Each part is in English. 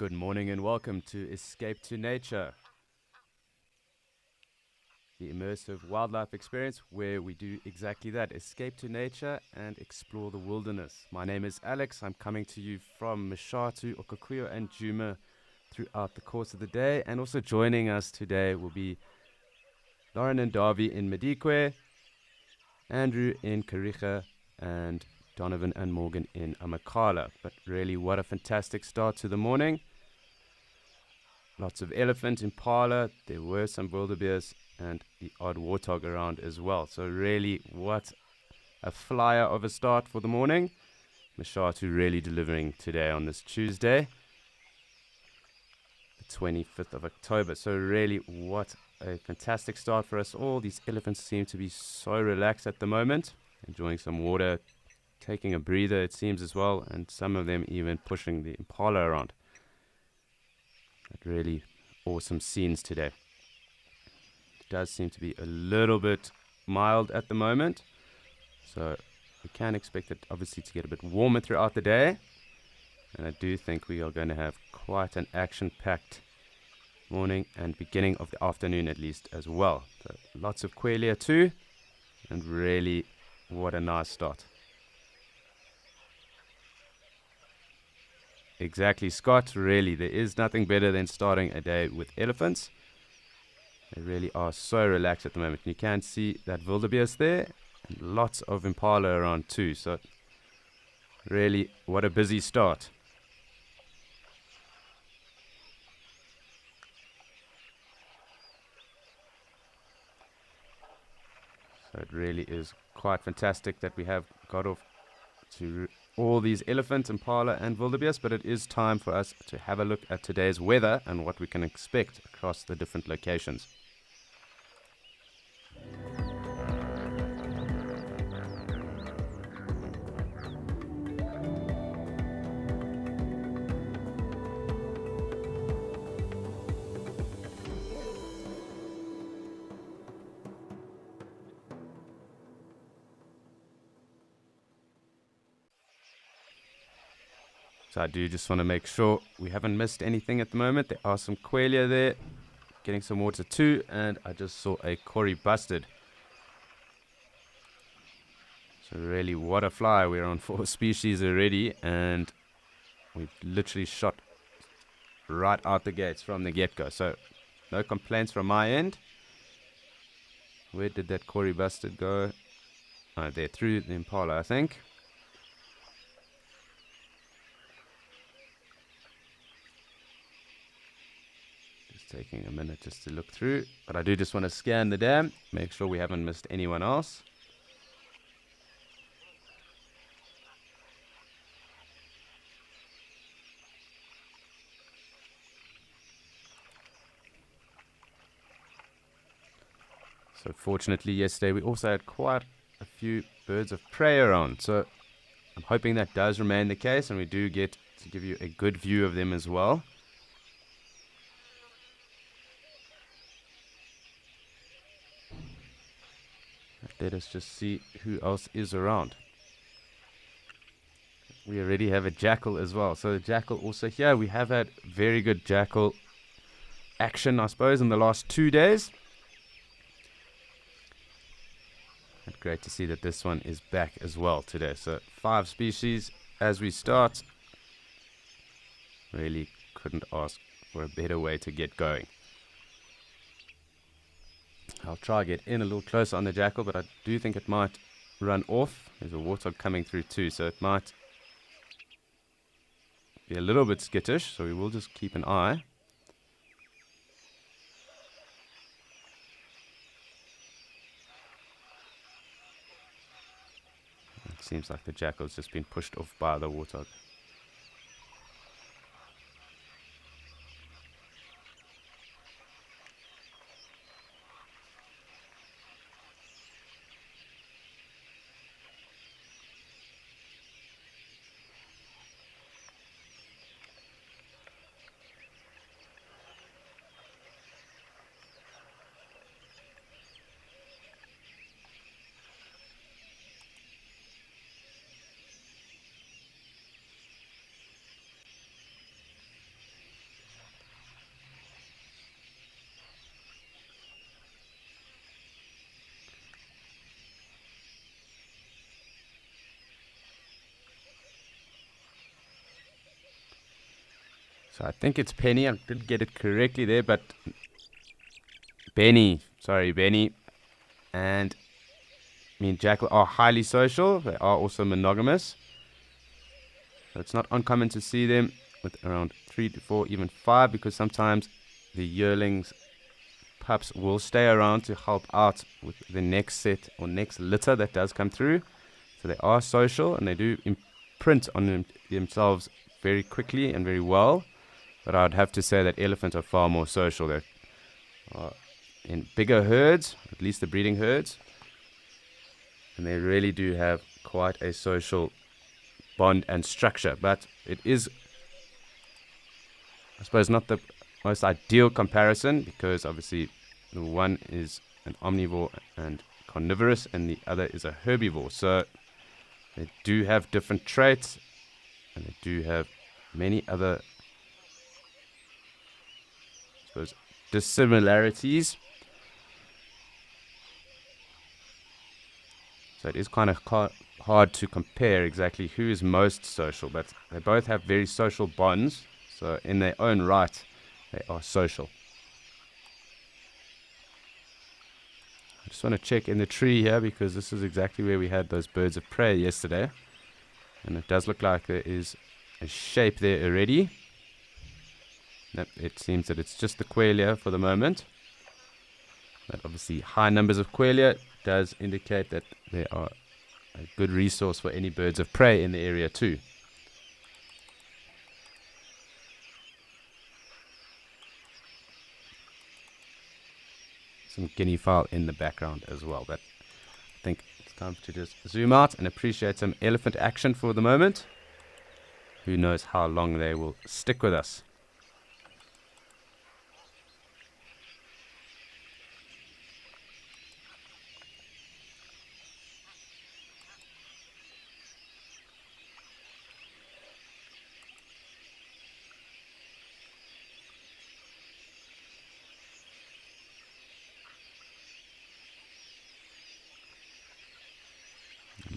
Good morning and welcome to Escape to Nature, the immersive wildlife experience where we do exactly that, escape to nature and explore the wilderness. My name is Alex. I'm coming to you from Mashatu, Okaukuejo and Djuma throughout the course of the day, and also joining us today will be Lauren and Darby in Madikwe, Andrew in Kariega, and Donovan and Morgan in Amakhala. But really, what a fantastic start to the morning. Lots of elephant, impala, there were some wildebeest and the odd warthog around as well. So really, what a flyer of a start for the morning. Mashatu really delivering today on this Tuesday, the 25th of October. So really, what a fantastic start for us all. These elephants seem to be so relaxed at the moment, enjoying some water, taking a breather it seems as well, and some of them even pushing the impala around. But really awesome scenes today. It does seem to be a little bit mild at the moment, so we can expect it obviously to get a bit warmer throughout the day, and I do think we are going to have quite an action-packed morning and beginning of the afternoon at least as well. So lots of quelea too, and really what a nice start. Exactly, Scott. Really, there is nothing better than starting a day with elephants. They really are so relaxed at the moment. You can see that wildebeest there, and lots of impala around too. So, really, what a busy start. So it really is quite fantastic that we have got off to all these elephants, impala and wildebeest, but it is time for us to have a look at today's weather and what we can expect across the different locations. So I do just want to make sure we haven't missed anything at the moment. There are some quelea there, getting some water too, and I just saw a Kori busted. So really, what a fly. We're on 4 species already, and we've literally shot right out the gates from the get-go. So no complaints from my end. Where did that Kori busted go? Oh, there, through the impala, I think. Taking a minute just to look through, but I do just want to scan the dam, make sure we haven't missed anyone else. So fortunately yesterday we also had quite a few birds of prey around, so I'm hoping that does remain the case and we do get to give you a good view of them as well. Let us just see who else is around. We already have a jackal as well. So the jackal also here. We have had very good jackal action, I suppose, in the last 2 days. And great to see that this one is back as well today. So 5 species as we start. Really couldn't ask for a better way to get going. I'll try get in a little closer on the jackal, but I do think it might run off. There's a warthog coming through too, so it might be a little bit skittish, so we will just keep an eye. It seems like the jackal's just been pushed off by the warthog. So I think it's Penny. I didn't get it correctly there, but Benny. Sorry, Benny. And me and Jackal are highly social. They are also monogamous. So it's not uncommon to see them with around 3 to 4, even 5, because sometimes the yearlings pups will stay around to help out with the next set or next litter that does come through. So they are social and they do imprint on themselves very quickly and very well. But I'd have to say that elephants are far more social. They're in bigger herds, at least the breeding herds, and they really do have quite a social bond and structure. But it is, I suppose, not the most ideal comparison, because obviously the one is an omnivore and carnivorous and the other is a herbivore. So they do have different traits and they do have many other, I suppose, dissimilarities. So it is kind of hard to compare exactly who is most social, but they both have very social bonds. So in their own right, they are social. I just want to check in the tree here, because this is exactly where we had those birds of prey yesterday. And it does look like there is a shape there already. Nope, it seems that it's just the quelea for the moment. But obviously high numbers of quelea does indicate that they are a good resource for any birds of prey in the area too. Some guinea fowl in the background as well, but I think it's time to just zoom out and appreciate some elephant action for the moment. Who knows how long they will stick with us.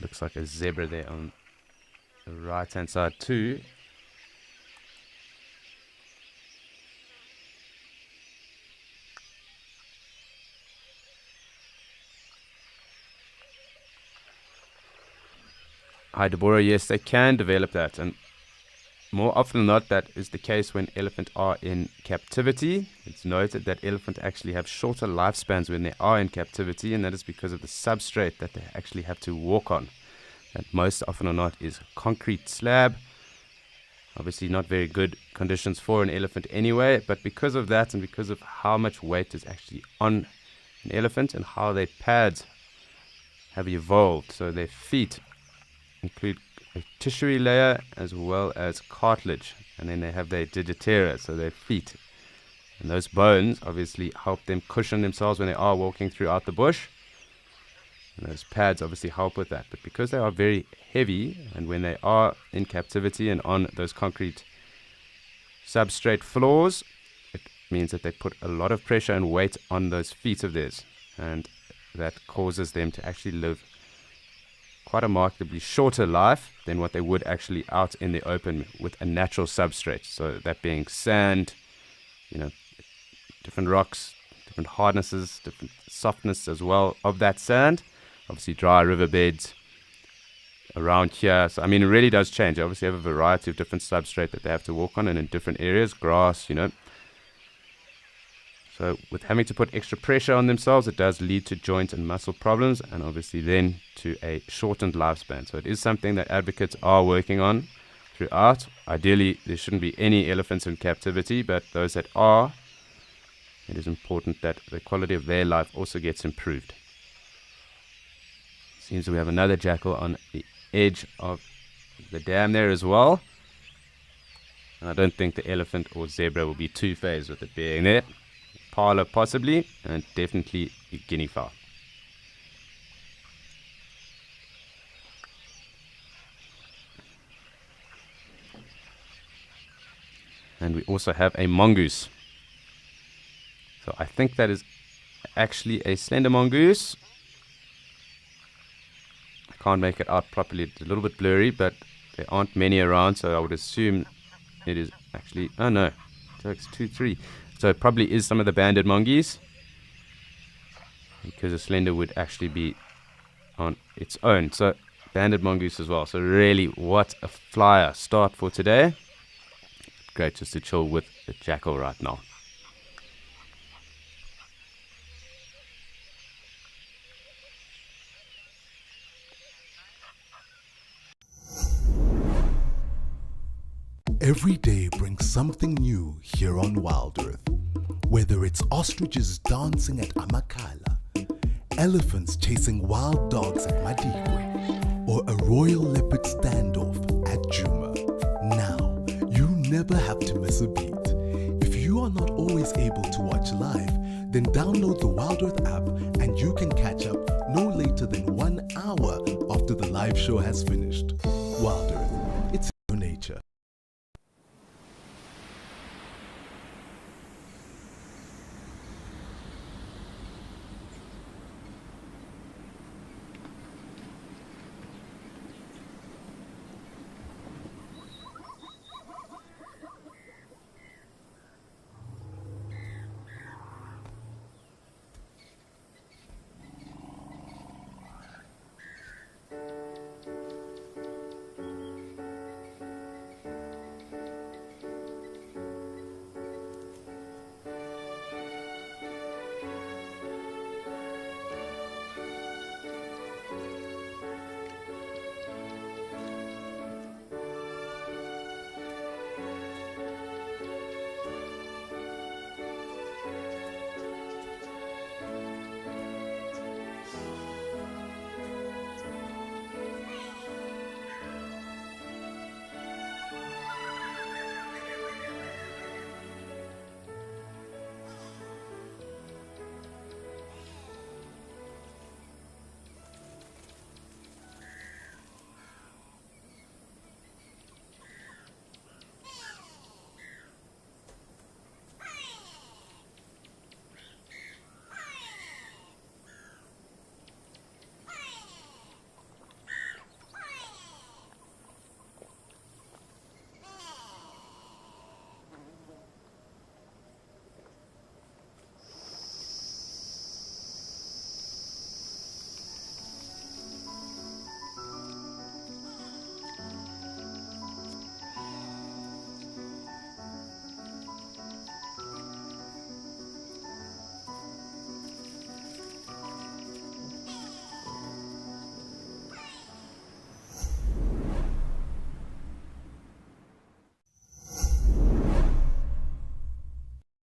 Looks like a zebra there on the right hand side too. Hi Deborah, yes, they can develop that, and more often than not that is the case when elephants are in captivity. It's noted that elephants actually have shorter lifespans when they are in captivity, and that is because of the substrate that they actually have to walk on. That most often or not is concrete slab. Obviously not very good conditions for an elephant anyway, but because of that and because of how much weight is actually on an elephant and how their pads have evolved, so their feet include a tertiary layer as well as cartilage, and then they have their digitera, so their feet, and those bones obviously help them cushion themselves when they are walking throughout the bush, and those pads obviously help with that. But because they are very heavy, and when they are in captivity and on those concrete substrate floors, it means that they put a lot of pressure and weight on those feet of theirs, and that causes them to actually live quite a markedly shorter life than what they would actually out in the open with a natural substrate. So that being sand, different rocks, different hardnesses, different softness as well of that sand. Obviously dry riverbeds around here. So, it really does change. They obviously have a variety of different substrate that they have to walk on, and in different areas, grass, So with having to put extra pressure on themselves, it does lead to joint and muscle problems, and obviously then to a shortened lifespan. So it is something that advocates are working on throughout. Ideally, there shouldn't be any elephants in captivity, but those that are, it is important that the quality of their life also gets improved. Seems we have another jackal on the edge of the dam there as well. And I don't think the elephant or zebra will be too phased with it being there. Parla possibly, and definitely a guinea fowl. And we also have a mongoose. So I think that is actually a slender mongoose. I can't make it out properly. It's a little bit blurry, but there aren't many around, so I would assume it is Actually, oh no, jokes 2-3. So it probably is some of the banded mongoose, because a slender would actually be on its own. So banded mongoose as well. So really, what a flyer start for today. Great just to chill with the jackal right now. Every day brings something new here on Wild Earth. Whether it's ostriches dancing at Amakala, elephants chasing wild dogs at Madikwe, or a royal leopard standoff at Juma. Now, you never have to miss a beat. If you are not always able to watch live, then download the Wild Earth app and you can catch up no later than 1 hour after the live show has finished. Wild Earth, it's your nature.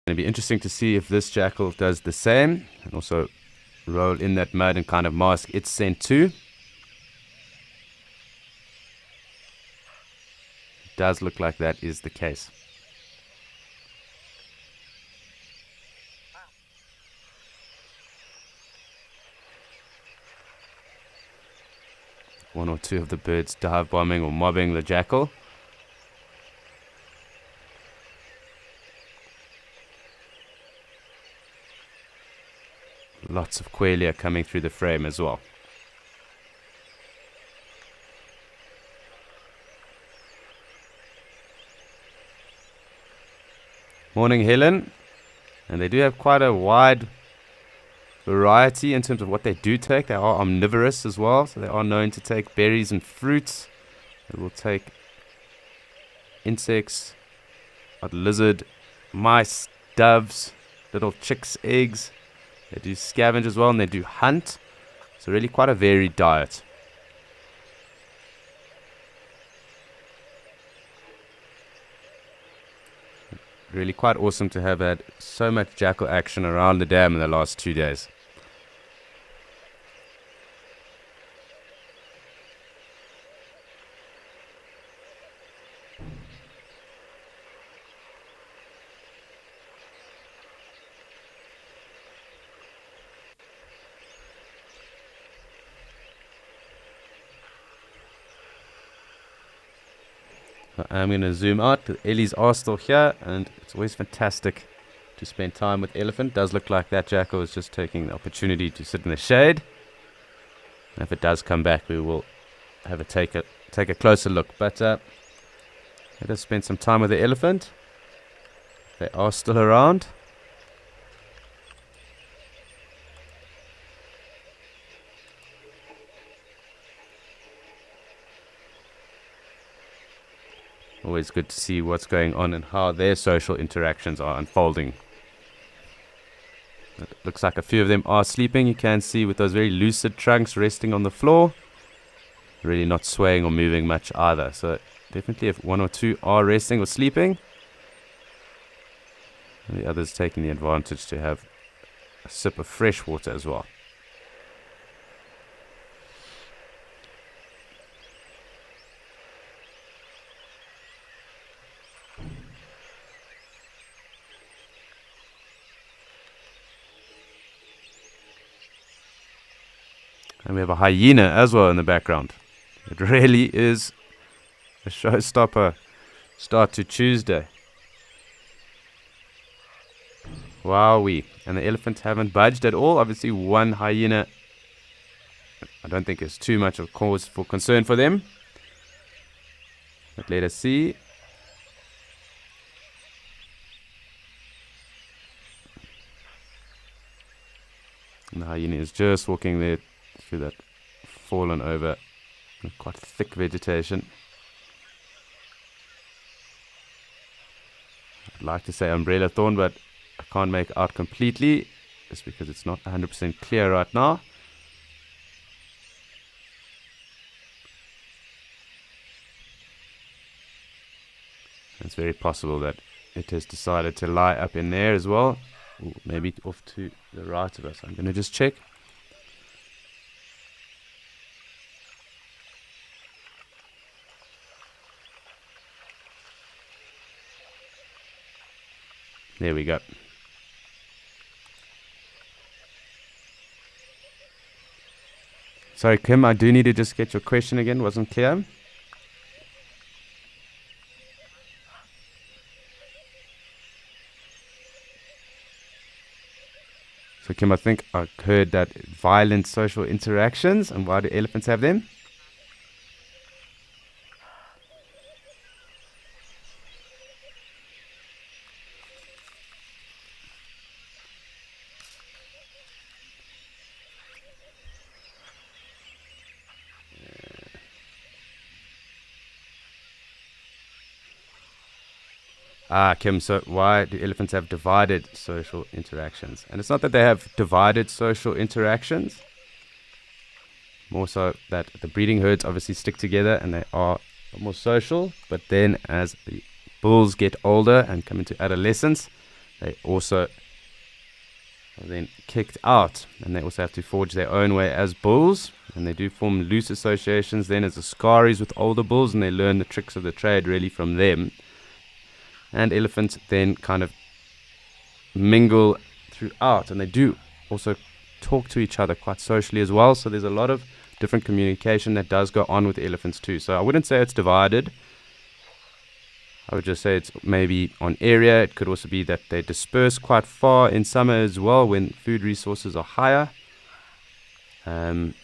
It'll be interesting to see if this jackal does the same and also roll in that mud and kind of mask its scent too. It does look like that is the case. One or two of the birds dive bombing or mobbing the jackal. Lots of qualia coming through the frame as well. Morning, Helen. And they do have quite a wide variety in terms of what they do take. They are omnivorous as well, so they are known to take berries and fruits. They will take insects, lizard, mice, doves, little chicks, eggs. They do scavenge as well, and they do hunt. So really quite a varied diet. Really quite awesome to have had so much jackal action around the dam in the last 2 days. I'm going to zoom out. The Ellies are still here, and it's always fantastic to spend time with elephant. Does look like that jackal is just taking the opportunity to sit in the shade. And if it does come back, we will have a take a closer look. But let us spend some time with the elephant. They are still around. Always good to see what's going on and how their social interactions are unfolding. It looks like a few of them are sleeping. You can see with those very lucid trunks resting on the floor. Really not swaying or moving much either. So definitely if one or two are resting or sleeping, and the others taking the advantage to have a sip of fresh water as well. And we have a hyena as well in the background. It really is a showstopper start to Tuesday. Wowee. And the elephants haven't budged at all. Obviously one hyena, I don't think is too much of cause for concern for them. But let us see. And the hyena is just walking there through that fallen over quite thick vegetation. I'd like to say umbrella thorn, but I can't make out completely just because it's not 100% clear right now. It's very possible that it has decided to lie up in there as well. Ooh, maybe off to the right of us. I'm going to just check. There we go. Sorry, Kim, I do need to just get your question again. Wasn't clear. So, Kim, I think I heard that violent social interactions, and why do elephants have them? Kim, so why do elephants have divided social interactions? And it's not that they have divided social interactions, more so that the breeding herds obviously stick together and they are more social, but then as the bulls get older and come into adolescence, they also are then kicked out, and they also have to forge their own way as bulls, and they do form loose associations then as the Askaris with older bulls, and they learn the tricks of the trade really from them. And elephants then kind of mingle throughout, and they do also talk to each other quite socially as well. So there's a lot of different communication that does go on with elephants too. So I wouldn't say it's divided. I would just say it's maybe on area. It could also be that they disperse quite far in summer as well when food resources are higher. So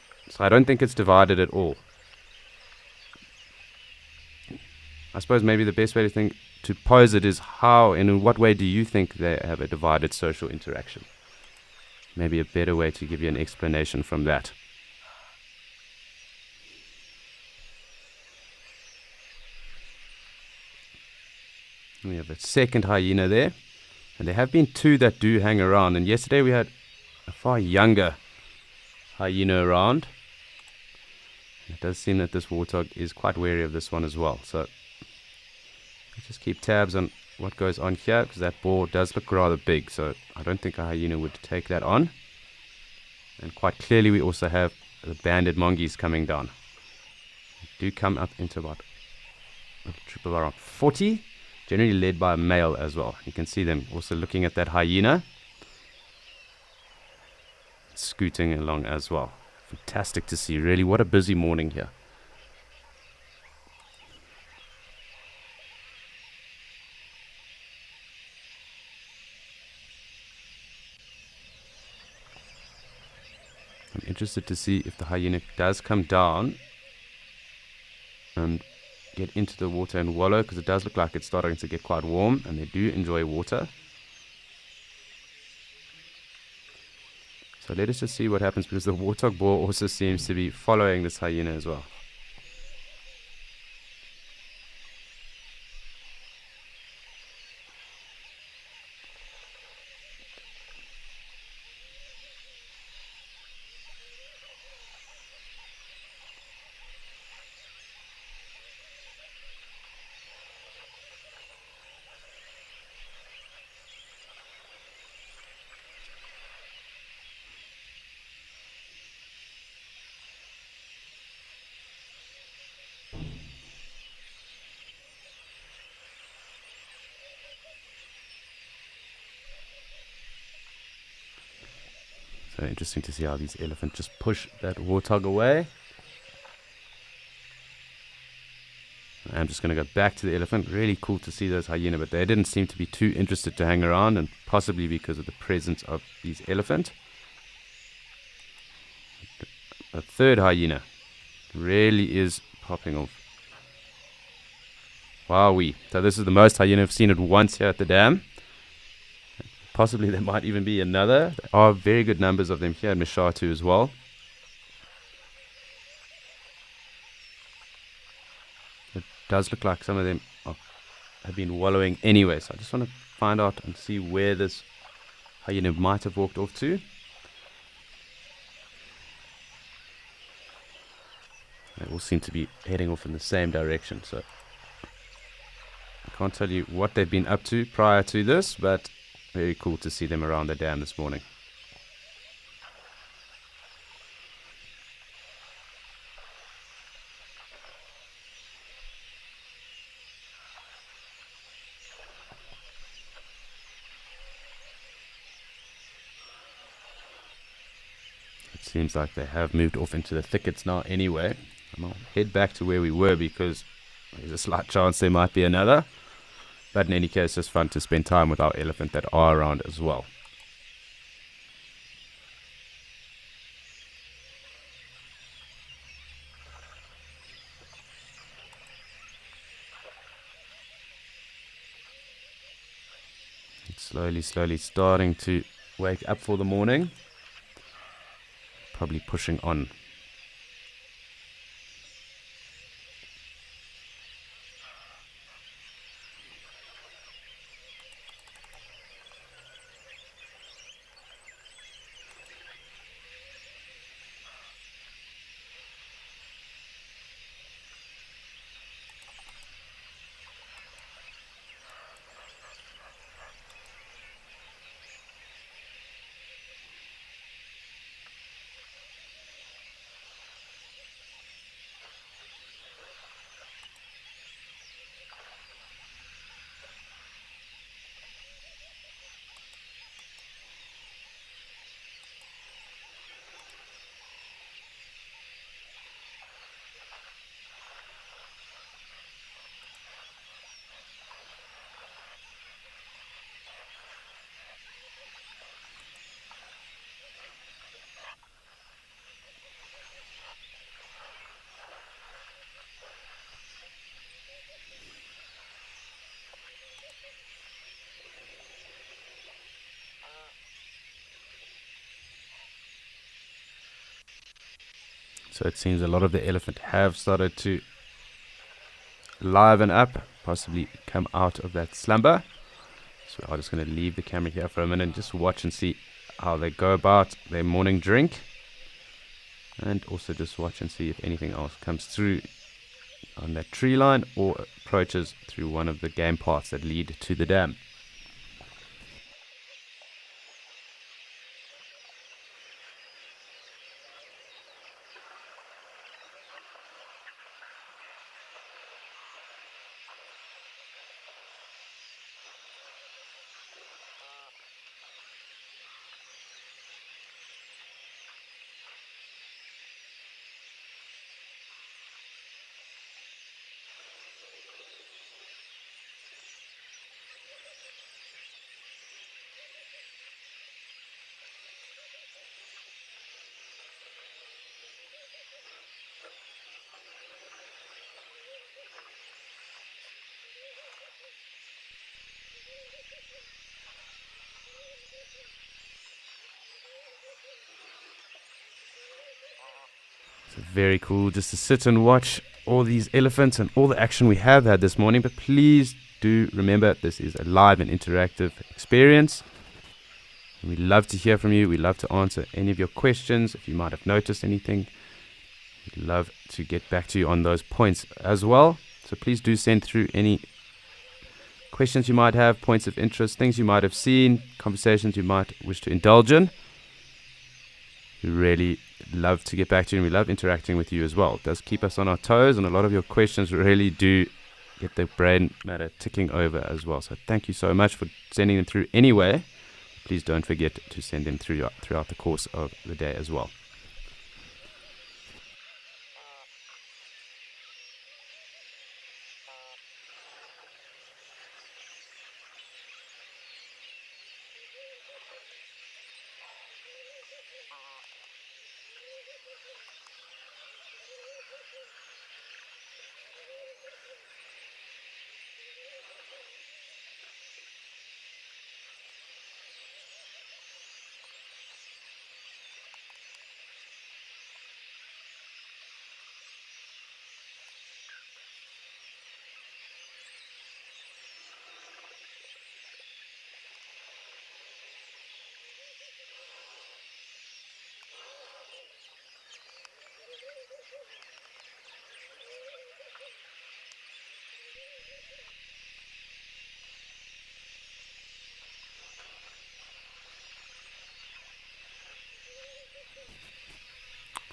I don't think it's divided at all. I suppose maybe the best way to pose it is how and in what way do you think they have a divided social interaction? Maybe a better way to give you an explanation from that. We have a second hyena there, and there have been two that do hang around, and yesterday we had a far younger hyena around. It does seem that this warthog is quite wary of this one as well, so just keep tabs on what goes on here, because that boar does look rather big, so I don't think a hyena would take that on. And quite clearly we also have the banded mongoose coming down. They do come up into about a troop of around 40, generally led by a male as well. You can see them also looking at that hyena, scooting along as well. Fantastic to see, really. What a busy morning here. I'm interested to see if the hyena does come down and get into the water and wallow, because it does look like it's starting to get quite warm, and they do enjoy water. So let us just see what happens, because the warthog boar also seems to be following this hyena as well. So interesting to see how these elephants just push that warthog away. I'm just going to go back to the elephant. Really cool to see those hyena, but they didn't seem to be too interested to hang around, and possibly because of the presence of these elephant. A third hyena really is popping off. Wowee. So this is the most hyena I've seen at once here at the dam. Possibly there might even be another. There are very good numbers of them here in Mashatu as well. It does look like some of them have been wallowing anyway. So I just want to find out and see where this hyena might have walked off to. They all seem to be heading off in the same direction. So I can't tell you what they've been up to prior to this, but very cool to see them around the dam this morning. It seems like they have moved off into the thickets now anyway. I'll head back to where we were, because there's a slight chance there might be another. But in any case, it's fun to spend time with our elephant that are around as well. It's slowly starting to wake up for the morning. Probably pushing on. So it seems a lot of the elephant have started to liven up, possibly come out of that slumber. So I'm just going to leave the camera here for a minute and just watch and see how they go about their morning drink. And also just watch and see if anything else comes through on that tree line or approaches through one of the game paths that lead to the dam. So very cool just to sit and watch all these elephants and all the action we have had this morning. But please do remember, this is a live and interactive experience. And we love to hear from you. We love to answer any of your questions. If you might have noticed anything, we'd love to get back to you on those points as well. So please do send through any questions you might have, points of interest, things you might have seen, conversations you might wish to indulge in. We really love to get back to you, and we love interacting with you as well. It does keep us on our toes, and a lot of your questions really do get the brain matter ticking over as well. So thank you so much for sending them through anyway. Please don't forget to send them through throughout the course of the day as well.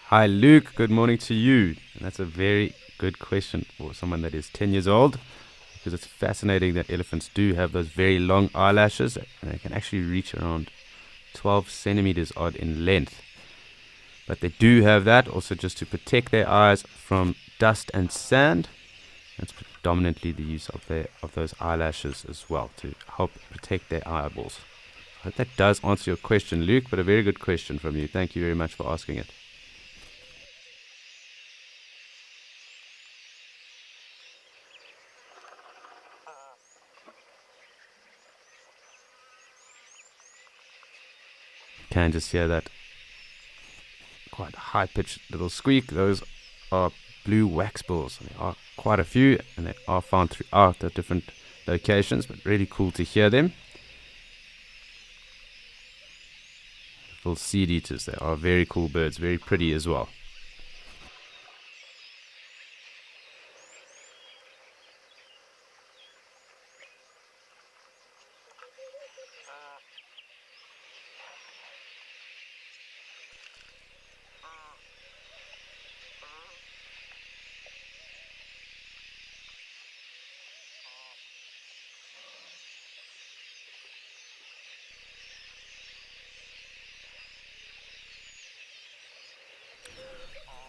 Hi, Luke. Good morning to you. And that's a very good question for someone that is 10 years old, because it's fascinating that elephants do have those very long eyelashes, and they can actually reach around 12 centimeters odd in length. But they do have that also just to protect their eyes from dust and sand. That's predominantly the use of those eyelashes as well, to help protect their eyeballs. I hope that does answer your question, Luke, but a very good question from you. Thank you very much for asking it. Can just hear that quite high-pitched little squeak. Those are blue waxbills. There are quite a few, and they are found throughout the different locations, but really cool to hear them. Little seed eaters. They are very cool birds, very pretty as well.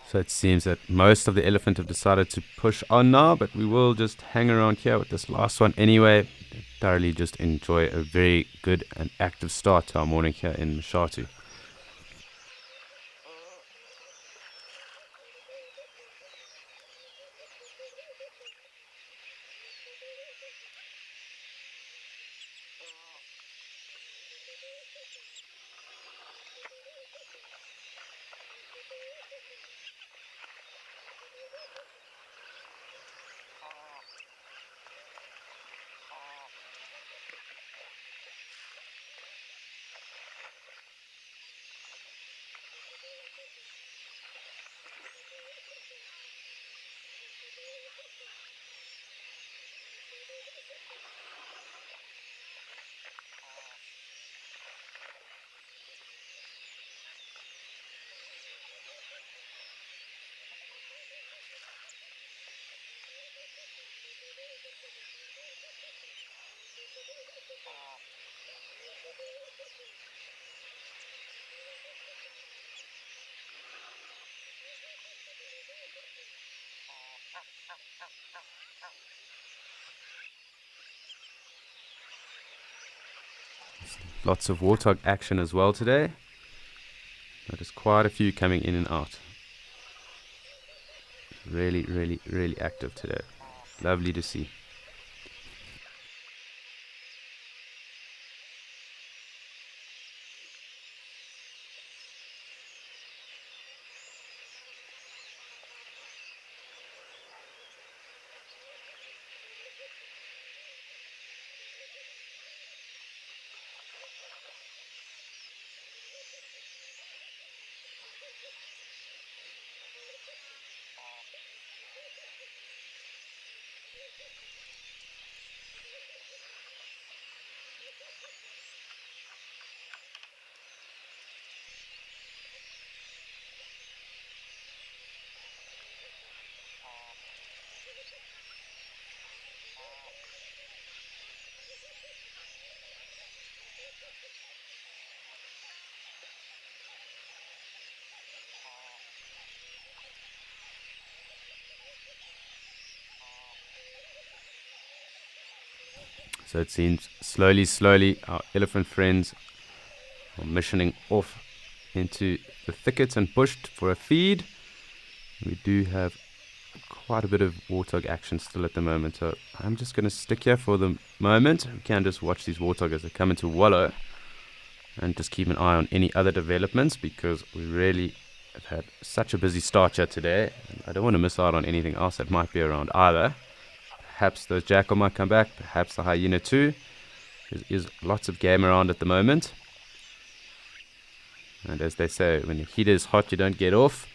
So it seems that most of the elephant have decided to push on now, but we will just hang around here with this last one anyway. Thoroughly just enjoy a very good and active start to our morning here in Mshatu. Lots of warthog action as well today. Notice quite a few coming in and out. Really, really, really active today. Lovely to see. So it seems slowly our elephant friends are missioning off into the thickets and bush for a feed. We do have quite a bit of warthog action still at the moment, so I'm just going to stick here for the moment. We can just watch these warthog as they come into wallow and just keep an eye on any other developments, because we really have had such a busy start here today. I don't want to miss out on anything else that might be around either. Perhaps those jackal might come back, perhaps the hyena too. There is lots of game around at the moment. And as they say, when the heat is hot, you don't get off.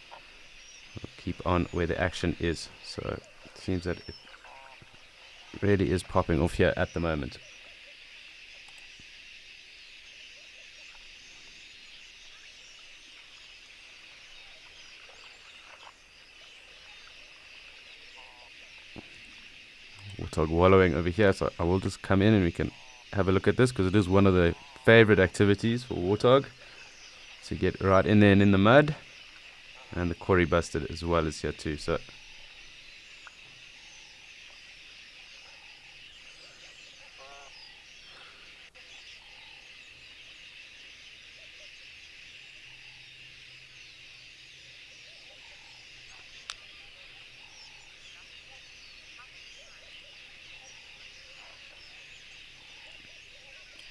We'll keep on where the action is. So it seems that it really is popping off here at the moment. Warthog wallowing over here, so I will just come in and we can have a look at this, because it is one of the favorite activities for warthog, to get right in there and in the mud. And the quarry busted as well is here too. So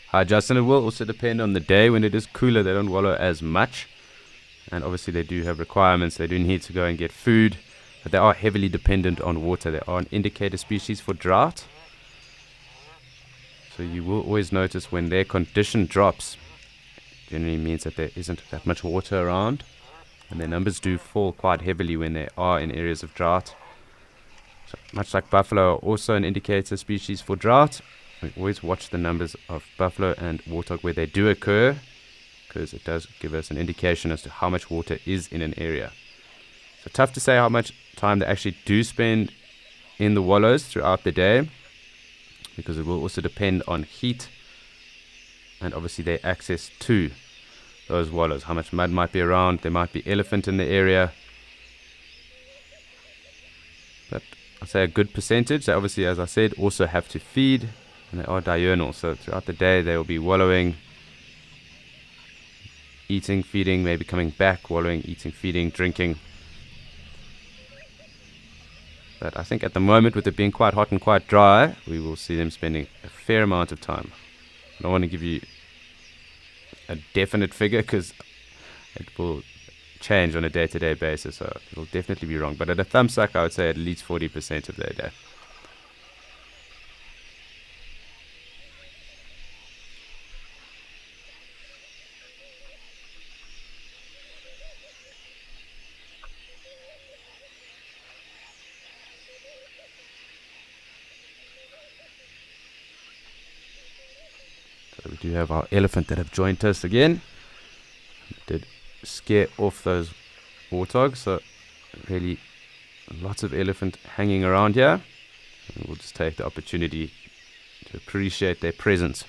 hi Justin, it will also depend on the day. When it is cooler, they don't wallow as much. And obviously they do have requirements. They do need to go and get food, but they are heavily dependent on water. They are an indicator species for drought. So you will always notice when their condition drops, generally means that there isn't that much water around. And their numbers do fall quite heavily when they are in areas of drought. So much like buffalo are also an indicator species for drought, we always watch the numbers of buffalo and warthog where they do occur, because it does give us an indication as to how much water is in an area. So tough to say how much time they actually do spend in the wallows throughout the day, because it will also depend on heat and obviously their access to those wallows, how much mud might be around. There might be elephant in the area, but I'll say a good percentage. They obviously, as I said, also have to feed, and they are diurnal, so throughout the day they will be wallowing, eating, feeding, maybe coming back, wallowing, eating, feeding, drinking. But I think at the moment, with it being quite hot and quite dry, we will see them spending a fair amount of time. I don't want to give you a definite figure, because it will change on a day-to-day basis, so it will definitely be wrong. But at a thumbsuck, I would say at least 40% of their day. So we do have our elephant that have joined us again. Did scare off those warthogs, so really lots of elephant hanging around here. And we'll just take the opportunity to appreciate their presence.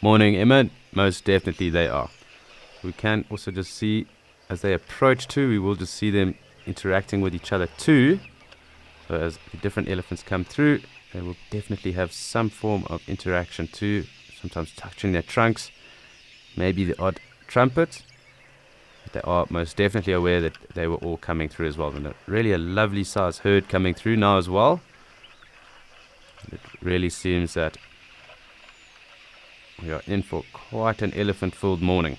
Morning, Emma. Most definitely they are. We can also just see as they approach too, we will just see them interacting with each other too. So as the different elephants come through, they will definitely have some form of interaction too, sometimes touching their trunks, maybe the odd trumpet. But they are most definitely aware that they were all coming through as well. And really a lovely size herd coming through now as well. It really seems that we are in for quite an elephant-filled morning.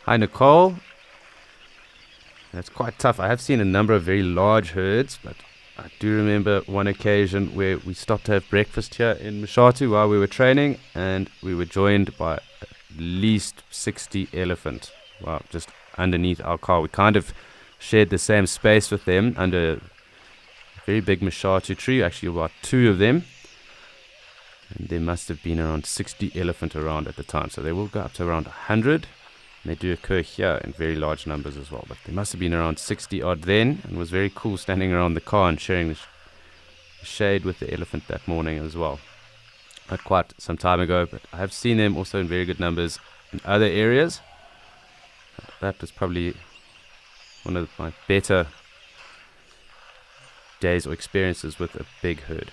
Hi, Nicole. That's quite tough. I have seen a number of very large herds, but I do remember one occasion where we stopped to have breakfast here in Mshatu while we were training, and we were joined by at least 60 elephant. Wow, just underneath our car. We kind of shared the same space with them under a very big Mshatu tree, actually about 2 of them. And there must have been around 60 elephant around at the time, so they will go up to around 100. They do occur here in very large numbers as well, but there must have been around 60 odd then, and it was very cool standing around the car and sharing the shade with the elephant that morning as well. Not quite some time ago, but I have seen them also in very good numbers in other areas. That was probably one of my better days or experiences with a big herd.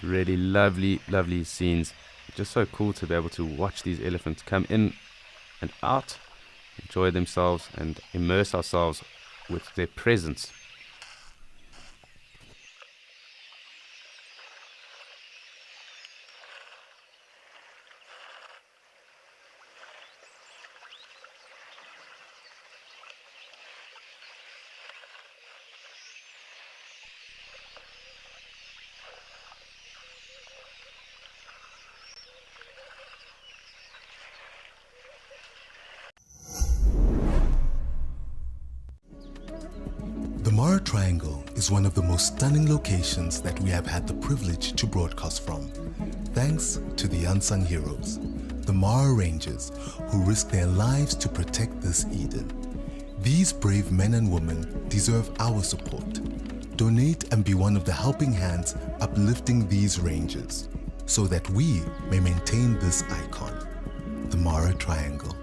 Really lovely, lovely scenes. Just so cool to be able to watch these elephants come in and out, enjoy themselves and immerse ourselves with their presence. The Mara Triangle is one of the most stunning locations that we have had the privilege to broadcast from, thanks to the unsung heroes, the Mara Rangers who risk their lives to protect this Eden. These brave men and women deserve our support. Donate and be one of the helping hands uplifting these rangers so that we may maintain this icon, the Mara Triangle.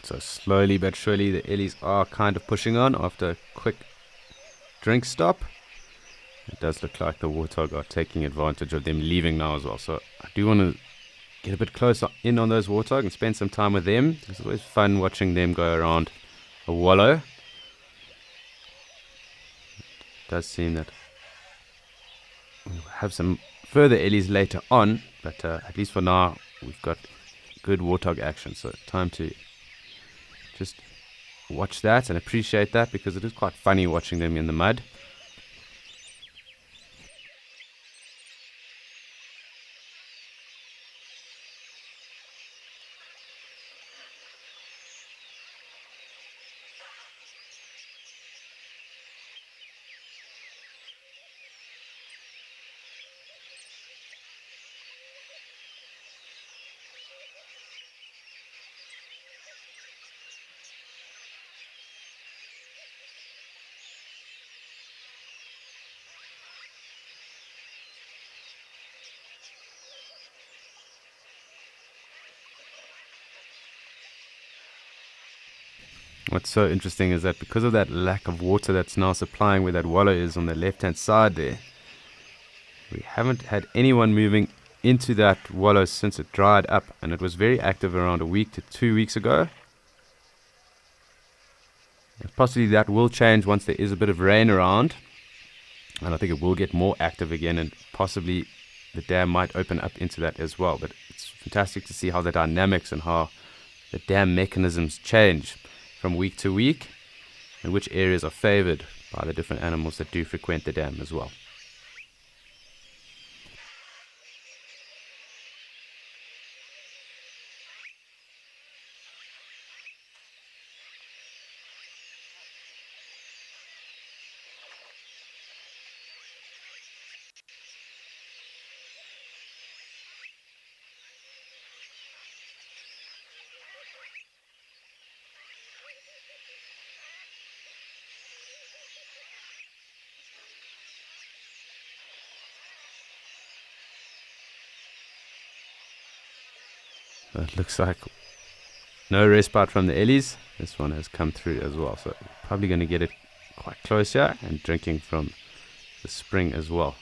So slowly but surely the Ellies are kind of pushing on after a quick drink stop. It does look like the Warthog are taking advantage of them leaving now as well. So I do want to get a bit closer in on those Warthog and spend some time with them. It's always fun watching them go around a wallow. It does seem that we'll have some further Ellies later on, but at least for now we've got good Warthog action. So time to just watch that and appreciate that, because it is quite funny watching them in the mud. What's so interesting is that because of that lack of water that's now supplying where that wallow is on the left hand side there, we haven't had anyone moving into that wallow since it dried up, and it was very active around a week to 2 weeks ago. And possibly that will change once there is a bit of rain around, and I think it will get more active again, and possibly the dam might open up into that as well. But it's fantastic to see how the dynamics and how the dam mechanisms change from week to week, and which areas are favored by the different animals that do frequent the dam as well. It looks like no respite from the Ellies. This one has come through as well, so probably going to get it quite close here and drinking from the spring as well.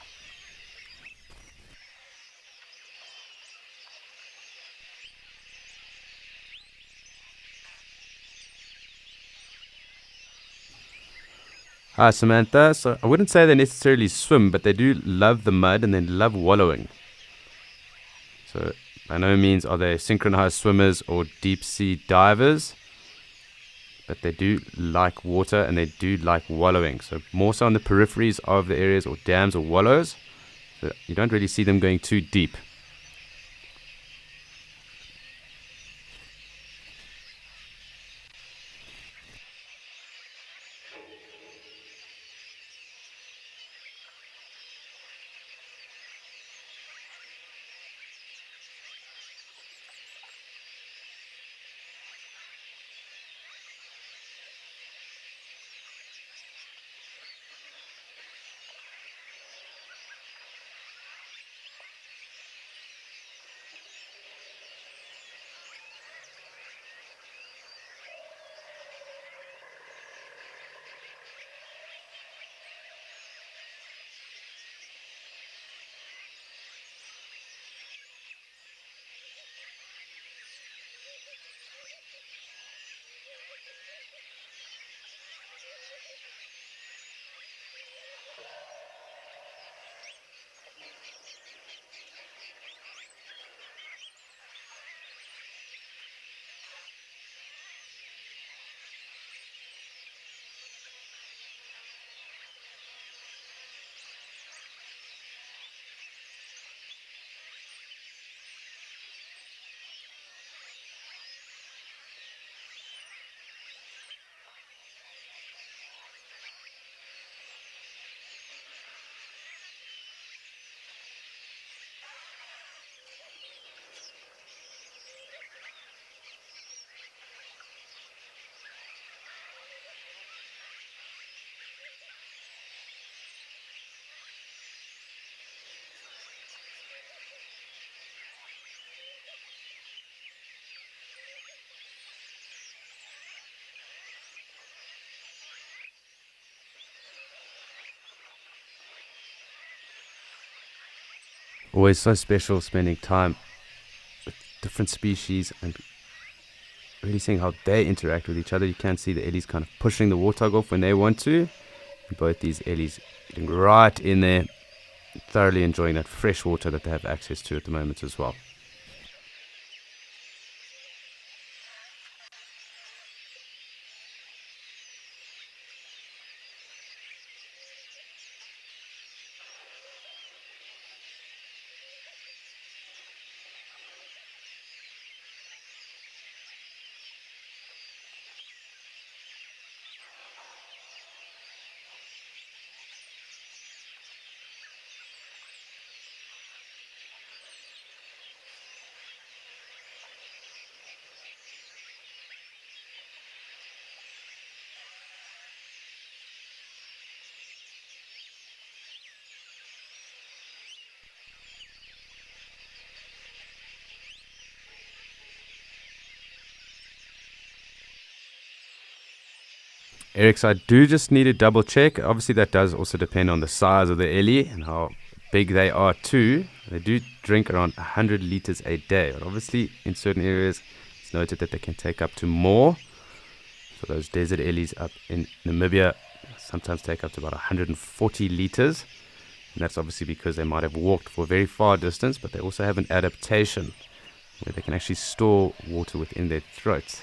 Hi, Samantha. So I wouldn't say they necessarily swim, but they do love the mud and they love wallowing. So by no means are they synchronized swimmers or deep sea divers, but they do like water and they do like wallowing. So more so on the peripheries of the areas or dams or wallows. So you don't really see them going too deep. Always so special spending time with different species and really seeing how they interact with each other. You can see the ellies kind of pushing the warthog off when they want to. And both these ellies getting right in there, thoroughly enjoying that fresh water that they have access to at the moment as well. Eric, so I do just need to double check. Obviously, that does also depend on the size of the ellie and how big they are too. They do drink around 100 liters a day. But obviously, in certain areas, it's noted that they can take up to more. So those desert ellies up in Namibia sometimes take up to about 140 liters. And that's obviously because they might have walked for a very far distance, but they also have an adaptation where they can actually store water within their throats.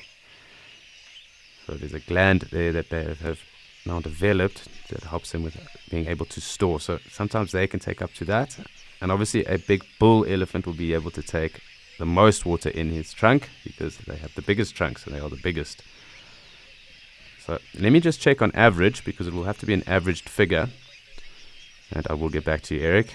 So there's a gland there that they have now developed that helps them with being able to store. So sometimes they can take up to that. And obviously a big bull elephant will be able to take the most water in his trunk because they have the biggest trunks and they are the biggest. So let me just check on average because it will have to be an averaged figure. And I will get back to you, Eric.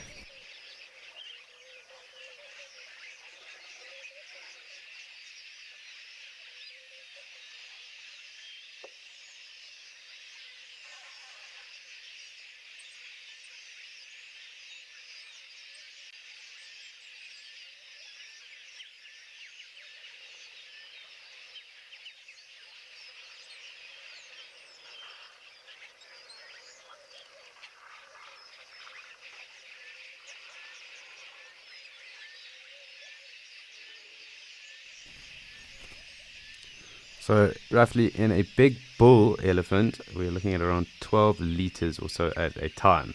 So roughly in a big bull elephant, we're looking at around 12 liters or so at a time.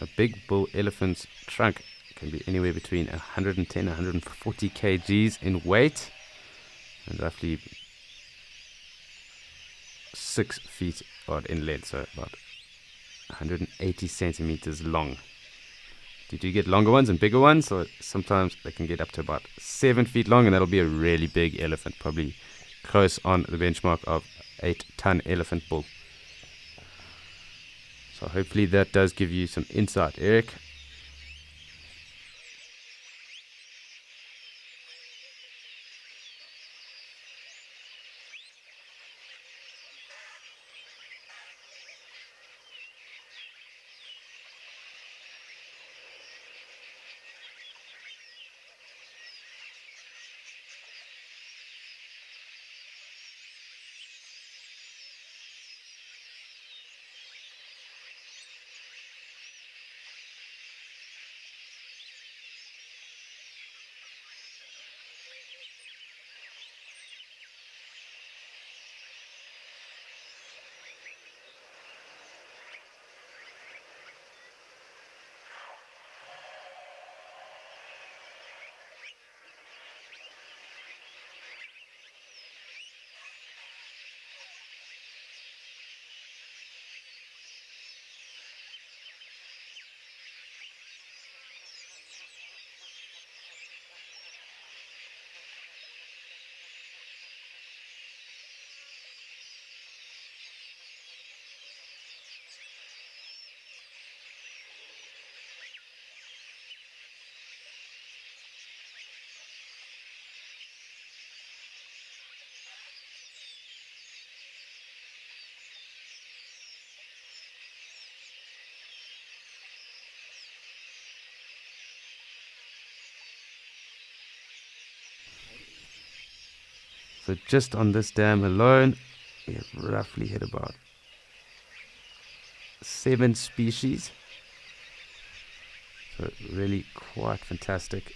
A big bull elephant's trunk can be anywhere between 110 and 140 kgs in weight and roughly 6 feet odd in length, so about 180 centimeters long. You do get longer ones and bigger ones, so sometimes they can get up to about 7 feet long, and that'll be a really big elephant, probably close on the benchmark of 8-ton elephant bull. So hopefully that does give you some insight, Eric. So just on this dam alone, we have roughly hit about 7 species. So really quite fantastic.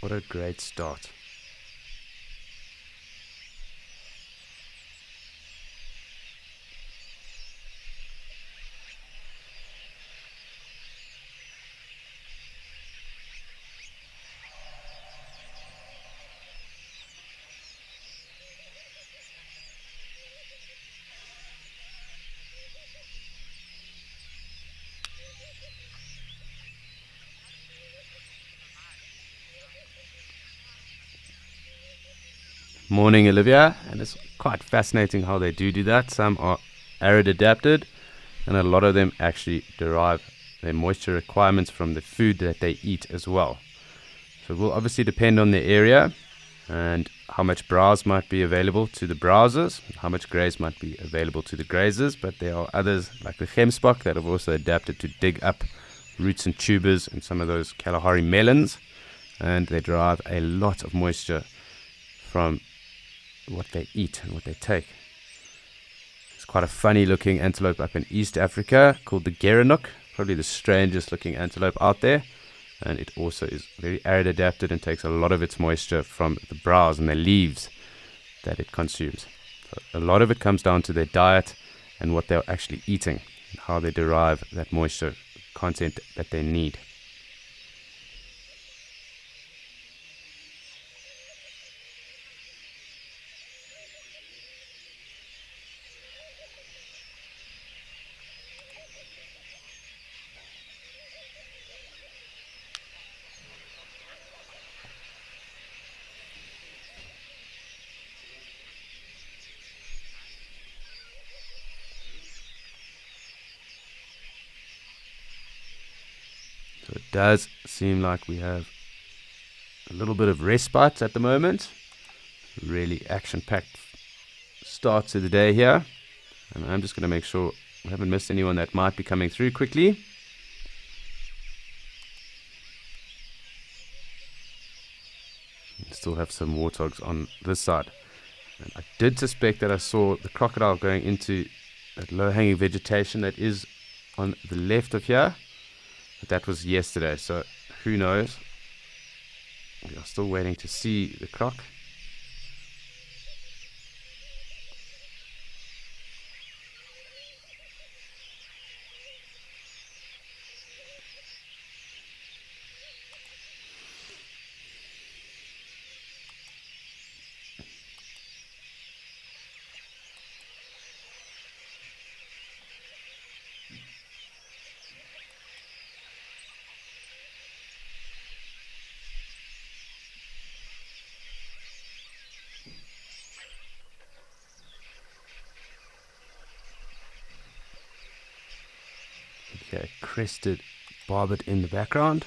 What a great start. Morning, Olivia, and it's quite fascinating how they do that. Some are arid adapted, and a lot of them actually derive their moisture requirements from the food that they eat as well. So it will obviously depend on the area and how much browse might be available to the browsers, how much graze might be available to the grazers, but there are others like the gemsbok that have also adapted to dig up roots and tubers and some of those Kalahari melons, and they derive a lot of moisture from what they eat and what they take. It's quite a funny looking antelope up in East Africa called the Gerenuk, probably the strangest looking antelope out there, and it also is very arid adapted and takes a lot of its moisture from the browse and the leaves that it consumes. So a lot of it comes down to their diet and what they're actually eating and how they derive that moisture content that they need. So it does seem like we have a little bit of respite at the moment. Really action-packed start to the day here. And I'm just going to make sure we haven't missed anyone that might be coming through quickly. We still have some warthogs on this side. And I did suspect that I saw the crocodile going into that low-hanging vegetation that is on the left of here. But that was yesterday, so who knows? We are still waiting to see the croc. Okay, crested barbet in the background.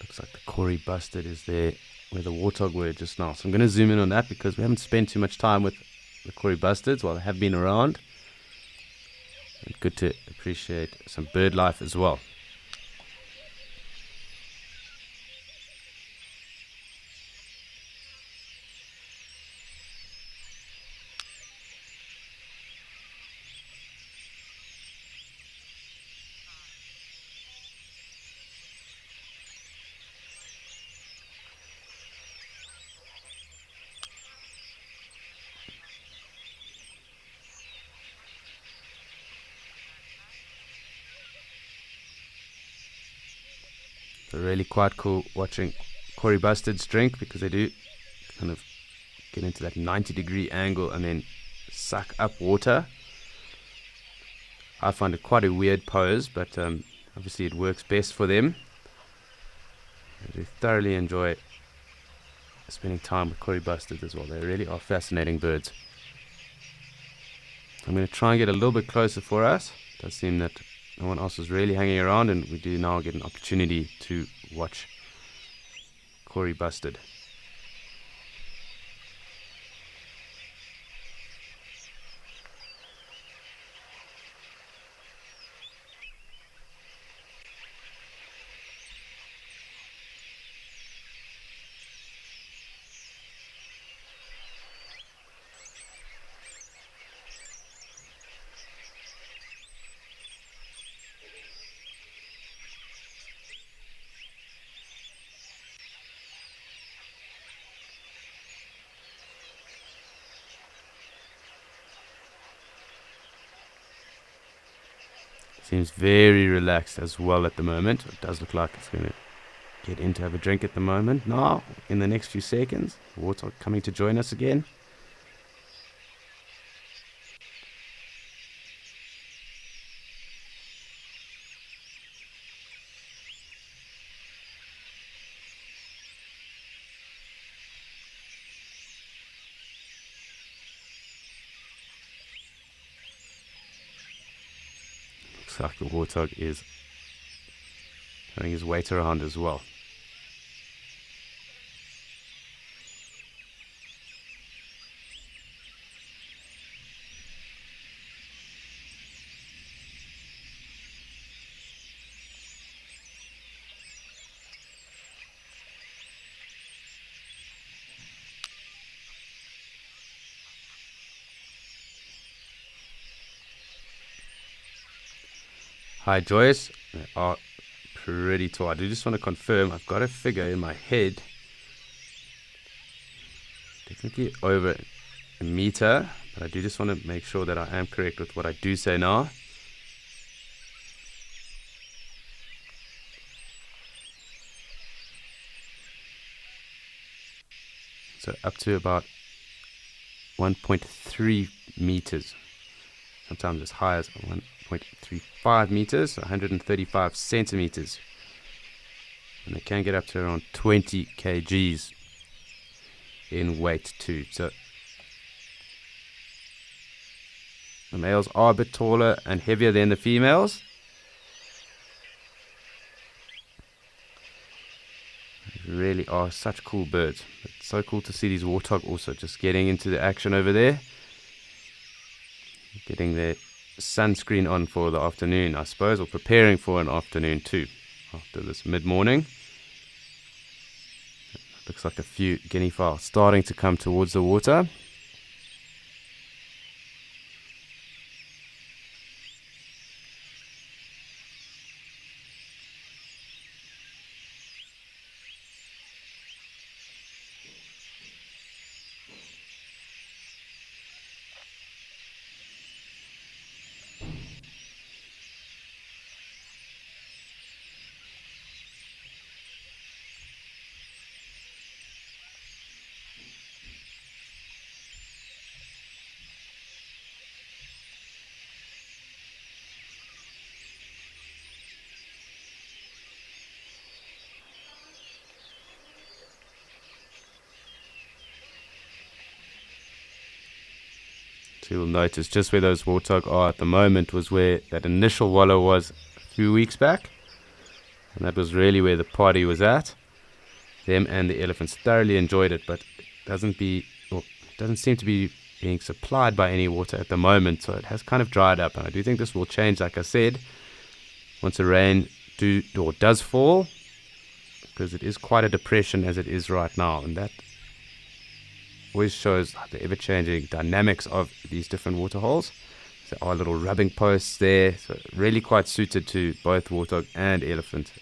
Looks like the Cory Bustard is there where the warthog were just now. So I'm going to zoom in on that because we haven't spent too much time with the Cory Bustards while they have been around. And good to appreciate some bird life as well. So really quite cool watching Cory Bustards drink because they do kind of get into that 90-degree angle and then suck up water. I find it quite a weird pose, but obviously it works best for them. I do thoroughly enjoy spending time with Cory Bustards as well. They really are fascinating birds. I'm going to try and get a little bit closer for us. It does seem that no one else is really hanging around, and we do now get an opportunity to watch Cory Bustard. Seems very relaxed as well at the moment. It does look like it's going to get in to have a drink at the moment. Now, in the next few seconds, the warthog coming to join us again. Looks like the warthog is having his weight around as well. Hi Joyce, they are pretty tall. I do just want to confirm, I've got a figure in my head, definitely over a meter, but I do just want to make sure that I am correct with what I do say now. So up to about 1.3 meters, sometimes as high as 1.35 meters, 135 centimeters, and they can get up to around 20 kgs in weight too. So the males are a bit taller and heavier than the females. They really are such cool birds. It's so cool to see these warthog also just getting into the action over there, getting their sunscreen on for the afternoon, I suppose, or preparing for an afternoon too after this mid-morning. Looks like a few guinea fowl starting to come towards the water. So you'll notice just where those warthog are at the moment was where that initial wallow was a few weeks back. And that was really where the party was at. Them and the elephants thoroughly enjoyed it, but it doesn't seem to be being supplied by any water at the moment, so it has kind of dried up. And I do think this will change, like I said, once the rain does fall, because it is quite a depression as it is right now, and that always shows the ever-changing dynamics of these different water holes. There are little rubbing posts there, so really quite suited to both warthog and elephant.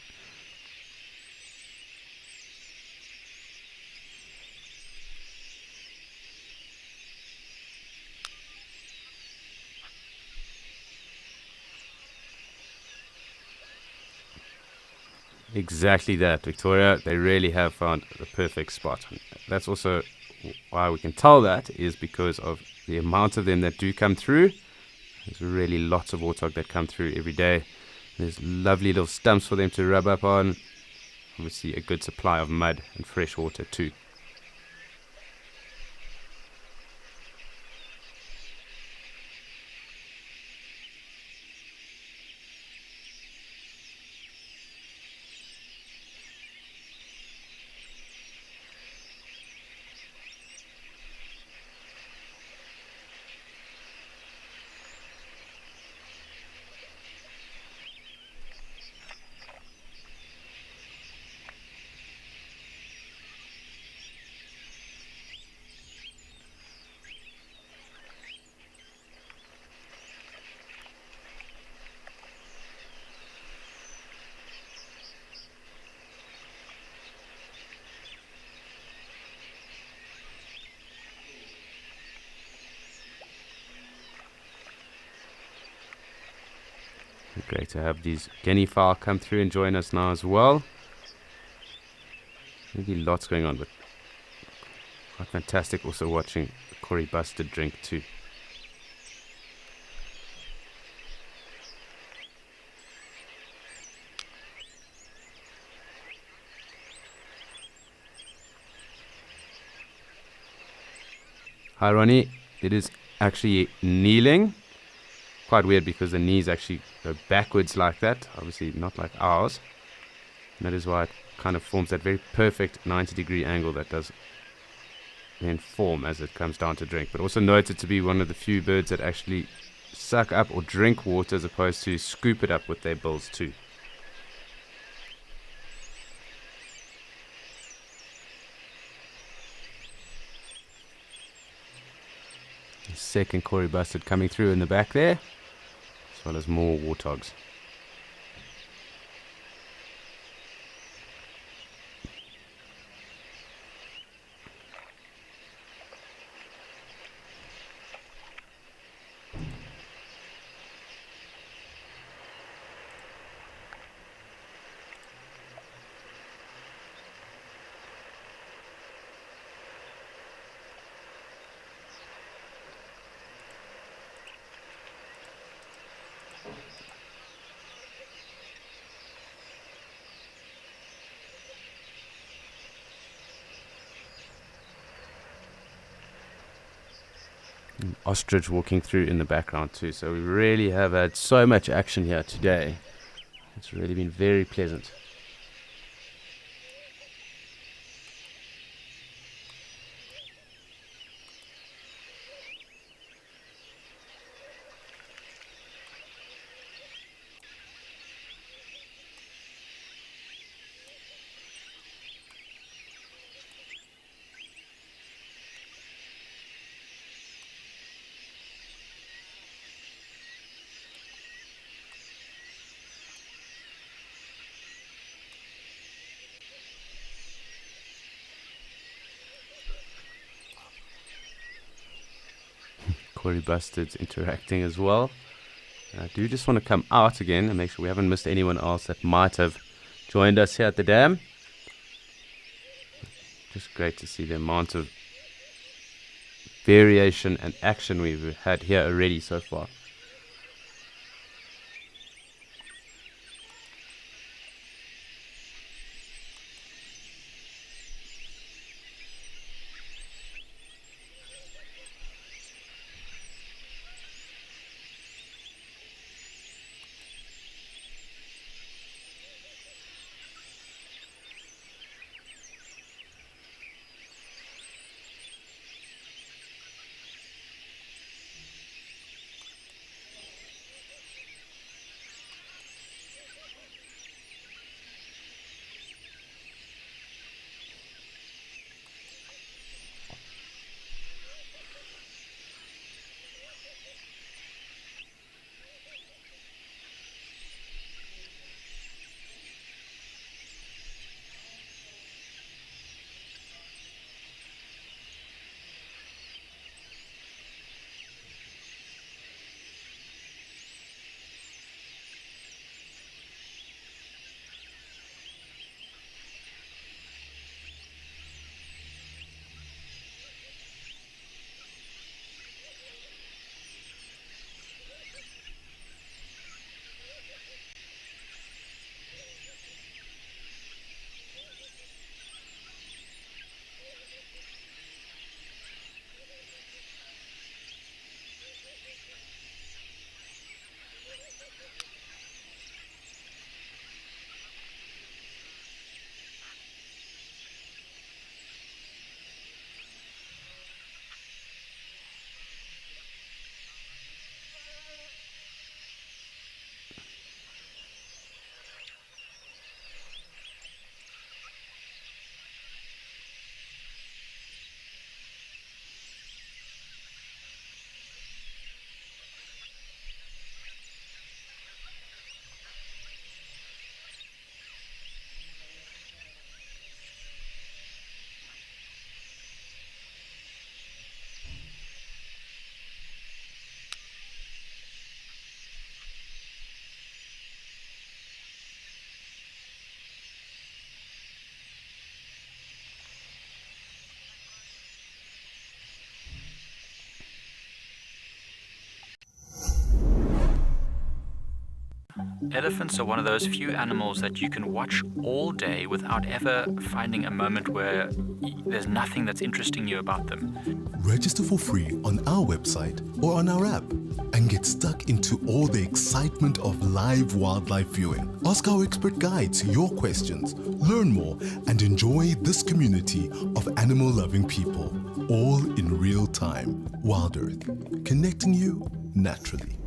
Exactly that, Victoria. They really have found the perfect spot. That's also why we can tell that is because of the amount of them that do come through. There's really lots of warthog that come through every day. There's lovely little stumps for them to rub up on. Obviously a good supply of mud and fresh water too. Great to have these guinea fowl come through and join us now as well. Really lots going on, but quite fantastic also watching Corey Bustard drink too. Hi Ronnie, it is actually kneeling. Quite weird because the knees actually go backwards like that, obviously not like ours. And that is why it kind of forms that very perfect 90-degree angle that does then form as it comes down to drink. But also noted to be one of the few birds that actually suck up or drink water as opposed to scoop it up with their bills too. Second Corey Bustard coming through in the back there, as well as more warthogs. Ostrich walking through in the background too, so we really have had so much action here today. It's really been very pleasant. Corey Bustard's interacting as well. I do just want to come out again and make sure we haven't missed anyone else that might have joined us here at the dam. Just great to see the amount of variation and action we've had here already so far. Elephants are one of those few animals that you can watch all day without ever finding a moment where there's nothing that's interesting you about them. Register for free on our website or on our app and get stuck into all the excitement of live wildlife viewing. Ask our expert guides your questions, learn more, and enjoy this community of animal-loving people, all in real time. Wild Earth, connecting you naturally.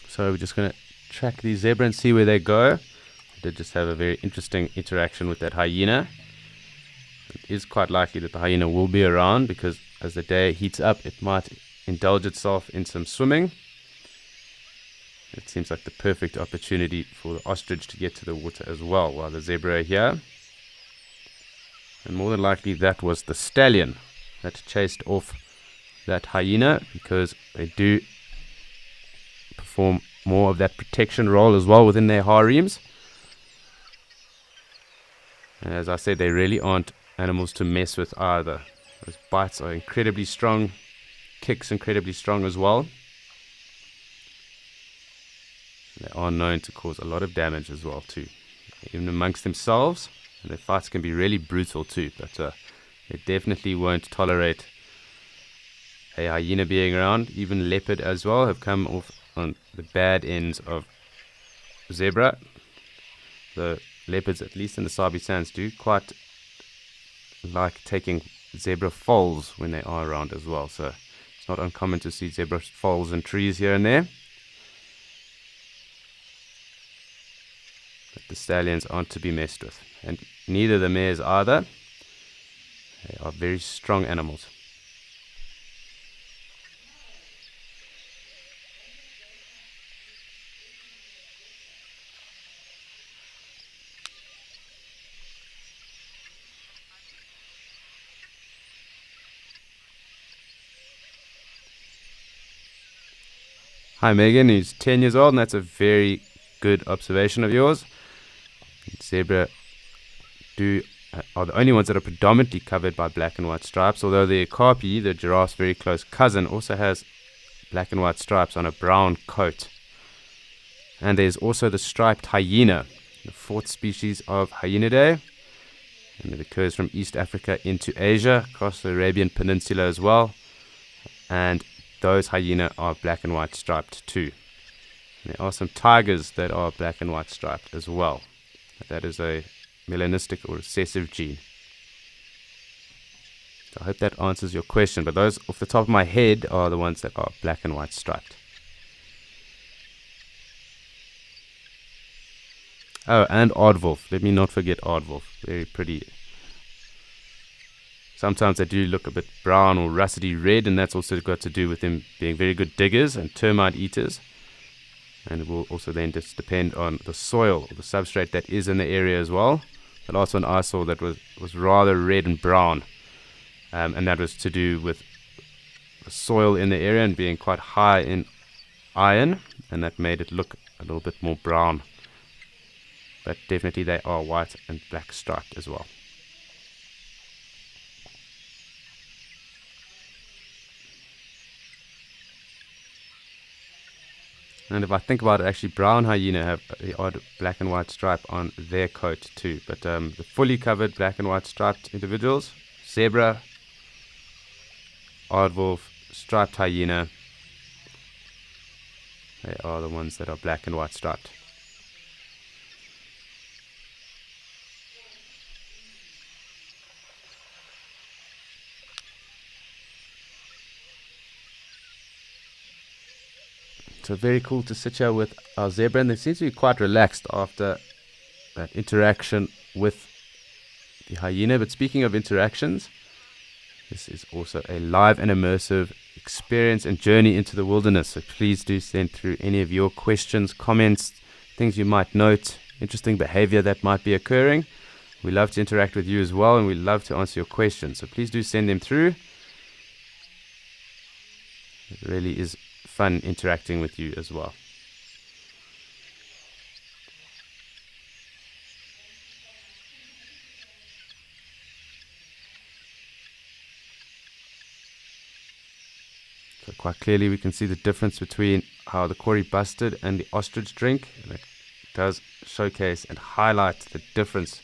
So we're just going to track the zebra and see where they go. I did just have a very interesting interaction with that hyena. It is quite likely that the hyena will be around because as the day heats up, it might indulge itself in some swimming. It seems like the perfect opportunity for the ostrich to get to the water as well while the zebra are here. And more than likely that was the stallion that chased off that hyena because they do perform more of that protection role as well within their harems. And as I said, they really aren't animals to mess with either. Those bites are incredibly strong, kicks incredibly strong as well. They are known to cause a lot of damage as well too, even amongst themselves. And their fights can be really brutal too, but they definitely won't tolerate a hyena being around. Even leopard as well have come off on the bad ends of zebra. The leopards, at least in the Sabi Sands, do quite like taking zebra foals when they are around as well. So it's not uncommon to see zebra foals in trees here and there. But the stallions aren't to be messed with, and neither the mares either. They are very strong animals. Hi Megan, who's 10 years old, and that's a very good observation of yours. Zebra are the only ones that are predominantly covered by black and white stripes, although the okapi, the giraffe's very close cousin, also has black and white stripes on a brown coat. And there's also the striped hyena, the fourth species of Hyenidae, and it occurs from East Africa into Asia, across the Arabian Peninsula as well. And those hyena are black and white striped too. And there are some tigers that are black and white striped as well. That is a melanistic or recessive gene. I hope that answers your question, but those off the top of my head are the ones that are black and white striped. Oh, and aardwolf. Let me not forget aardwolf. Very pretty. Sometimes they do look a bit brown or russety red, and that's also got to do with them being very good diggers and termite eaters. And it will also then just depend on the soil or the substrate that is in the area as well. The last one I saw that was rather red and brown, and that was to do with the soil in the area and being quite high in iron, and that made it look a little bit more brown. But definitely they are white and black striped as well. And if I think about it, actually brown hyena have the odd black and white stripe on their coat too. But the fully covered black and white striped individuals, zebra, aardwolf, striped hyena, they are the ones that are black and white striped. So very cool to sit here with our zebra, and they seem to be quite relaxed after that interaction with the hyena. But speaking of interactions, this is also a live and immersive experience and journey into the wilderness. So please do send through any of your questions, comments, things you might note, interesting behavior that might be occurring. We love to interact with you as well, and we love to answer your questions. So please do send them through. It really is fun interacting with you as well. So quite clearly we can see the difference between how the Kori bustard and the ostrich drink. And it does showcase and highlight the difference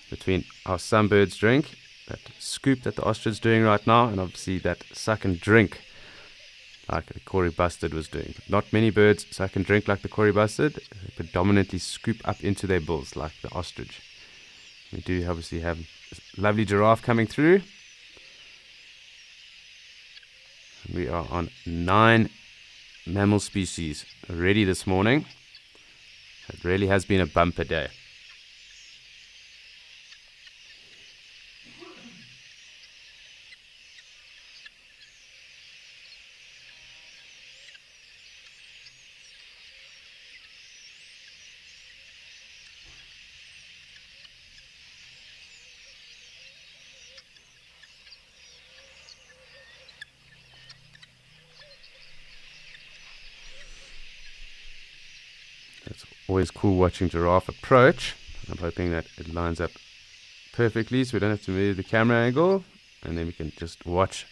between how some birds drink, that scoop that the ostrich is doing right now, and obviously that suck and drink like the Kori bustard was doing. Not many birds suck and drink like the Kori bustard. They predominantly scoop up into their bills like the ostrich. We do obviously have a lovely giraffe coming through. We are on 9 mammal species already this morning. It really has been a bumper day. It's always cool watching giraffe approach. I'm hoping that it lines up perfectly so we don't have to move the camera angle, and then we can just watch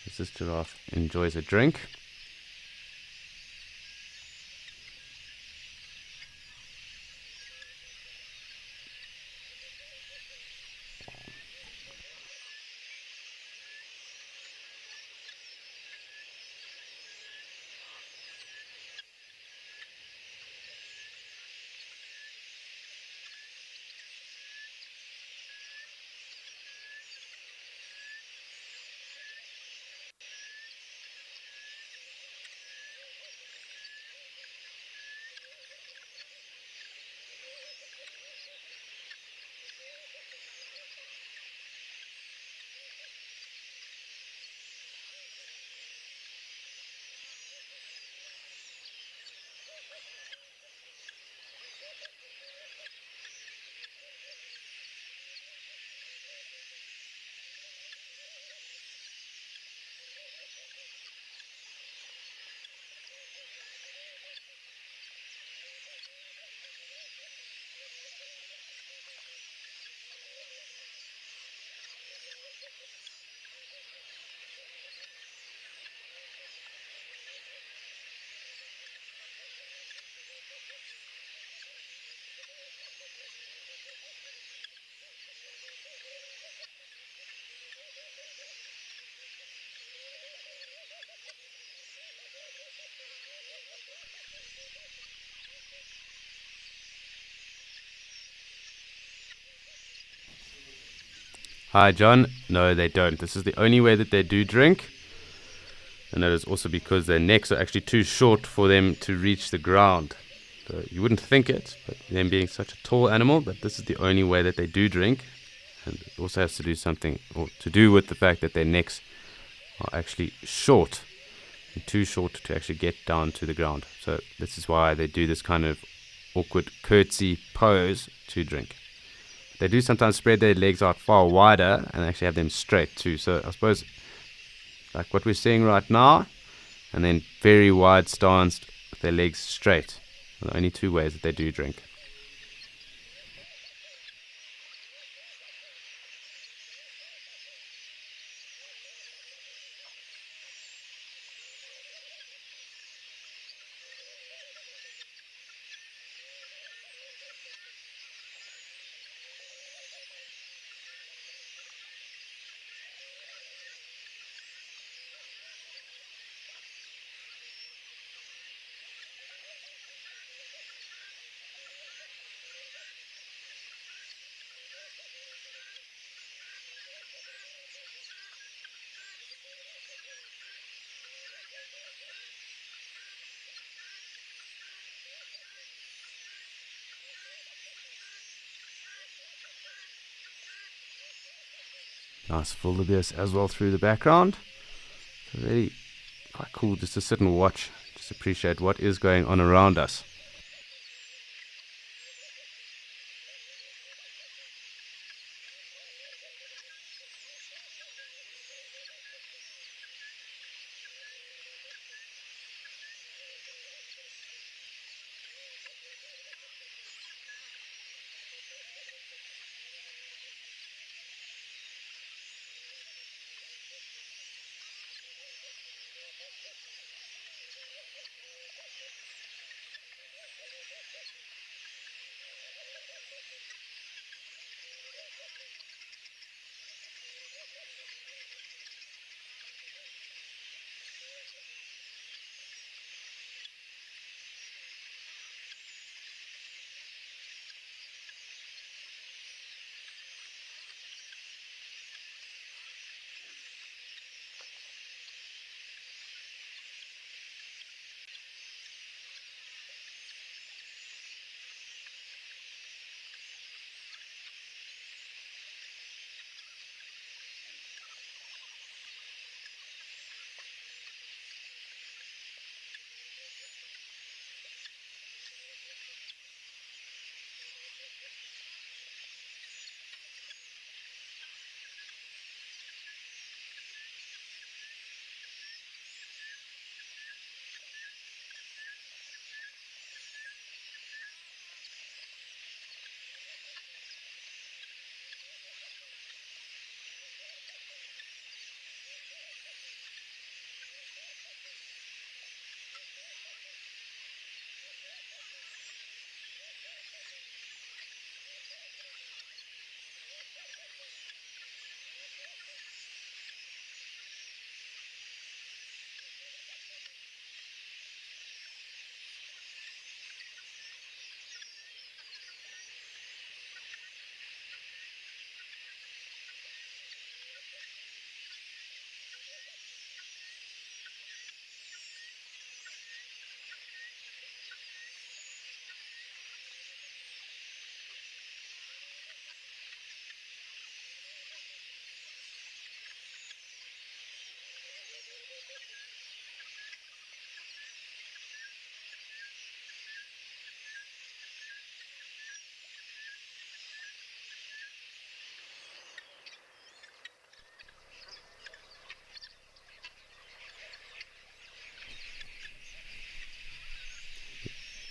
as this giraffe enjoys a drink. Hi, John. No, they don't. This is the only way that they do drink. And that is also because their necks are actually too short for them to reach the ground. So you wouldn't think it, but them being such a tall animal, but this is the only way that they do drink. And it also has to do something, or to do with the fact that their necks are actually short, and too short to actually get down to the ground. So this is why they do this kind of awkward curtsy pose to drink. They do sometimes spread their legs out far wider and actually have them straight too. So I suppose like what we're seeing right now, and then very wide stance with their legs straight. Are the only two ways that they do drink. Nice wildebeest as well through the background. So really quite cool just to sit and watch, just appreciate what is going on around us.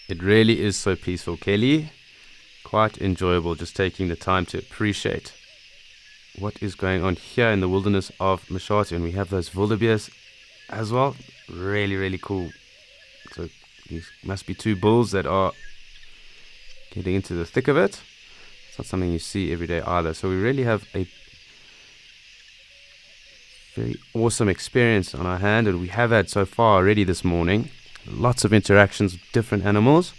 It really is so peaceful, Kelly. Quite enjoyable just taking the time to appreciate what is going on here in the wilderness of Mashatu. And we have those wildebeest as well. Really, really cool. So these must be two bulls that are getting into the thick of it. It's not something you see every day either. So we really have a very awesome experience on our hand, and we have had so far already this morning. Lots of interactions with different animals.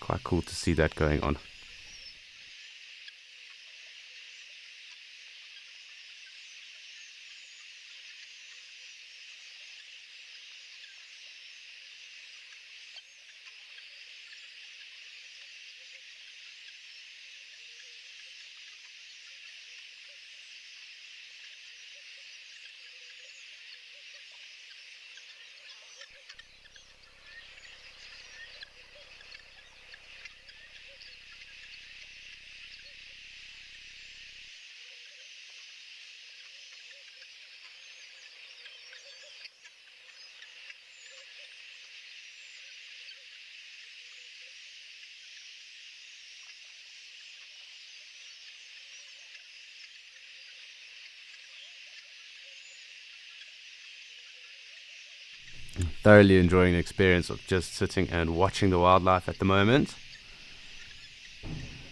Quite cool to see that going on. thoroughly enjoying the experience of just sitting and watching the wildlife at the moment.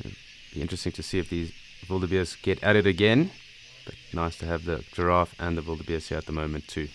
It'd be interesting to see if these wildebeest get at it again, but nice to have the giraffe and the wildebeest here at the moment too.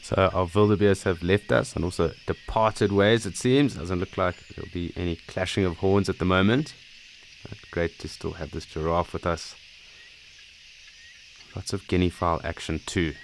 So our wildebeest have left us and also departed ways, it seems. Doesn't look like there'll be any clashing of horns at the moment. But great to still have this giraffe with us. Lots of guinea fowl action too.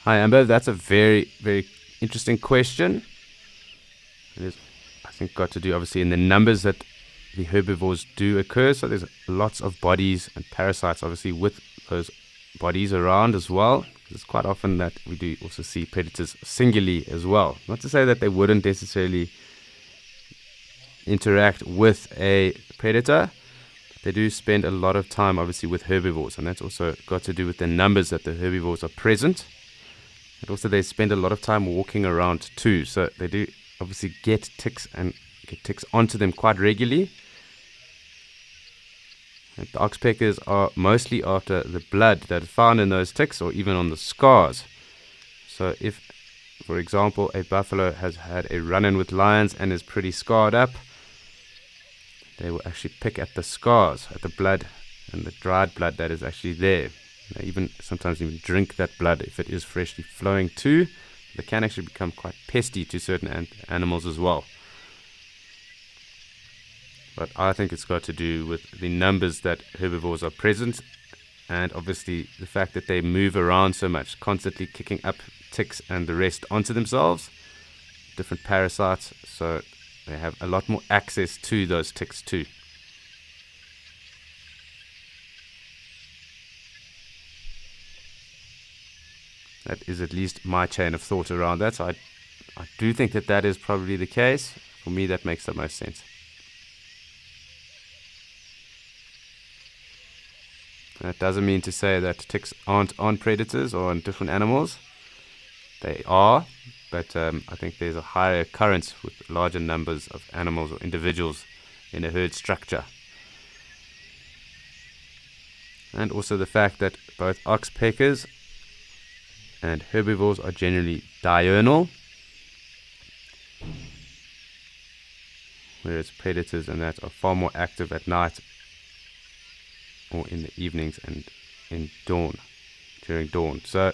Hi, Amber. That's a very, very interesting question. It is, I think, got to do obviously in the numbers that the herbivores do occur. So there's lots of bodies and parasites, obviously, with those bodies around as well. It's quite often that we do also see predators singly as well. Not to say that they wouldn't necessarily interact with a predator. They do spend a lot of time, obviously, with herbivores, and that's also got to do with the numbers that the herbivores are present. And also they spend a lot of time walking around too, so they do obviously get ticks and get ticks onto them quite regularly. And the oxpeckers are mostly after the blood that is found in those ticks or even on the scars. So if, for example, a buffalo has had a run-in with lions and is pretty scarred up, they will actually pick at the scars, at the blood and the dried blood that is actually there. They sometimes even drink that blood if it is freshly flowing too. They can actually become quite pesty to certain animals as well. But I think it's got to do with the numbers that herbivores are present, and obviously the fact that they move around so much, constantly kicking up ticks and the rest onto themselves, different parasites, so they have a lot more access to those ticks too. That is at least my chain of thought around that. So I do think that is probably the case. For me, that makes the most sense. That doesn't mean to say that ticks aren't on predators or on different animals. They are, but I think there's a higher occurrence with larger numbers of animals or individuals in a herd structure. And also the fact that both oxpeckers and herbivores are generally diurnal, whereas predators and that are far more active at night or in the evenings and during dawn. So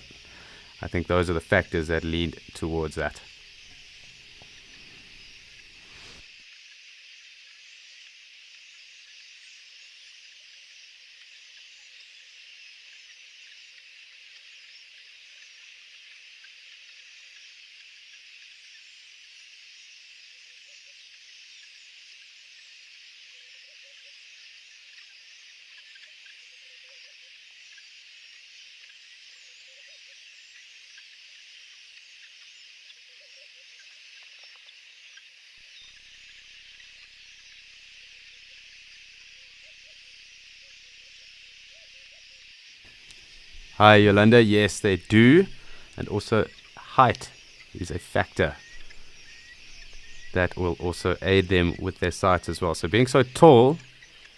I think those are the factors that lead towards that. Hi, Yolanda. Yes, they do. And also height is a factor that will also aid them with their sight as well. So being so tall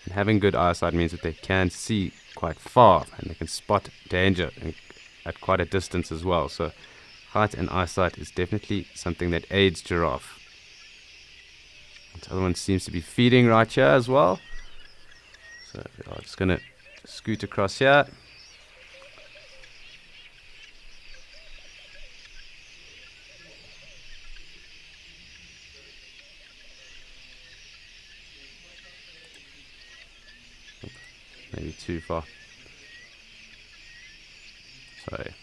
and having good eyesight means that they can see quite far and they can spot danger at quite a distance as well. So height and eyesight is definitely something that aids giraffe. The other one seems to be feeding right here as well. So I'm just going to scoot across here. Maybe too far. Sorry.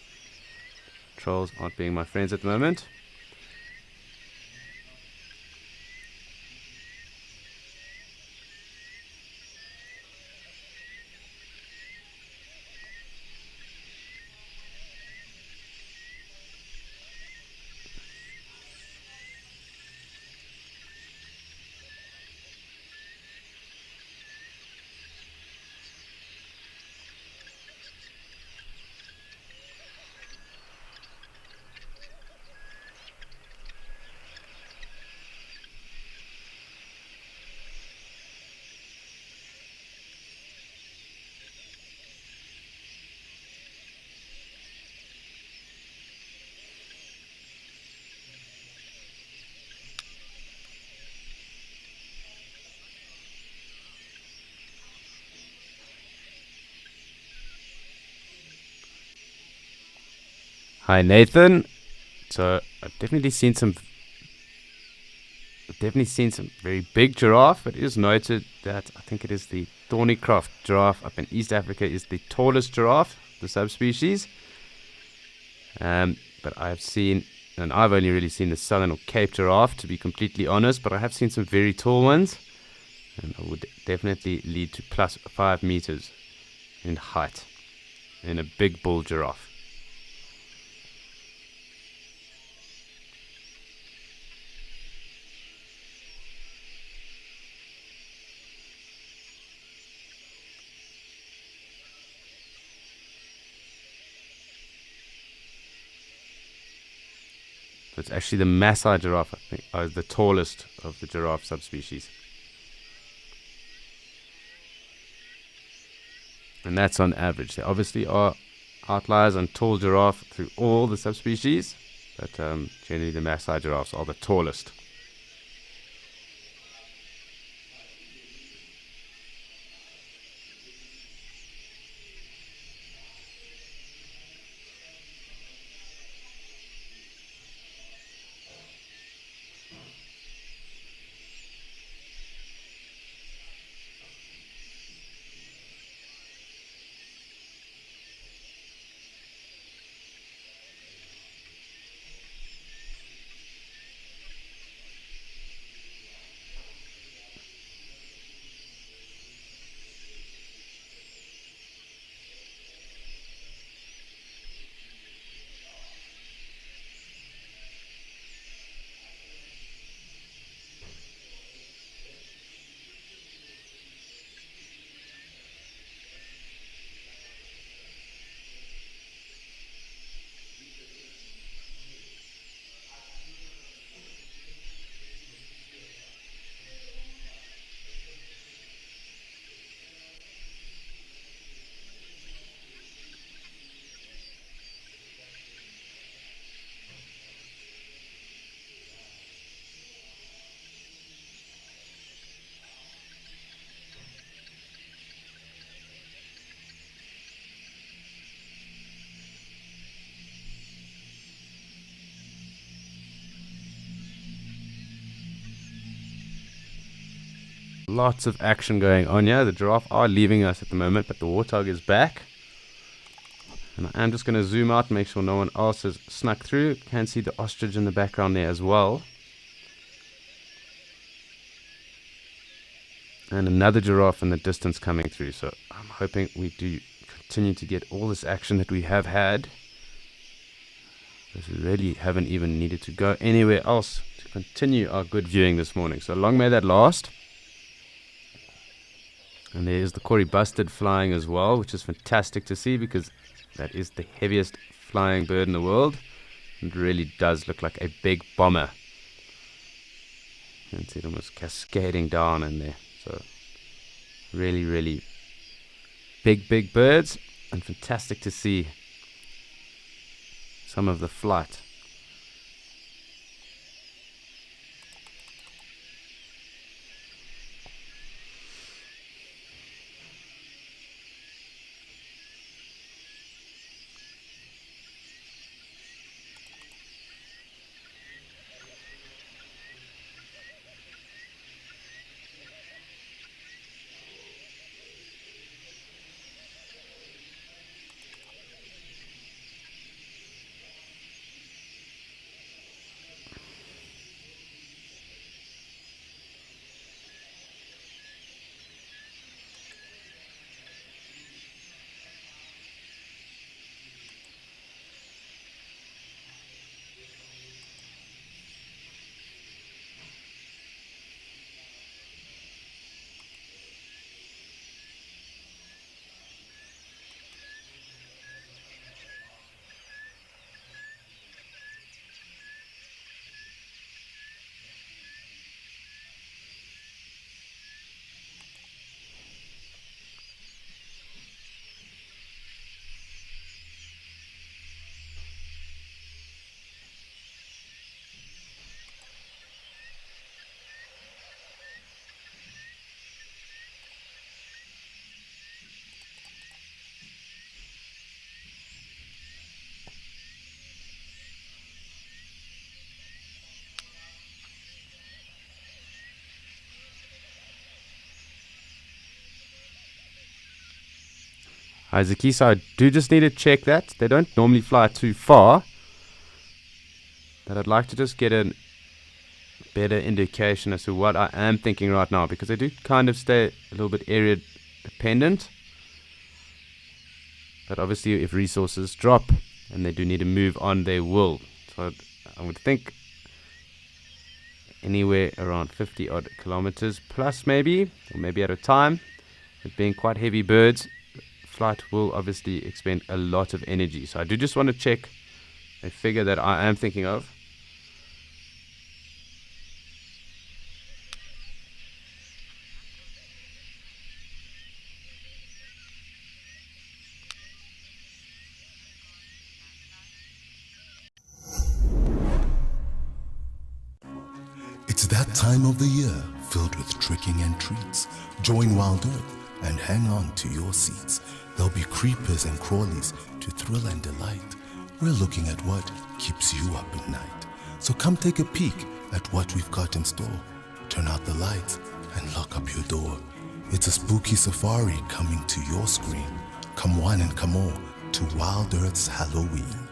Trolls aren't being my friends at the moment. Hi, Nathan. So I've definitely seen some very big giraffe. It is noted that I think it is the Thornycroft giraffe up in East Africa is the tallest giraffe, the subspecies. But I've only really seen the southern or Cape giraffe, to be completely honest, but I have seen some very tall ones, and I would definitely lead to plus 5 meters in height in a big bull giraffe. So it's actually the Maasai giraffe, I think, the tallest of the giraffe subspecies. And that's on average. There obviously are outliers on tall giraffe through all the subspecies, but generally the Maasai giraffes are the tallest. Lots of action going on here. The giraffe are leaving us at the moment, but the warthog is back. And I'm just going to zoom out and make sure no one else has snuck through. Can see the ostrich in the background there as well. And another giraffe in the distance coming through. So I'm hoping we do continue to get all this action that we have had, because we really haven't even needed to go anywhere else to continue our good viewing this morning. So long may that last. And there's the Kori Bustard flying as well, which is fantastic to see, because that is the heaviest flying bird in the world. It really does look like a big bomber. You can see it almost cascading down in there. So really, really big birds, and fantastic to see some of the flight. Isaac, so I do just need to check that. They don't normally fly too far, but I'd like to just get a better indication as to what I am thinking right now, because they do kind of stay a little bit area dependent. But obviously if resources drop and they do need to move on, they will. So I would think anywhere around 50 odd kilometers plus maybe, or maybe at a time. But being quite heavy birds, flight will obviously expend a lot of energy. So I do just want to check a figure that I am thinking of. It's that time of the year filled with tricking and treats. Join Wild Earth and hang on to your seats. There'll be creepers and crawlies to thrill and delight. We're looking at what keeps you up at night. So come take a peek at what we've got in store. Turn out the lights and lock up your door. It's a spooky safari coming to your screen. Come one and come all to Wild Earth's Halloween.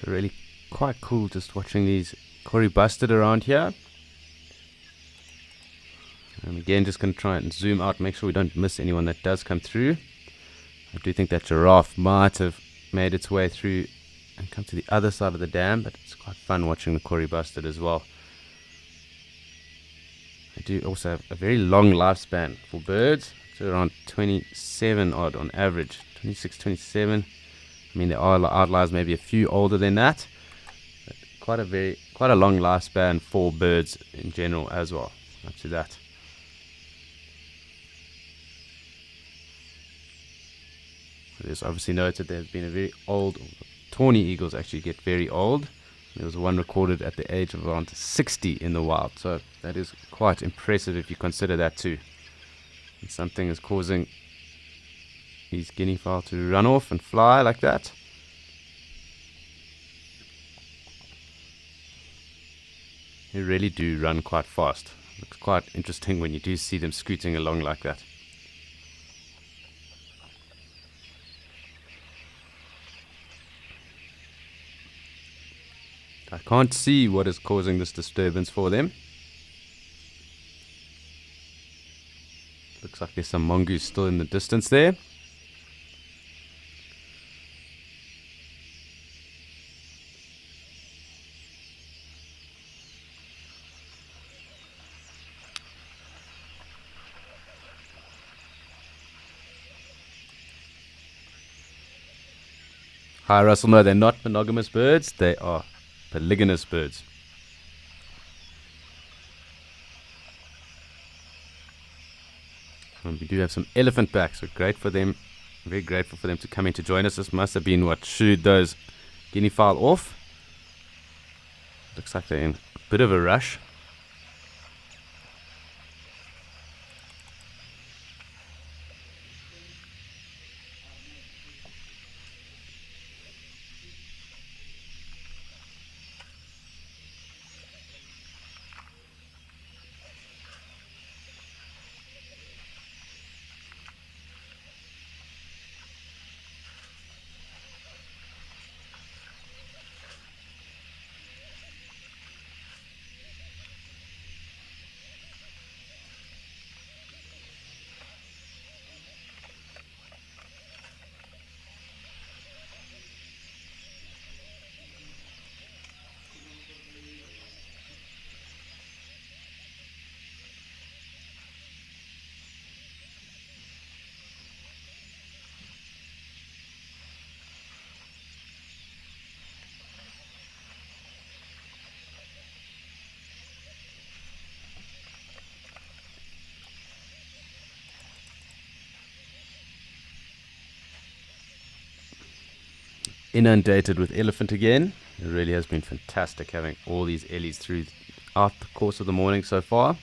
So really quite cool just watching these Kori bustard around here. And again, just going to try and zoom out, make sure we don't miss anyone that does come through. I do think that giraffe might have made its way through and come to the other side of the dam, but it's quite fun watching the Kori bustard as well. They do also have a very long lifespan for birds. It's around 27 odd on average, 26, 27. I mean, there are outliers, maybe a few older than that, but quite a long lifespan for birds in general as well. Up to that. It is obviously noted there has been a very old, tawny eagles actually get very old. There was one recorded at the age of around 60 in the wild, so that is quite impressive if you consider that too. And something is causing these guinea fowl to run off and fly like that. They really do run quite fast. Looks quite interesting when you do see them scooting along like that. I can't see what is causing this disturbance for them. Looks like there's some mongoose still in the distance there. Hi, Russell. No, they're not monogamous birds. They are polygamous birds. And we do have some elephant backs. So great for them. Very grateful for them to come in to join us. This must have been what shooed those guinea fowl off. Looks like they're in a bit of a rush. Inundated with elephant again. It really has been fantastic having all these ellies throughout the course of the morning so far.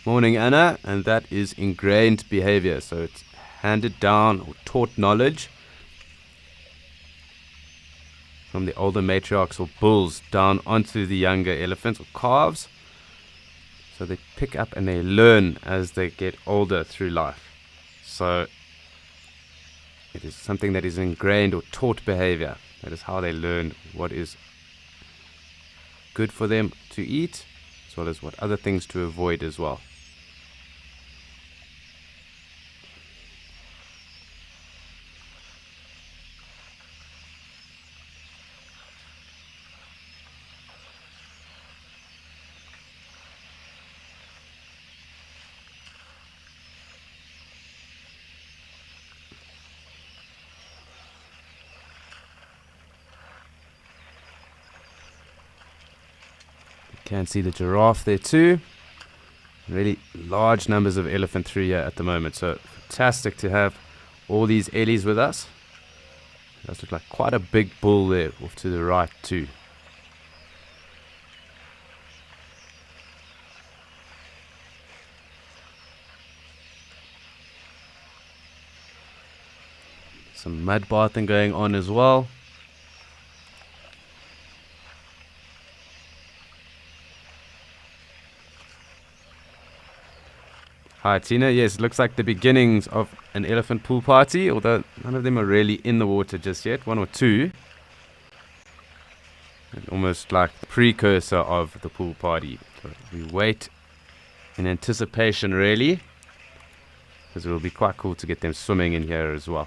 Morning, Anna, and that is ingrained behavior. So it's handed down or taught knowledge from the older matriarchs or bulls down onto the younger elephants or calves. So they pick up and they learn as they get older through life. So it is something that is ingrained or taught behavior. That is how they learn what is good for them to eat, as well as what other things to avoid as well. Can see the giraffe there too. Really large numbers of elephant through here at the moment. So fantastic to have all these ellies with us. It does look like quite a big bull there off to the right too. Some mud bathing going on as well. Hi Tina, yes, it looks like the beginnings of an elephant pool party, although none of them are really in the water just yet, one or two. And almost like the precursor of the pool party. So we wait in anticipation really, because it will be quite cool to get them swimming in here as well.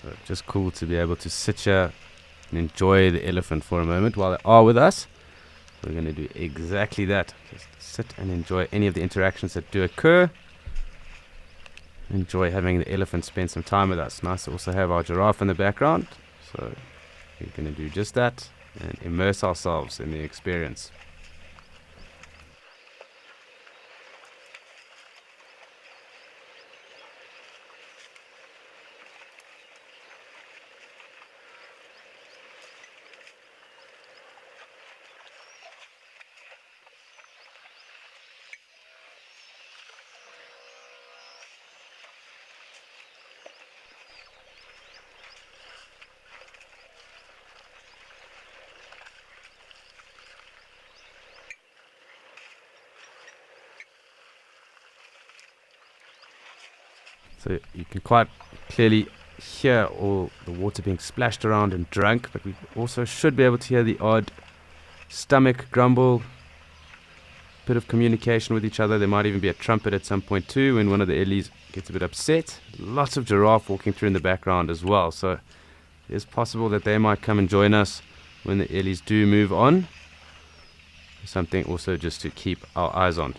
So just cool to be able to sit here and enjoy the elephant for a moment while they are with us. We're going to do exactly that. Just sit and enjoy any of the interactions that do occur. enjoy having the elephant spend some time with us. Nice to also have our giraffe in the background. So we're going to do just that and immerse ourselves in the experience. So you can quite clearly hear all the water being splashed around and drunk, but we also should be able to hear the odd stomach grumble, bit of communication with each other. There might even be a trumpet at some point too when one of the ellies gets a bit upset. Lots of giraffe walking through in the background as well, so it's possible that they might come and join us when the ellies do move on. Something also just to keep our eyes on.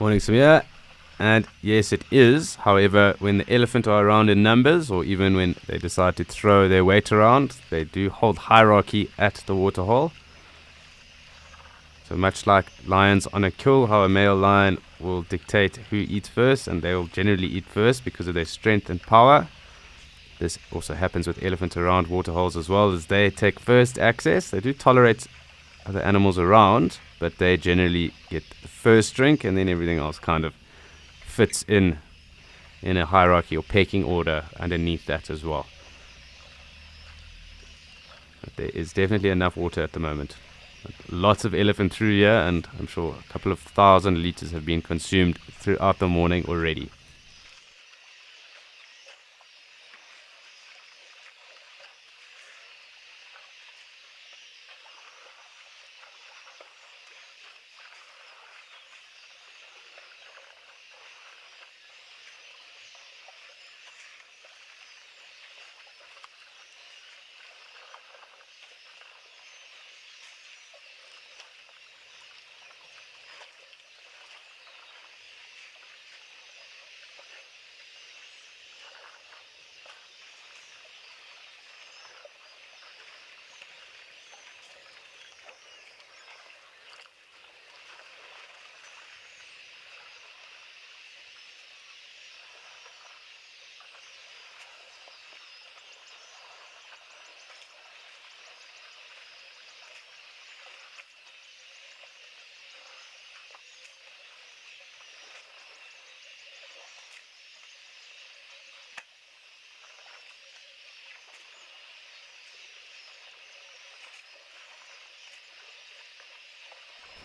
Morning, Samir. And yes, it is. However, when the elephant are around in numbers, or even when they decide to throw their weight around, they do hold hierarchy at the waterhole. So much like lions on a kill, how a male lion will dictate who eats first, and they will generally eat first because of their strength and power. This also happens with elephants around waterholes as well, as they take first access. They do tolerate other animals around, but they generally get the first drink, and then everything else kind of fits in a hierarchy or pecking order underneath that as well. But there is definitely enough water at the moment. Lots of elephant through here, and I'm sure a couple of 1,000 liters have been consumed throughout the morning already.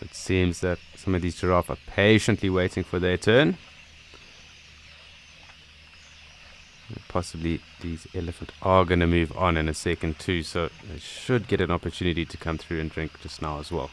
It seems that some of these giraffe are patiently waiting for their turn. Possibly these elephants are going to move on in a second too, so they should get an opportunity to come through and drink just now as well.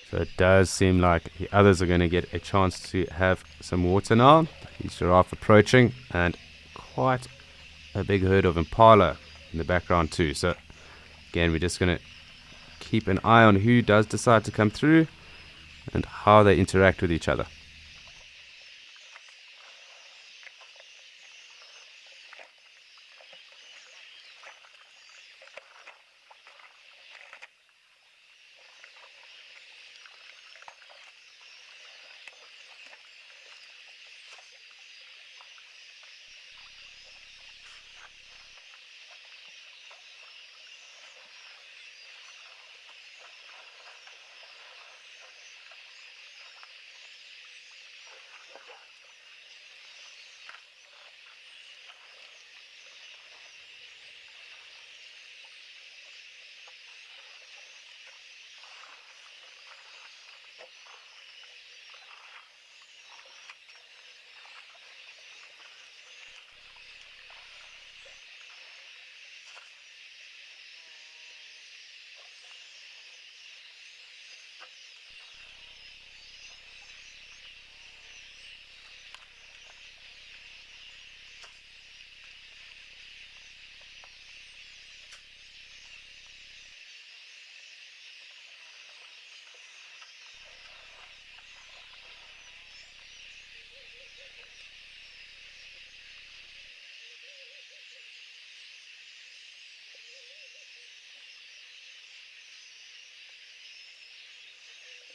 So it does seem like the others are going to get a chance to have some water now. These giraffe approaching, and quite a big herd of impala in the background too. So again, we're just going to keep an eye on who does decide to come through and how they interact with each other.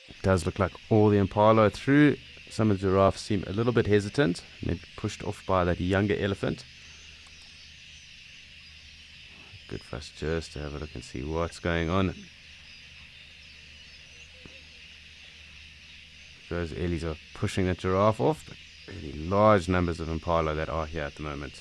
It does look like all the impala are through. Some of the giraffes seem a little bit hesitant, maybe pushed off by that younger elephant. Good for us just to have a look and see what's going on. Those Ellies are pushing that giraffe off, but really large numbers of impala that are here at the moment.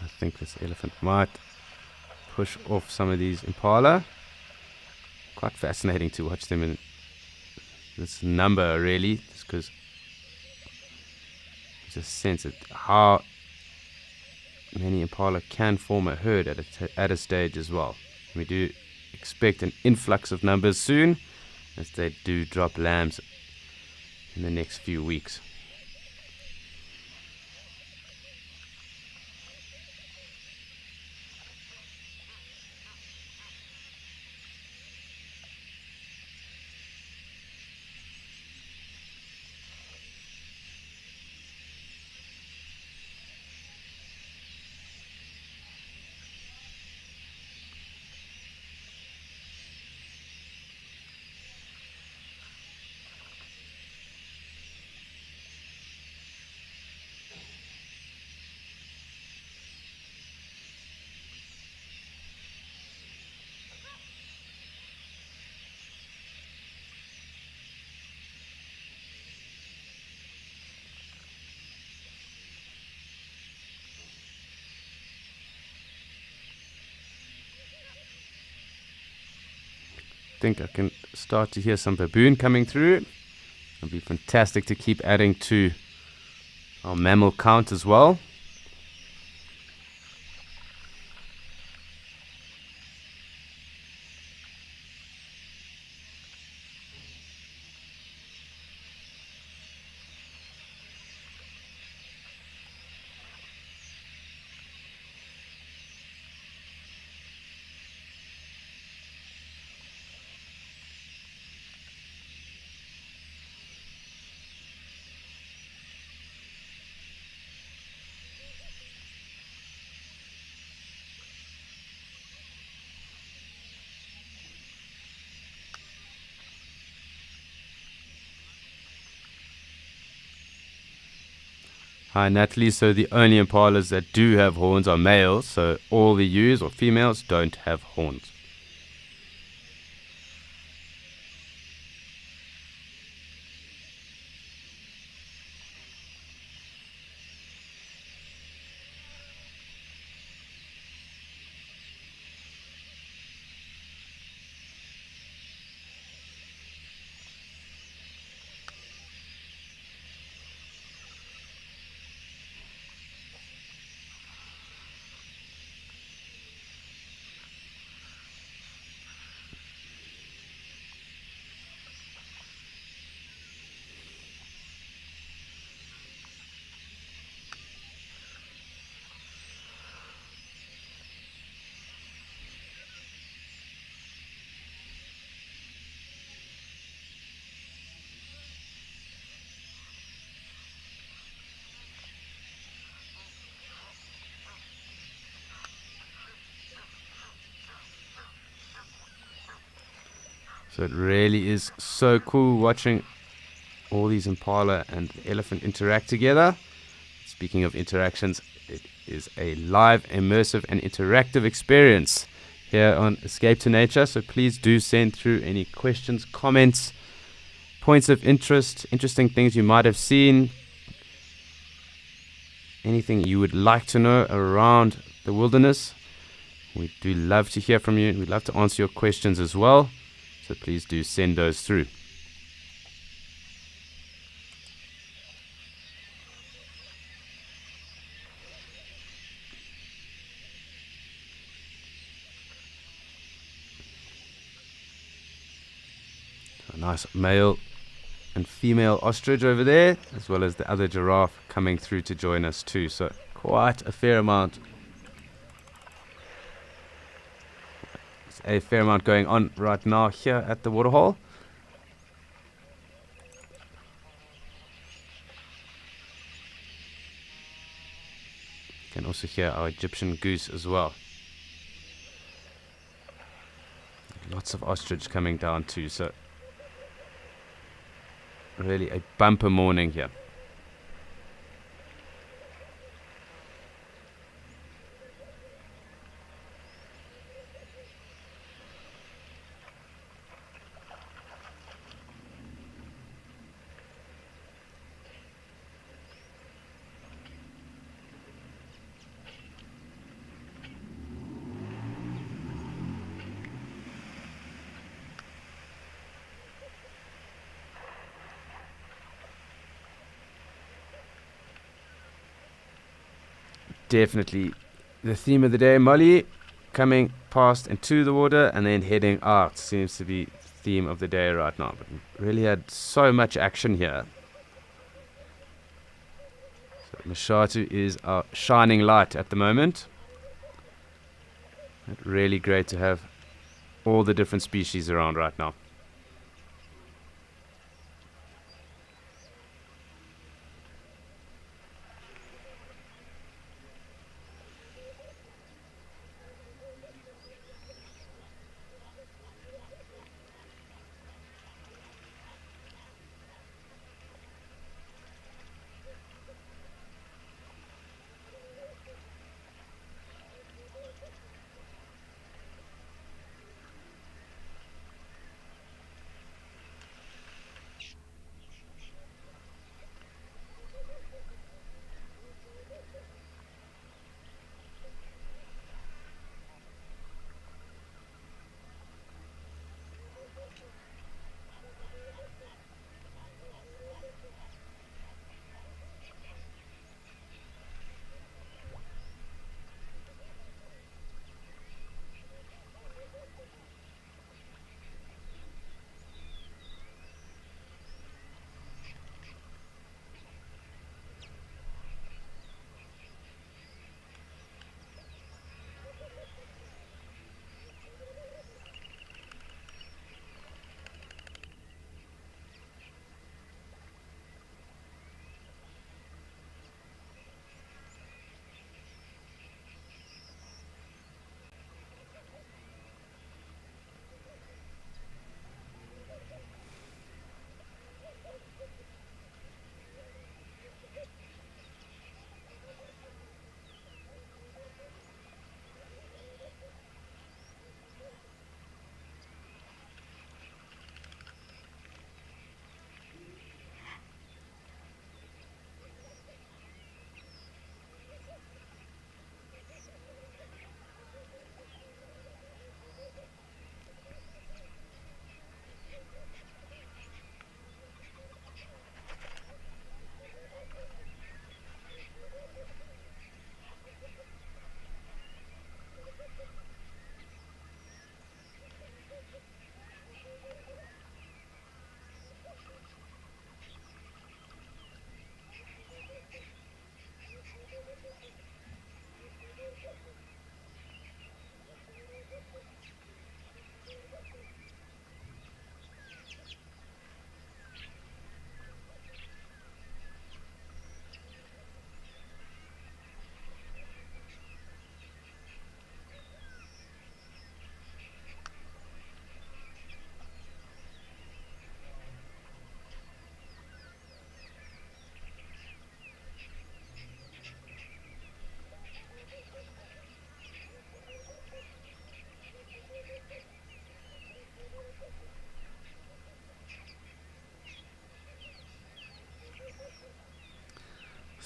I think this elephant might push off some of these impala. Quite fascinating to watch them in this number, really, just because you just sense it, how many impala can form a herd at a stage as well. We do expect an influx of numbers soon, as they do drop lambs in the next few weeks. Think I can start to hear some baboon coming through. It'll be fantastic to keep adding to our mammal count as well. Hi, Natalie. So the only impalas that do have horns are males, so all the ewes or females don't have horns. So it really is so cool watching all these impala and the elephant interact together. Speaking of interactions, it is a live, immersive, and interactive experience here on Escape to Nature. So please do send through any questions, comments, points of interest, interesting things you might have seen, anything you would like to know around the wilderness. We do love to hear from you. We'd love to answer your questions as well. So please do send those through. A nice male and female ostrich over there, as well as the other giraffe coming through to join us too. So quite a fair amount. There's a fair amount going on right now here at the waterhole. You can also hear our Egyptian goose as well. Lots of ostrich coming down too, so really a bumper morning here. Definitely the theme of the day. Molly coming past into the water and then heading out seems to be the theme of the day right now. But we really had so much action here. So Mashatu is our shining light at the moment. Really great to have all the different species around right now.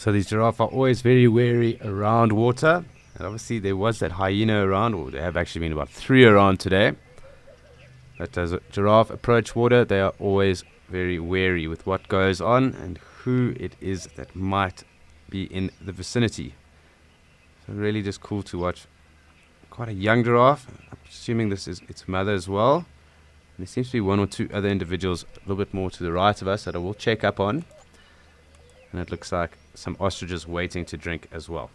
So these giraffe are always very wary around water. And obviously there was that hyena around, or there have actually been about 3 around today. But as a giraffe approach water, they are always very wary with what goes on and who it is that might be in the vicinity. So really just cool to watch. Quite a young giraffe. I'm assuming this is its mother as well. And there seems to be 1 or 2 other individuals a little bit more to the right of us that I will check up on. And it looks like some ostriches waiting to drink as well.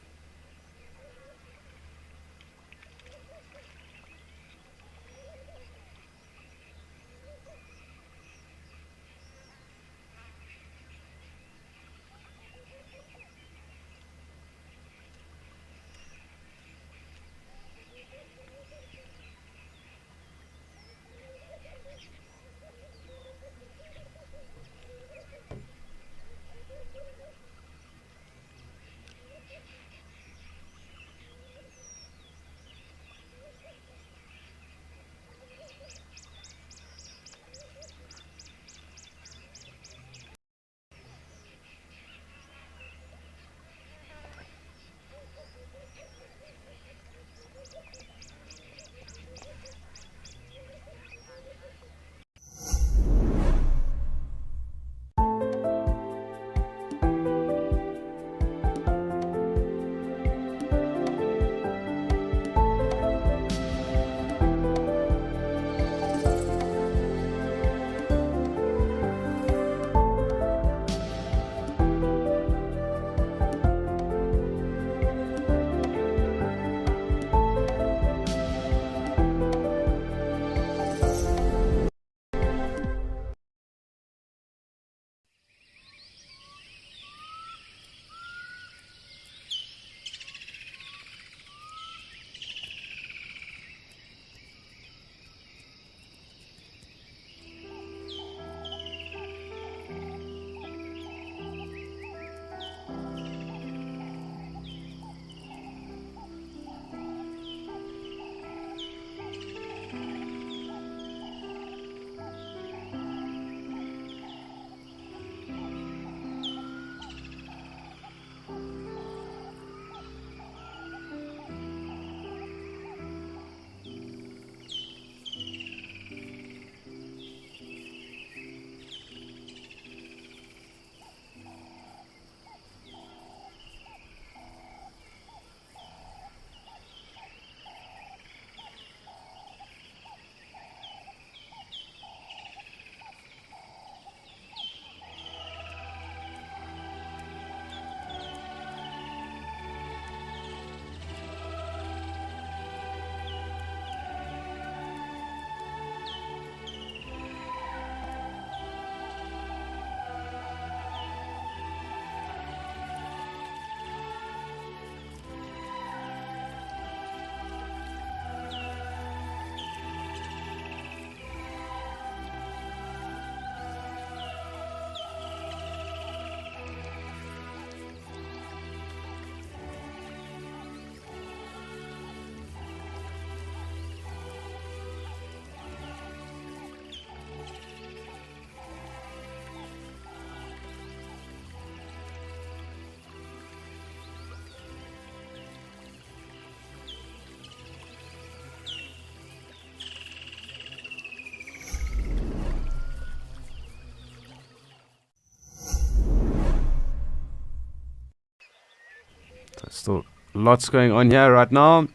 Still lots going on here right now.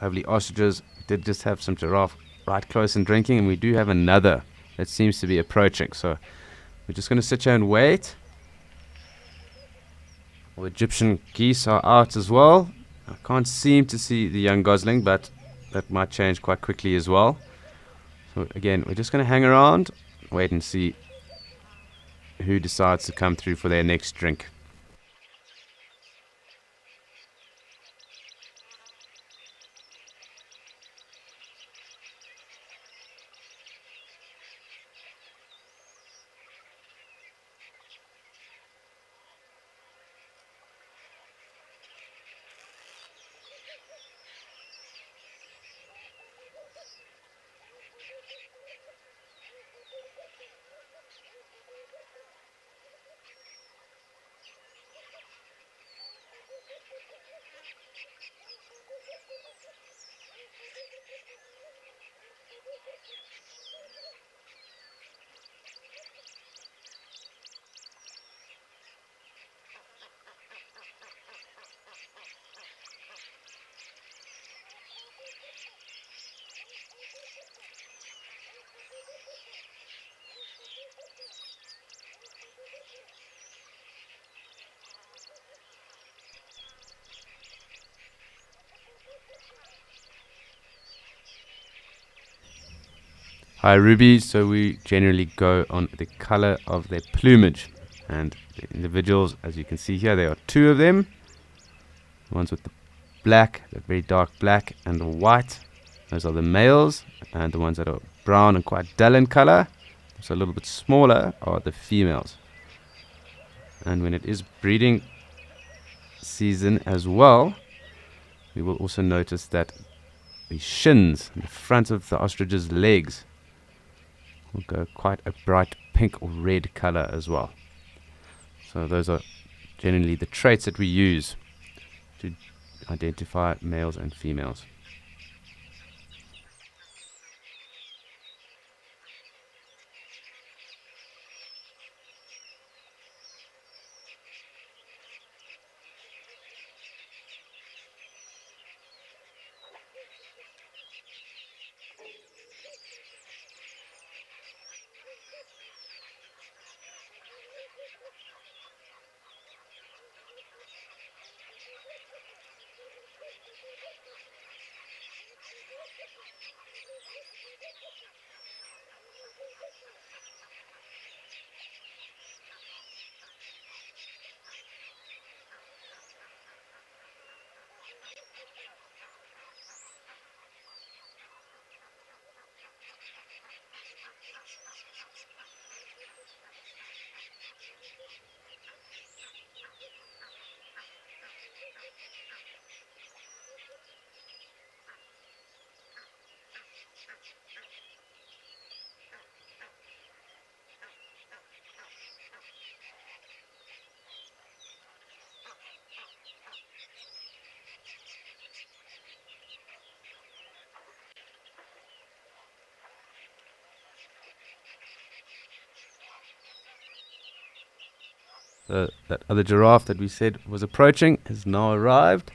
Lovely ostriches. Did just have some giraffe right close and drinking, and we do have another that seems to be approaching. So we're just going to sit here and wait. All Egyptian geese are out as well. I can't seem to see the young gosling, but that might change quite quickly as well. So again, we're just going to hang around, wait and see who decides to come through for their next drink. high ruby, so we generally go on the color of their plumage. And the individuals, as you can see here, there are two of them. The ones with the black, the very dark black, and the white, those are the males. And the ones that are brown and quite dull in color, so a little bit smaller, are the females. And when it is breeding season as well, we will also notice that the shins in the front of the ostrich's legs will go quite a bright pink or red color as well. So those are generally the traits that we use to identify males and females. That other giraffe that we said was approaching has now arrived.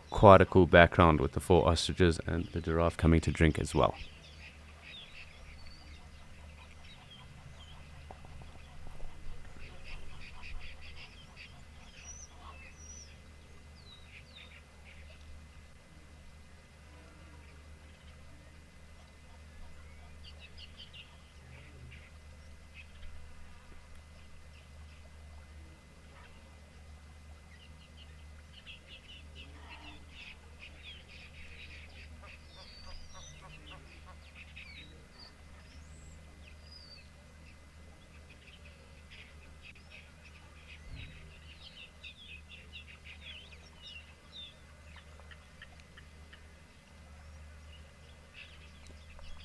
Quite a cool background with the 4 ostriches and the giraffe coming to drink as well.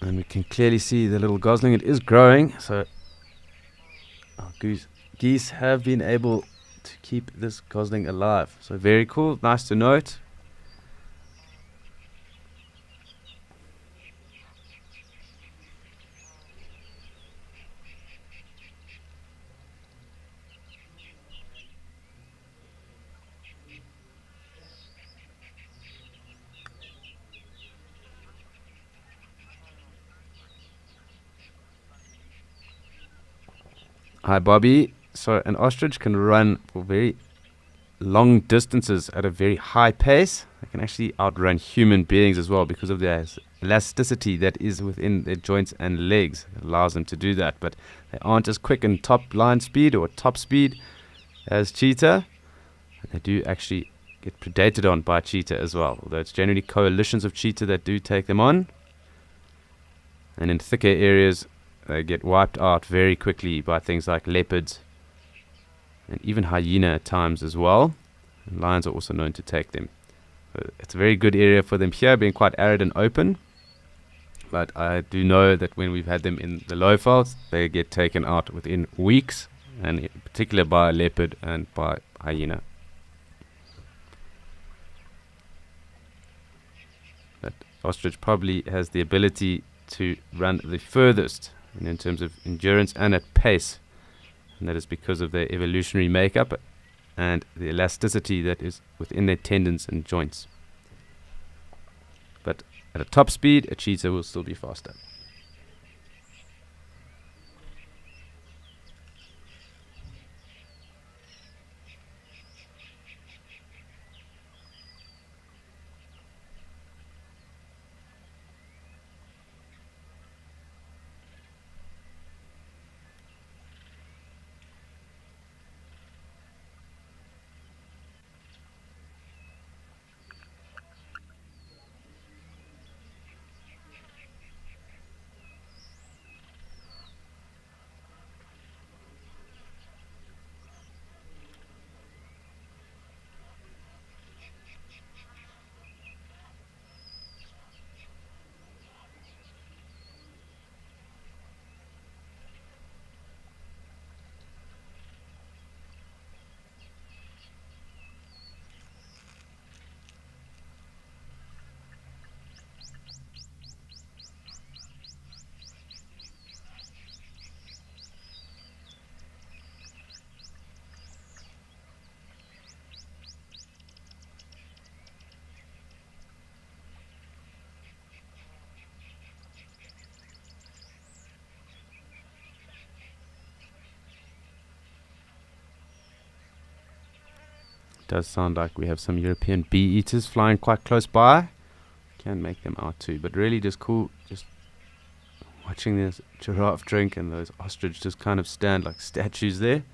And we can clearly see the little gosling. It is growing, so our geese have been able to keep this gosling alive. So very cool, nice to note. Hi, Bobby. So an ostrich can run for very long distances at a very high pace. They can actually outrun human beings as well because of the elasticity that is within their joints and legs. It allows them to do that, but they aren't as quick in top line speed or top speed as cheetah. They do actually get predated on by cheetah as well, although it's generally coalitions of cheetah that do take them on. And in thicker areas, they get wiped out very quickly by things like leopards and even hyena at times as well. And lions are also known to take them. It's a very good area for them here, being quite arid and open. But I do know that when we've had them in the low velds, they get taken out within weeks, and in particular by a leopard and by hyena. But ostrich probably has the ability to run the furthest in terms of endurance and at pace, and that is because of their evolutionary makeup and the elasticity that is within their tendons and joints. But at a top speed, a cheetah will still be faster. does sound like we have some European bee eaters flying quite close by. Can make them out too, but really just cool. Just watching this giraffe drink and those ostrich just kind of stand like statues there.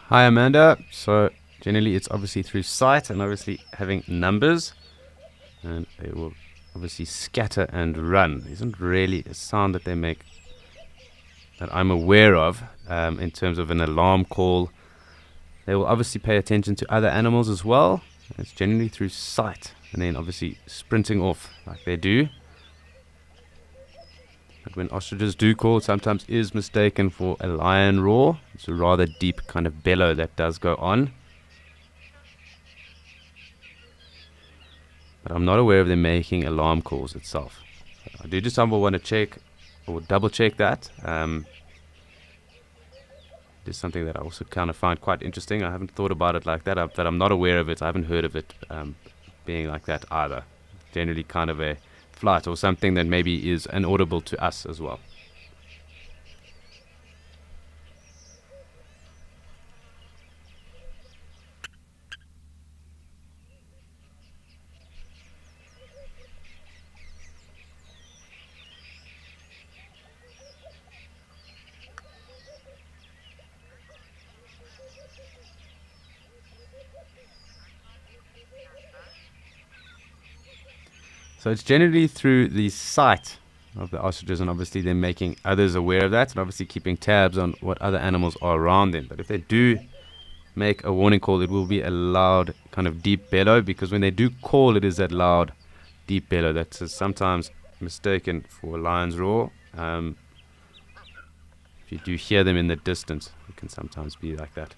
Hi Amanda. So generally it's obviously through sight and obviously having numbers, and they will obviously scatter and run. There isn't really a sound that they make that I'm aware of in terms of an alarm call. They will obviously pay attention to other animals as well. It's generally through sight and then obviously sprinting off like they do. But when ostriches do call, it sometimes is mistaken for a lion roar. It's a rather deep kind of bellow that does go on. But I'm not aware of them making alarm calls itself. I do just want to check or double check that. It's something that I also kind of find quite interesting. I haven't thought about it like that, but I'm not aware of it. I haven't heard of it being like that either. Generally kind of a flight or something that maybe is inaudible to us as well. So it's generally through the sight of the ostriches, and obviously they're making others aware of that, and obviously keeping tabs on what other animals are around them. But if they do make a warning call, it will be a loud kind of deep bellow, because when they do call, it is that loud deep bellow that's sometimes mistaken for a lion's roar. If you do hear them in the distance, it can sometimes be like that.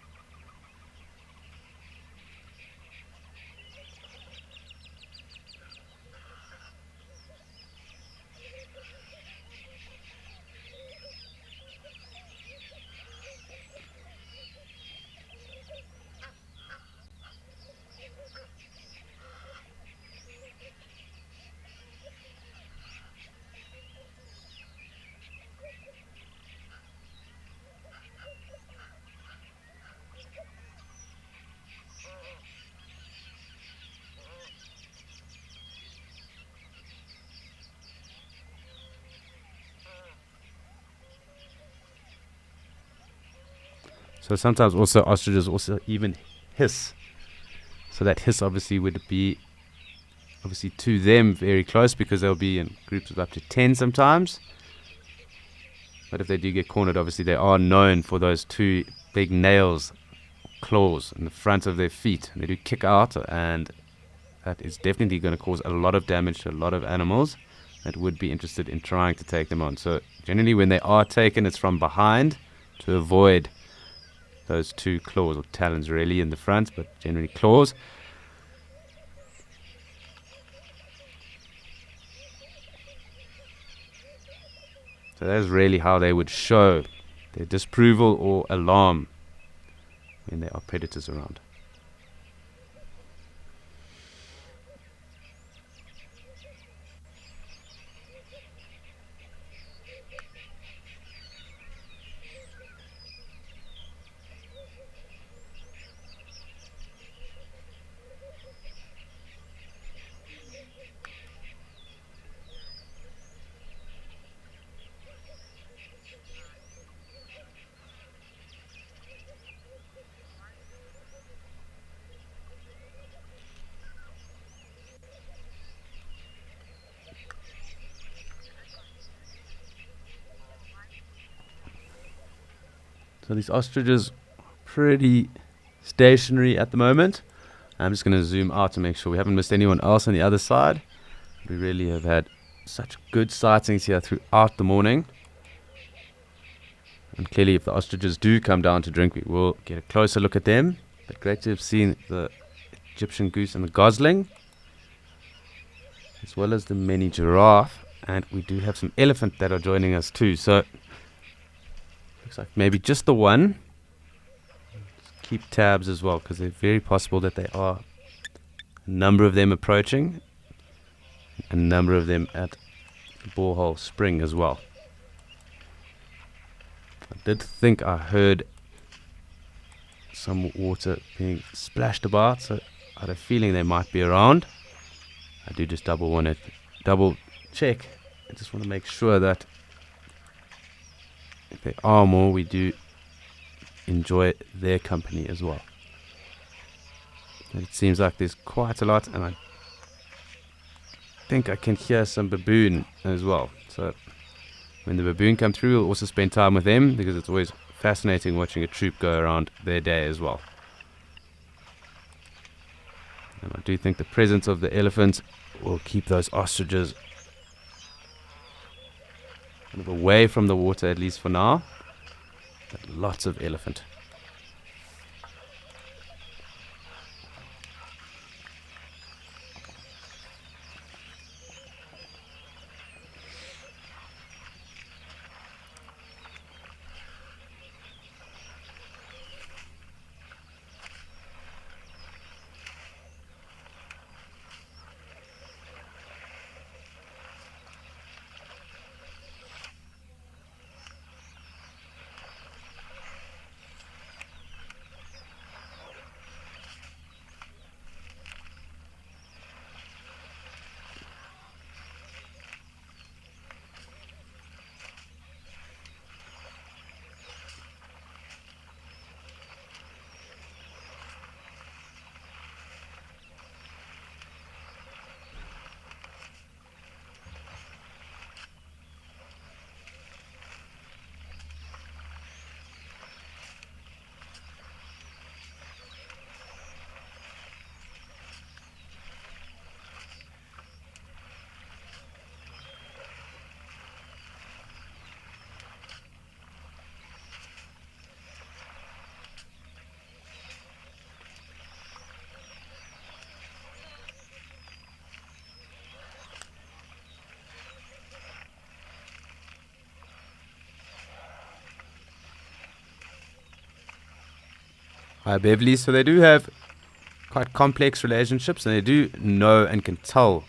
So sometimes also ostriches also even hiss. So that hiss obviously would be obviously to them very close, because they'll be in groups of up to 10 sometimes. But if they do get cornered, obviously they are known for those two big nails, claws in the front of their feet. And they do kick out, and that is definitely going to cause a lot of damage to a lot of animals that would be interested in trying to take them on. So generally when they are taken, it's from behind to avoid those two claws, or talons really, in the front, but generally claws. So that is really how they would show their disapproval or alarm when there are predators around. So these ostriches are pretty stationary at the moment. I'm just going to zoom out to make sure we haven't missed anyone else on the other side. We really have had such good sightings here throughout the morning. And clearly if the ostriches do come down to drink, we will get a closer look at them. But great to have seen the Egyptian goose and the gosling, as well as the mini giraffe. And we do have some elephant that are joining us too. So looks like maybe just the one. Just keep tabs as well, because it's very possible that there are a number of them approaching, a number of them at the Borehole Spring as well. I did think I heard some water being splashed about, so I had a feeling they might be around. I do just double check. I just want to make sure that if there are more, we do enjoy their company as well. And it seems like there's quite a lot, and I think I can hear some baboon as well. So when the baboon come through, we'll also spend time with them, because it's always fascinating watching a troop go around their day as well. And I do think the presence of the elephants will keep those ostriches kind of away from the water, at least for now. But lots of elephant. Hi, Beverly. So they do have quite complex relationships, and they do know and can tell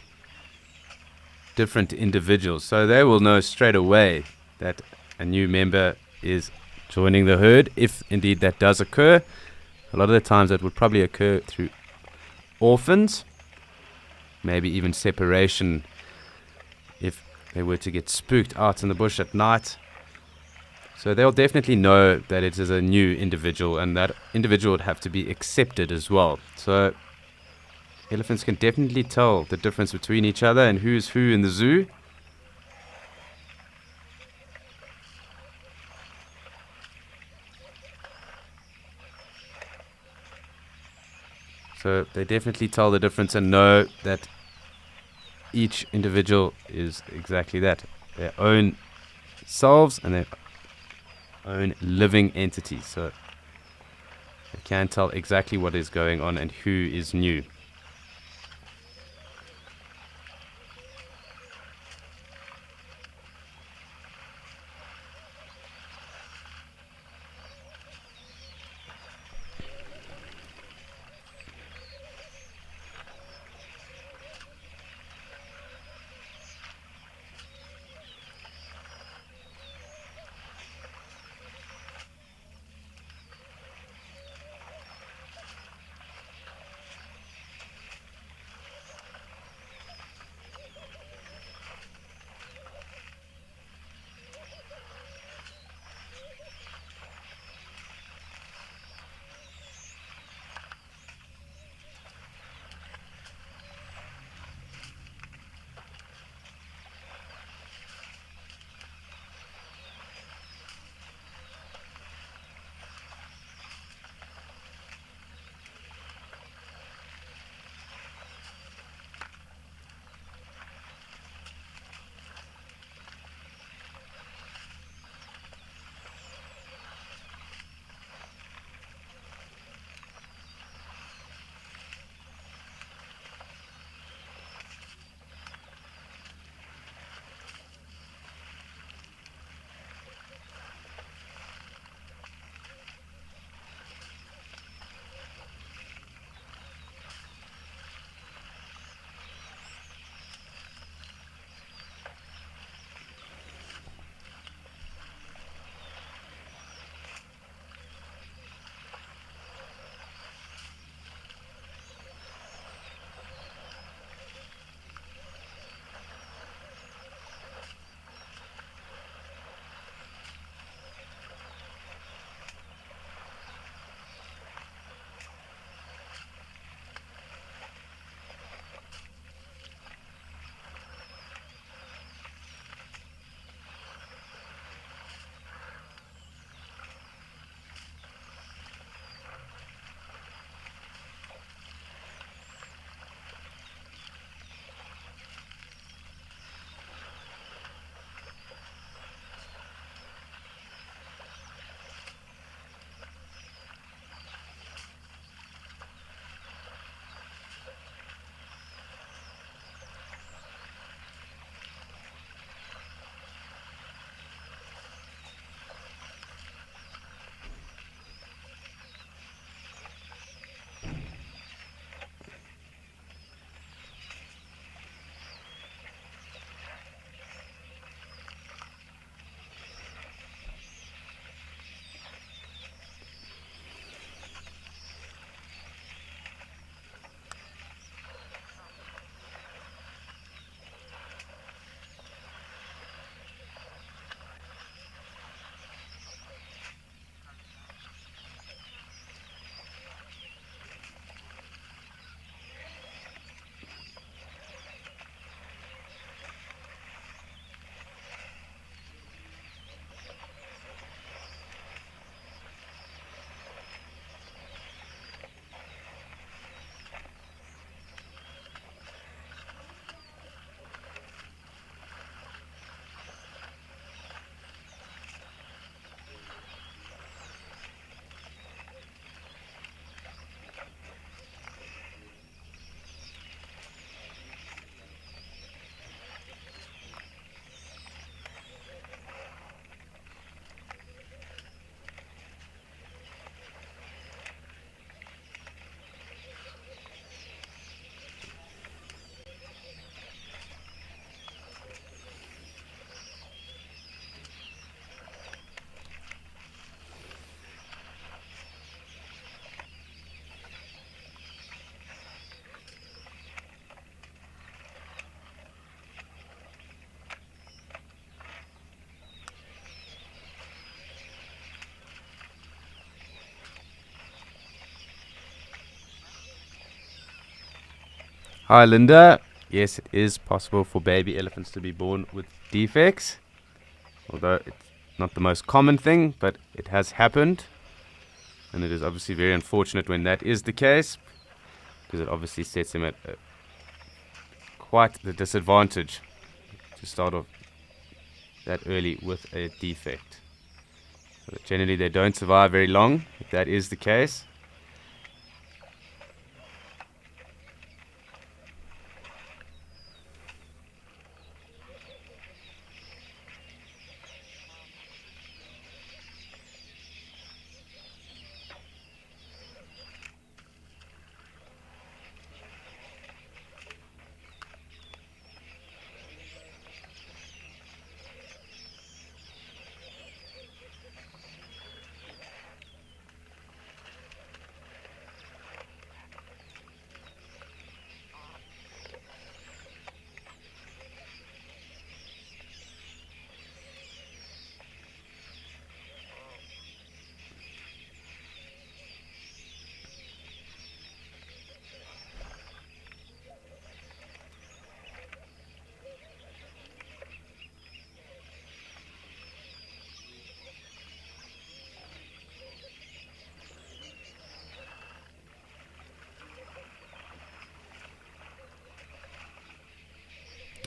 different individuals. So they will know straight away that a new member is joining the herd, if indeed that does occur. A lot of the times that would probably occur through orphans, maybe even separation if they were to get spooked out in the bush at night. So they'll definitely know that it is a new individual, and that individual would have to be accepted as well. So elephants can definitely tell the difference between each other and who's who in the zoo. So they definitely tell the difference and know that each individual is exactly that, their own selves and their own living entity. So they can tell exactly what is going on and who is new. Hi, Linda. Yes, it is possible for baby elephants to be born with defects, although it's not the most common thing, but it has happened. And it is obviously very unfortunate when that is the case, because it obviously sets them at quite the disadvantage to start off that early with a defect. So generally, they don't survive very long, if that is the case.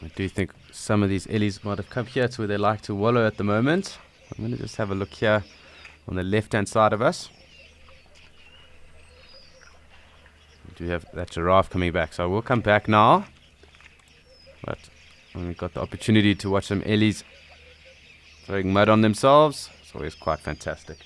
I do think some of these ellies might have come here to where they like to wallow at the moment. I'm going to just have a look here on the left-hand side of us. We do have that giraffe coming back, so I will come back now. But when we've got the opportunity to watch some ellies throwing mud on themselves, it's always quite fantastic.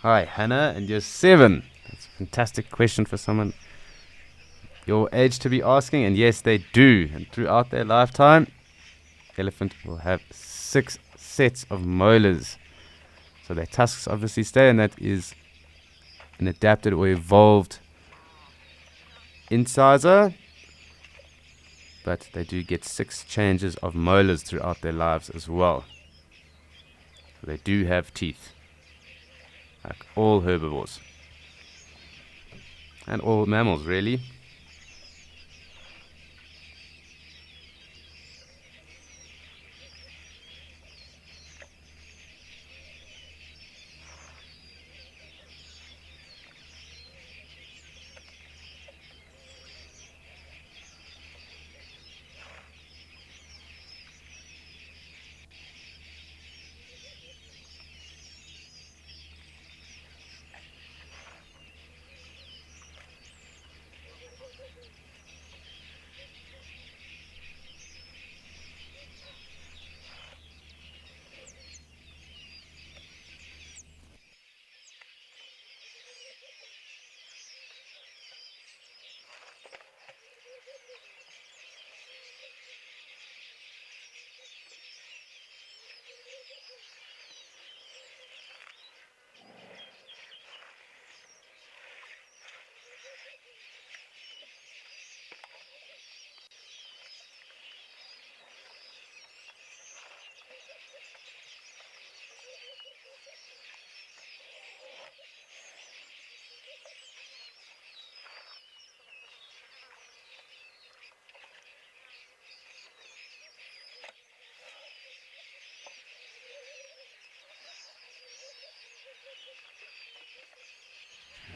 Hi, Hannah, and you're 7. That's a fantastic question for someone your age to be asking, and yes, they do. And throughout their lifetime, elephant will have 6 sets of molars. So their tusks obviously stay, and that is an adapted or evolved incisor. But they do get 6 changes of molars throughout their lives as well. So they do have teeth, like all herbivores. And all mammals, really.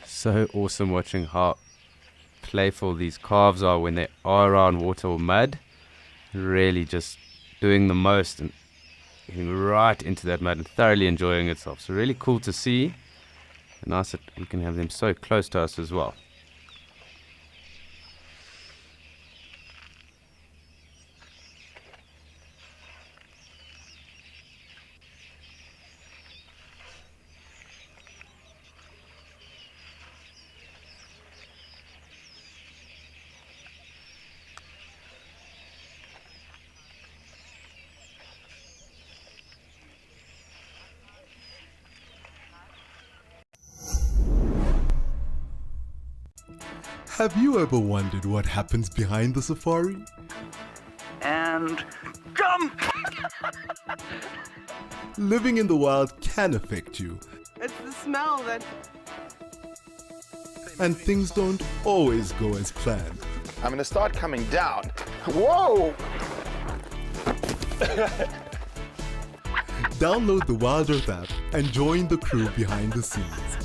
So awesome watching how playful these calves are when they are around water or mud. Really just doing the most and getting right into that mud and thoroughly enjoying itself. So really cool to see. And nice that we can have them so close to us as well. Have you ever wondered what happens behind the safari? And jump! Living in the wild can affect you, It's the smell that. and things don't always go as planned. I'm gonna start coming down. Whoa! Download the Wild Earth app and join the crew behind the scenes.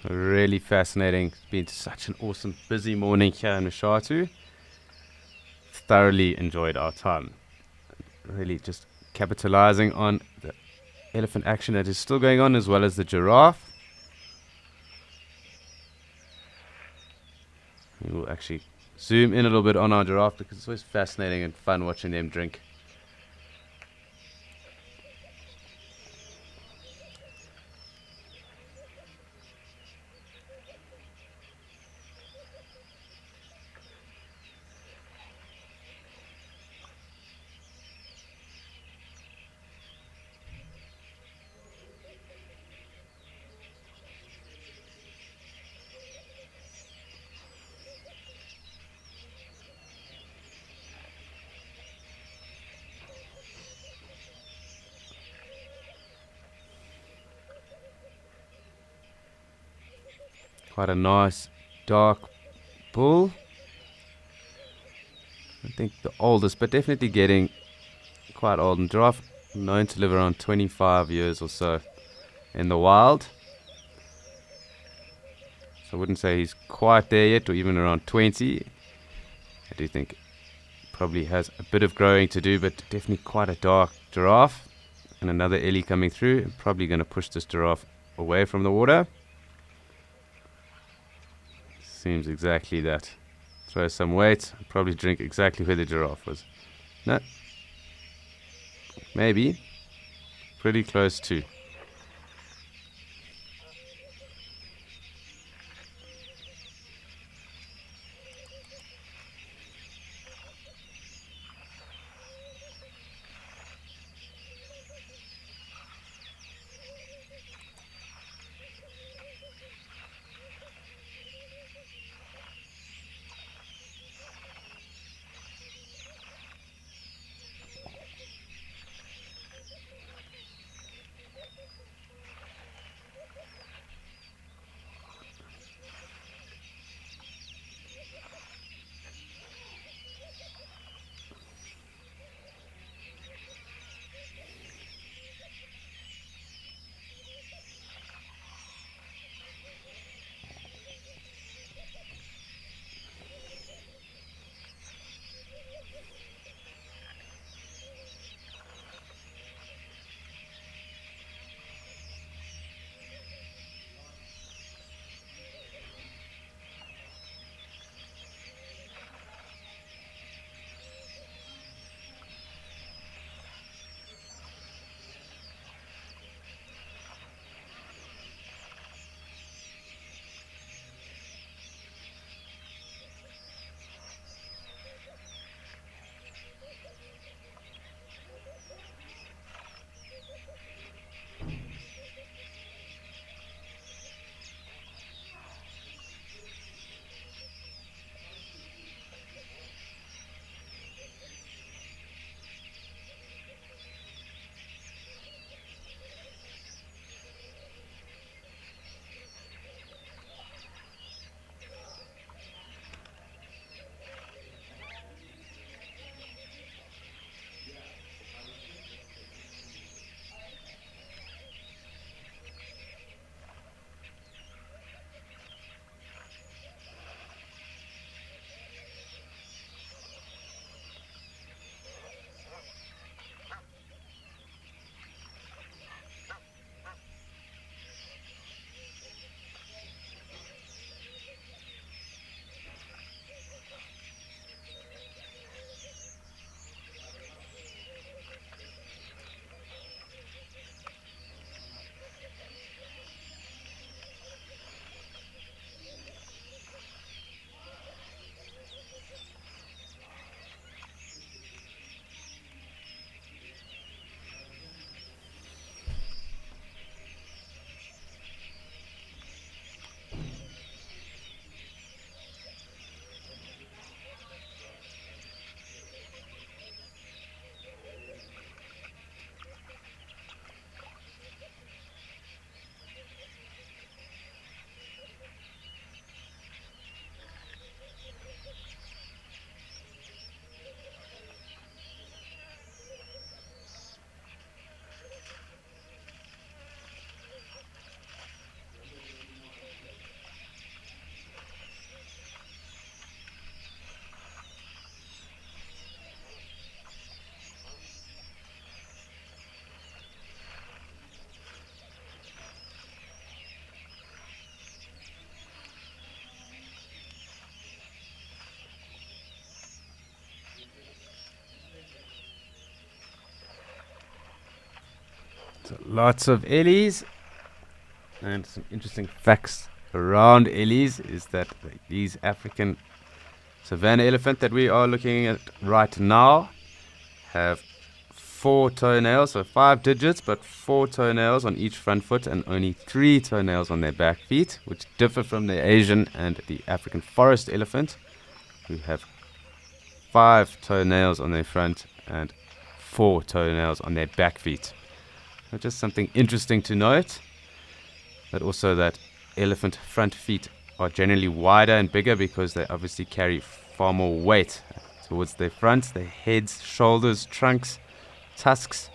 Really fascinating. It's been such an awesome, busy morning here in Mashatu. Thoroughly enjoyed our time. Really just capitalizing on the elephant action that is still going on, as well as the giraffe. We will actually zoom in a little bit on our giraffe because it's always fascinating and fun watching them drink. Quite a nice dark bull. I think the oldest, but definitely getting quite old. And giraffe known to live around 25 years or so in the wild. So I wouldn't say he's quite there yet, or even around 20. I do think probably has a bit of growing to do, but definitely quite a dark giraffe. And another ellie coming through. Probably going to push this giraffe away from the water. Seems exactly that. Throw some weight, probably drink exactly where the giraffe was. No. Maybe. Pretty close to. So lots of ellies. And some interesting facts around ellies is that these African savanna elephant that we are looking at right now have 4 toenails, so 5 digits, but 4 toenails on each front foot and only 3 toenails on their back feet, which differ from the Asian and the African forest elephant, who have 5 toenails on their front and 4 toenails on their back feet. So just something interesting to note, but also that elephant front feet are generally wider and bigger because they obviously carry far more weight towards their front, their heads, shoulders, trunks, tusks.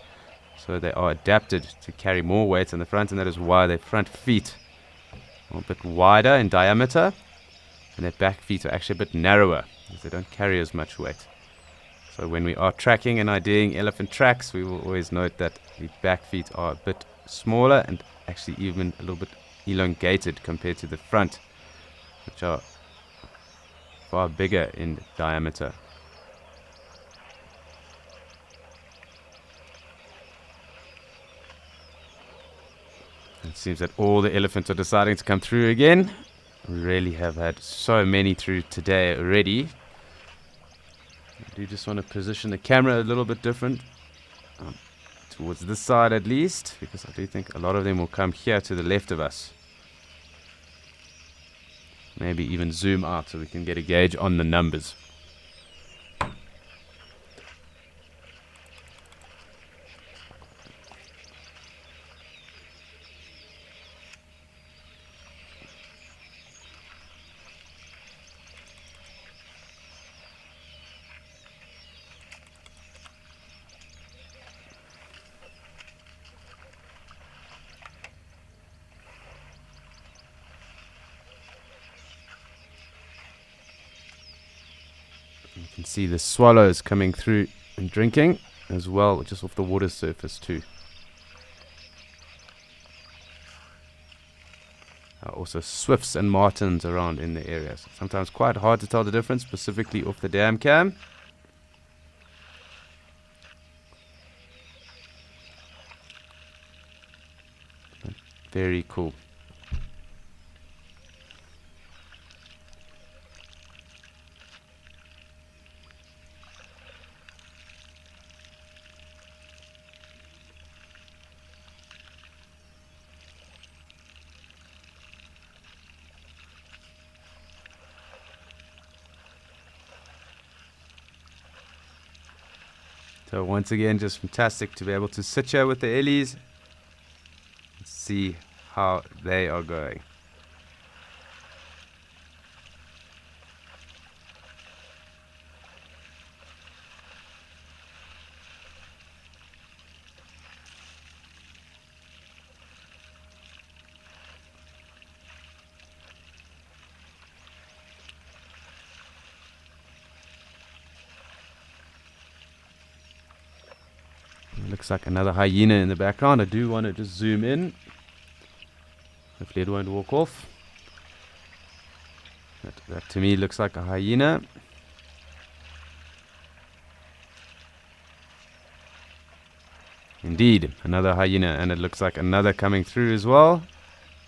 So they are adapted to carry more weight in the front, and that is why their front feet are a bit wider in diameter, and their back feet are actually a bit narrower, as they don't carry as much weight. So when we are tracking and IDing elephant tracks, we will always note that the back feet are a bit smaller and actually even a little bit elongated compared to the front, which are far bigger in diameter. It seems that all the elephants are deciding to come through again. We really have had so many through today already. I do just want to position the camera a little bit different, towards this side at least, because I do think a lot of them will come here to the left of us. Maybe even zoom out so we can get a gauge on the numbers. You can see the swallows coming through and drinking as well, just off the water surface too. Also swifts and martins around in the area. So sometimes quite hard to tell the difference, specifically off the dam cam. Very cool. So once again, just fantastic to be able to sit here with the ellies and see how they are going. Looks like another hyena in the background. I do want to just zoom in. Hopefully it won't walk off. That to me looks like a hyena. Indeed, another hyena, and it looks like another coming through as well.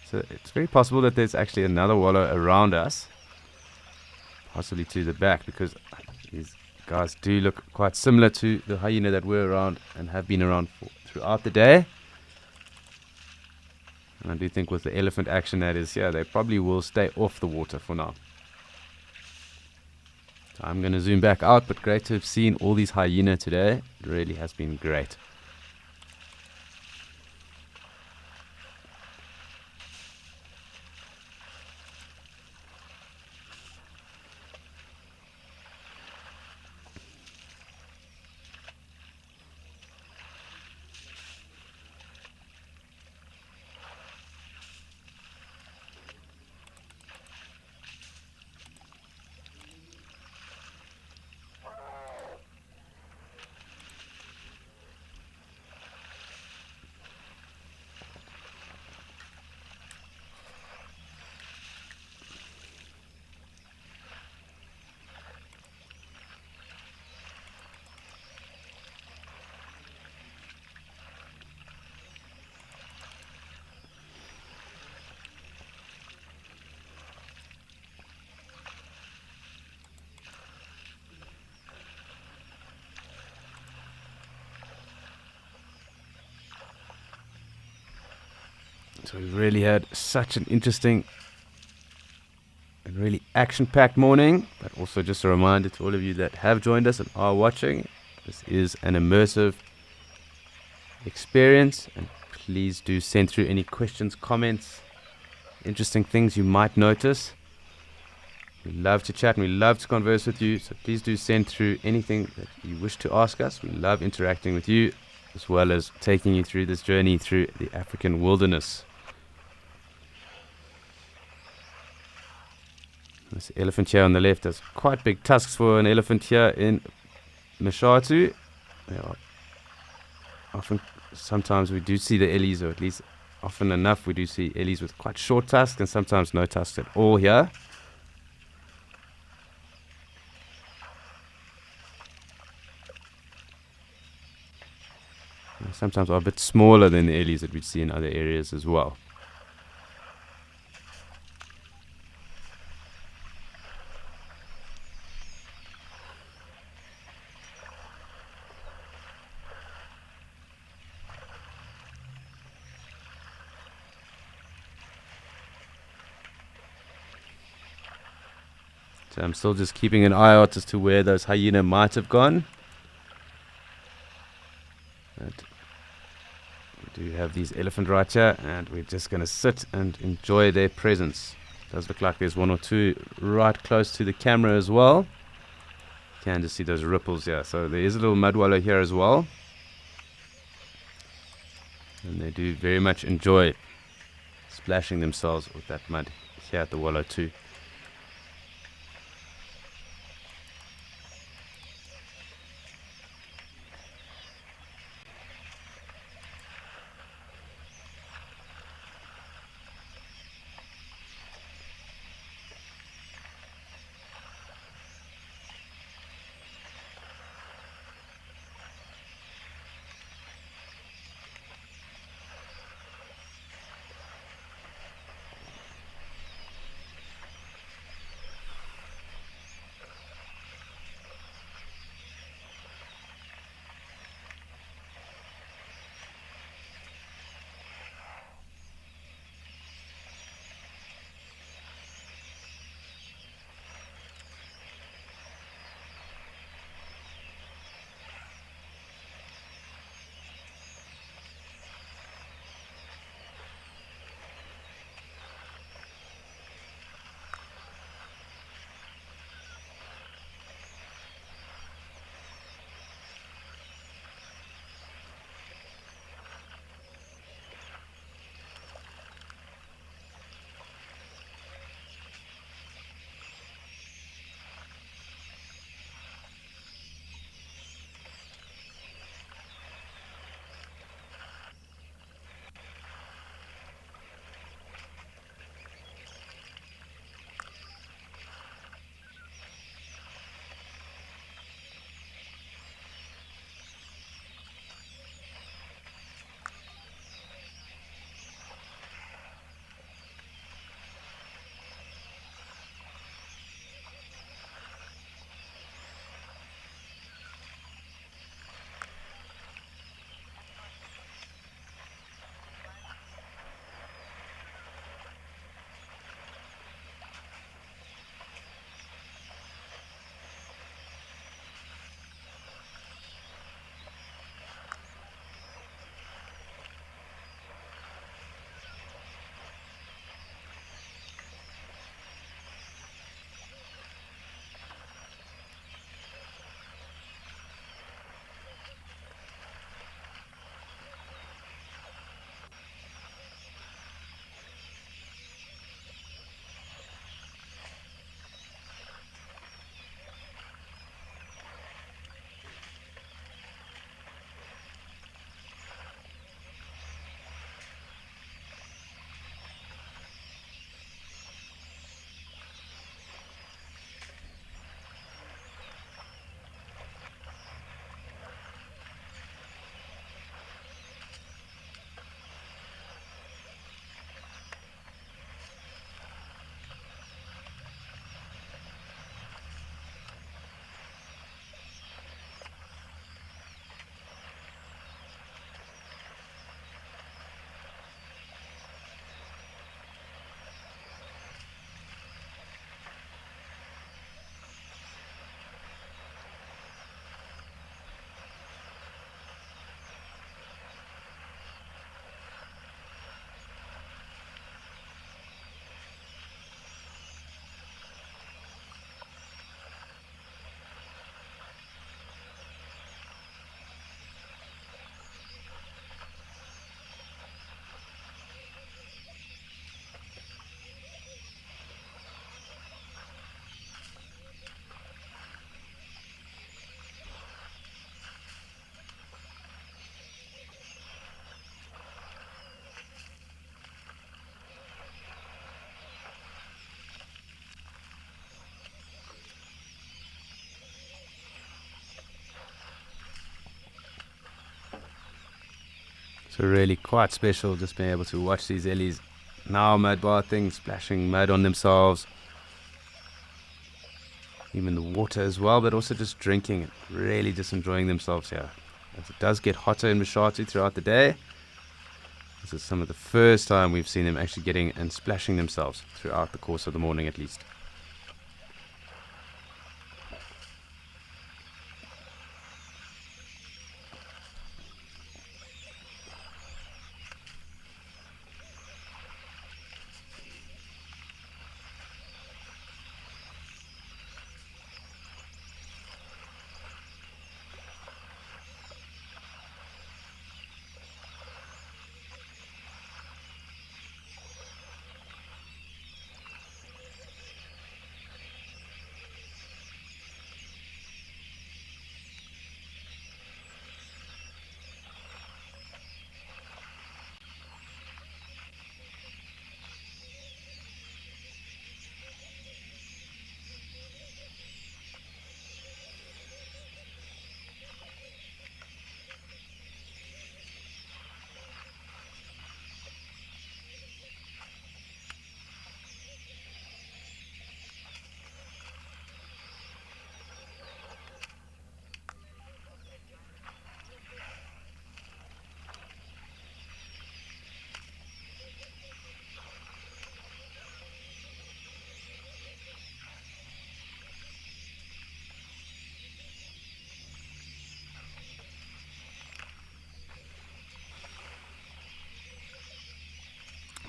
So it's very possible that there's actually another wallow around us, possibly to the back, because these guys do look quite similar to the hyena that were around and have been around throughout the day. And I do think with the elephant action that is here, they probably will stay off the water for now. So I'm going to zoom back out, but great to have seen all these hyena today. It really has been great. So we've really had such an interesting and really action-packed morning, but also just a reminder to all of you that have joined us and are watching, this is an immersive experience, and please do send through any questions, comments, interesting things you might notice. We love to chat and we love to converse with you, so please do send through anything that you wish to ask us. We love interacting with you, as well as taking you through this journey through the African wilderness. This elephant here on the left has quite big tusks for an elephant here in Mashatu. Sometimes we do see the ellies, or at least often enough we do see ellies with quite short tusks, and sometimes no tusks at all here. And sometimes are a bit smaller than the ellies that we see in other areas as well. So I'm still just keeping an eye out as to where those hyena might have gone. And we do have these elephant right here, and we're just going to sit and enjoy their presence. Does look like there's one or two right close to the camera as well. You can just see those ripples here. So there is a little mud wallow here as well. And they do very much enjoy splashing themselves with that mud here at the wallow too. So really quite special just being able to watch these ellies now mud bathing, splashing mud on themselves. Even the water as well, but also just drinking, really just enjoying themselves here. As it does get hotter in Mashatu throughout the day, this is some of the first time we've seen them actually getting and splashing themselves throughout the course of the morning at least.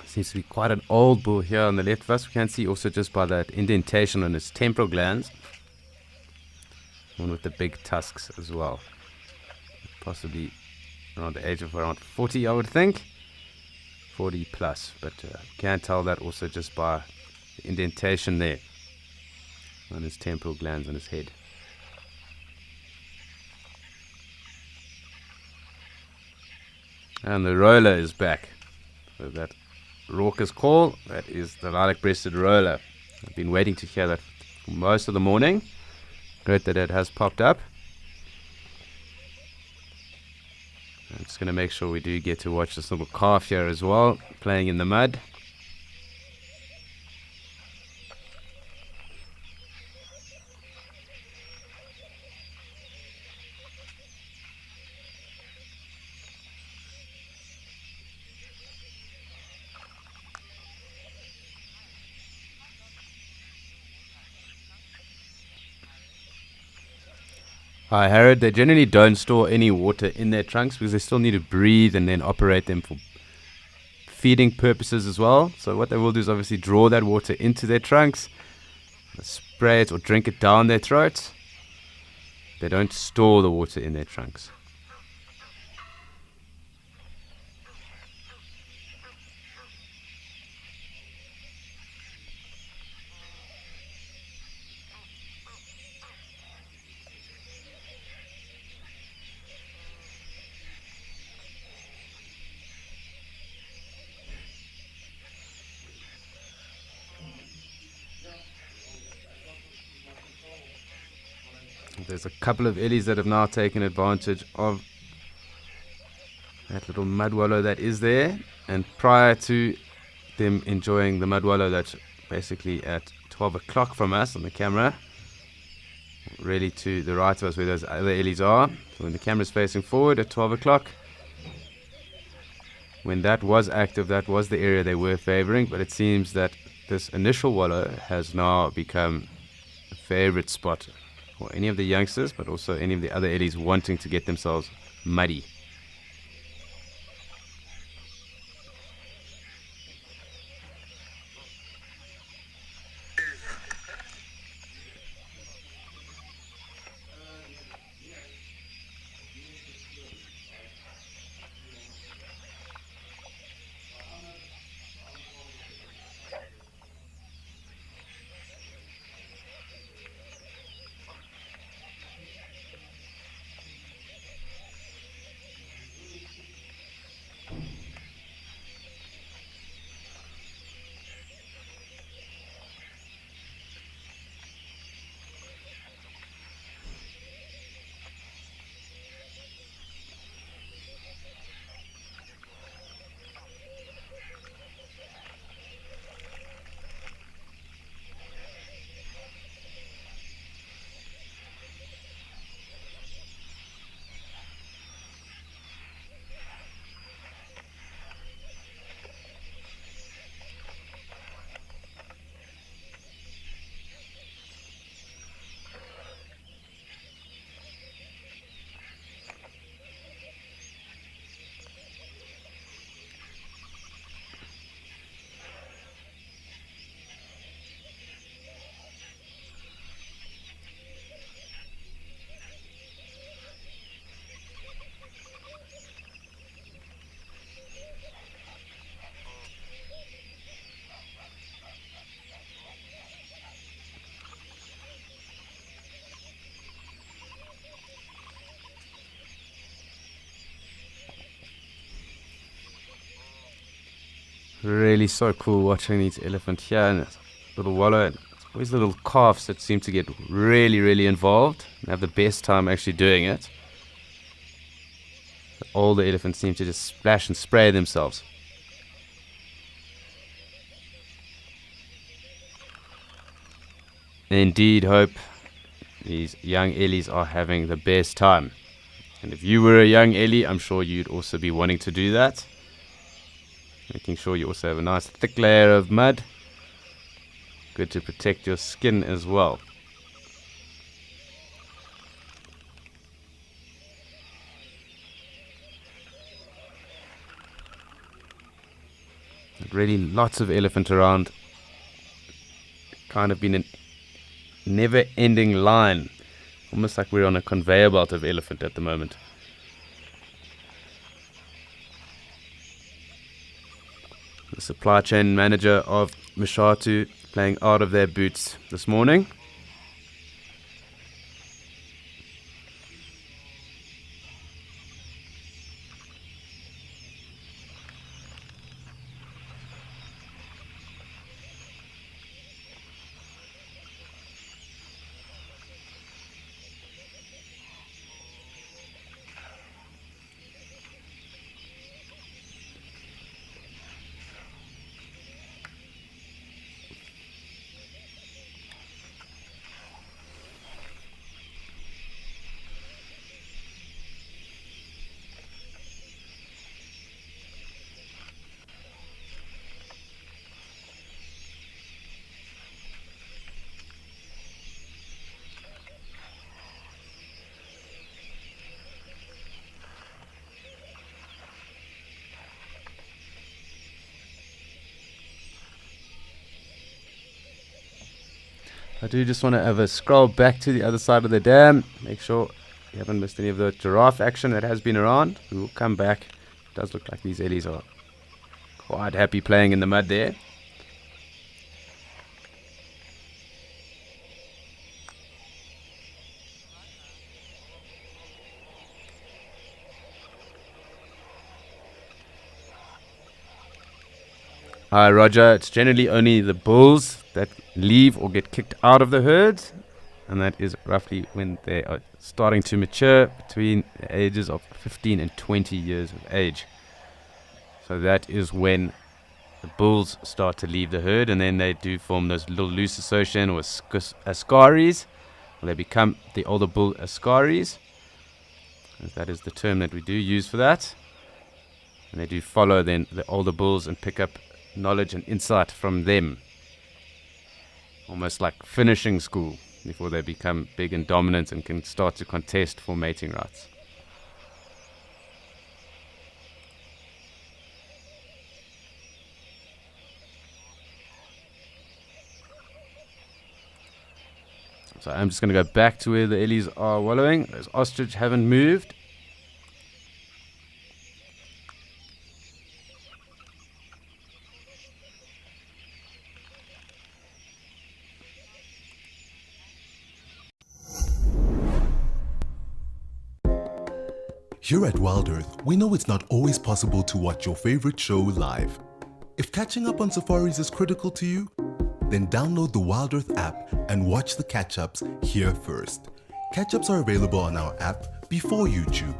Seems to be quite an old bull here on the left of us. We can see also just by that indentation on his temporal glands. One with the big tusks as well. Possibly around the age of around 40, I would think. 40 plus, but can't tell that also just by the indentation there on his temporal glands on his head. And the roller is back. So that raucous call, that is the lilac-breasted roller. I've been waiting to hear that for most of the morning. Great that it has popped up. I'm just going to make sure we do get to watch this little calf here as well, playing in the mud. Hi, Harrod. They generally don't store any water in their trunks because they still need to breathe and then operate them for feeding purposes as well. So what they will do is obviously draw that water into their trunks, spray it or drink it down their throats. They don't store the water in their trunks. There's a couple of ellies that have now taken advantage of that little mud wallow that is there, and prior to them enjoying the mud wallow that's basically at 12 o'clock from us on the camera, really to the right of us where those other ellies are. So when the camera's facing forward at 12 o'clock, when that was active, that was the area they were favoring, but it seems that this initial wallow has now become a favorite spot for any of the youngsters, but also any of the other ellies wanting to get themselves muddy. Really so cool watching these elephants here and this little wallow. And it's always little calves that seem to get really, really involved and have the best time actually doing it. But all the elephants seem to just splash and spray themselves. Indeed, Hope, these young Ellies are having the best time. And if you were a young Ellie, I'm sure you'd also be wanting to do that. Making sure you also have a nice thick layer of mud. Good to protect your skin as well. Really lots of elephant around. Kind of been a never-ending line. Almost like we're on a conveyor belt of elephant at the moment. The supply chain manager of Mshatu playing out of their boots this morning. I do just want to have a scroll back to the other side of the dam. Make sure you haven't missed any of the giraffe action that has been around. We will come back. It does look like these Ellies are quite happy playing in the mud there. Hi Roger, it's generally only the bulls that leave or get kicked out of the herds, and that is roughly when they are starting to mature, between the ages of 15 and 20 years of age. So that is when the bulls start to leave the herd, and then they do form those little loose association or ascaris. They become the older bull ascaris. That is the term that we do use for that. And they do follow then the older bulls and pick up knowledge and insight from them. Almost like finishing school before they become big and dominant and can start to contest for mating rights. So I'm just going to go back to where the Ellies are wallowing. Those ostrich haven't moved. Here at Wild Earth, we know it's not always possible to watch your favorite show live. If catching up on safaris is critical to you, then download the Wild Earth app and watch the catch-ups here first. Catch-ups are available on our app before YouTube,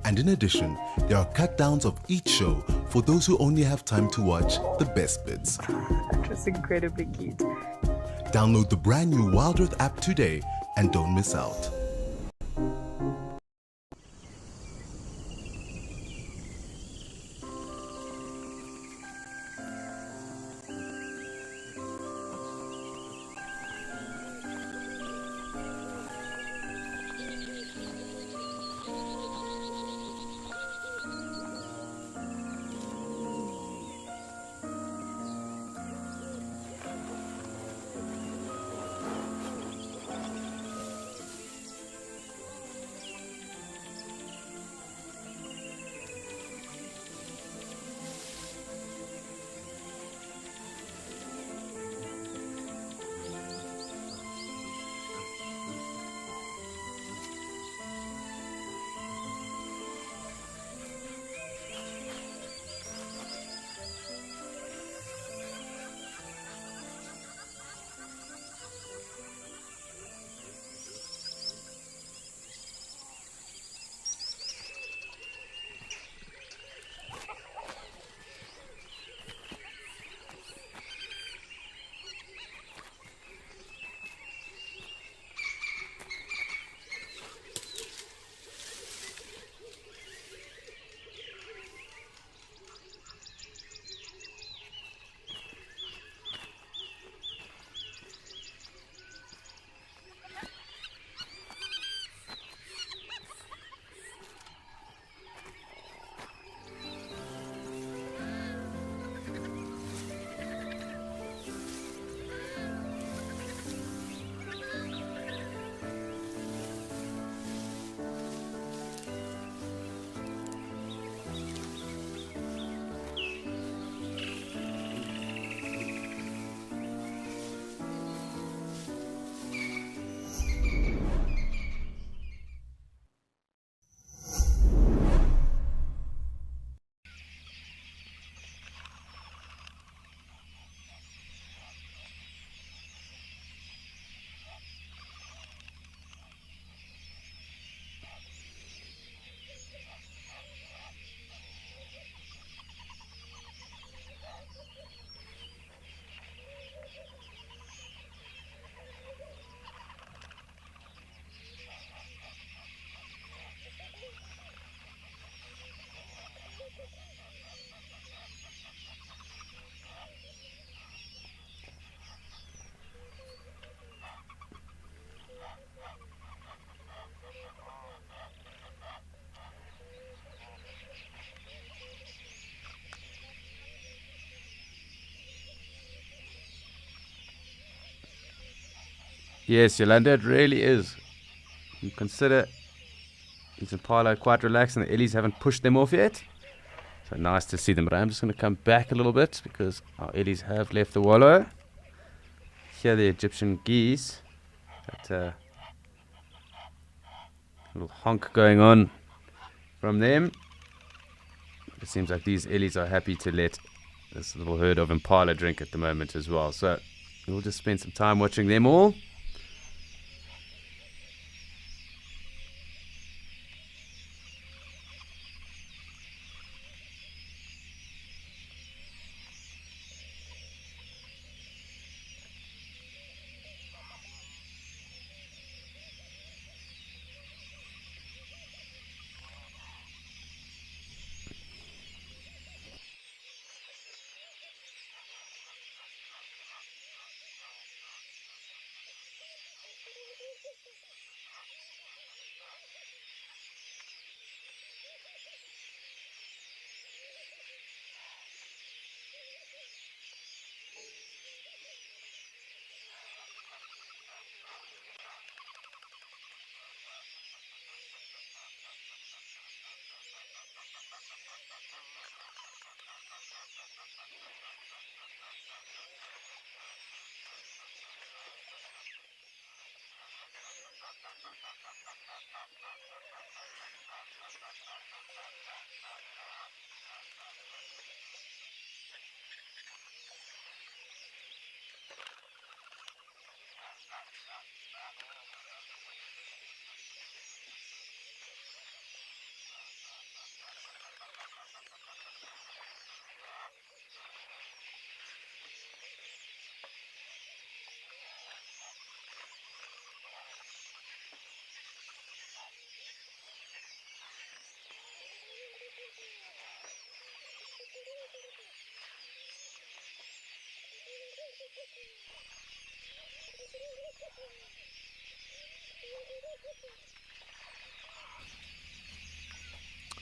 and in addition, there are cut-downs of each show for those who only have time to watch the best bits. That was incredibly cute. Download the brand new Wild Earth app today and don't miss out. Yes, Yolanda, it really is. You consider these impala are quite relaxed and the Ellies haven't pushed them off yet. So nice to see them. But I'm just going to come back a little bit because our Ellies have left the wallow. Here the Egyptian geese. That little honk going on from them. It seems like these Ellies are happy to let this little herd of impala drink at the moment as well. So we'll just spend some time watching them all.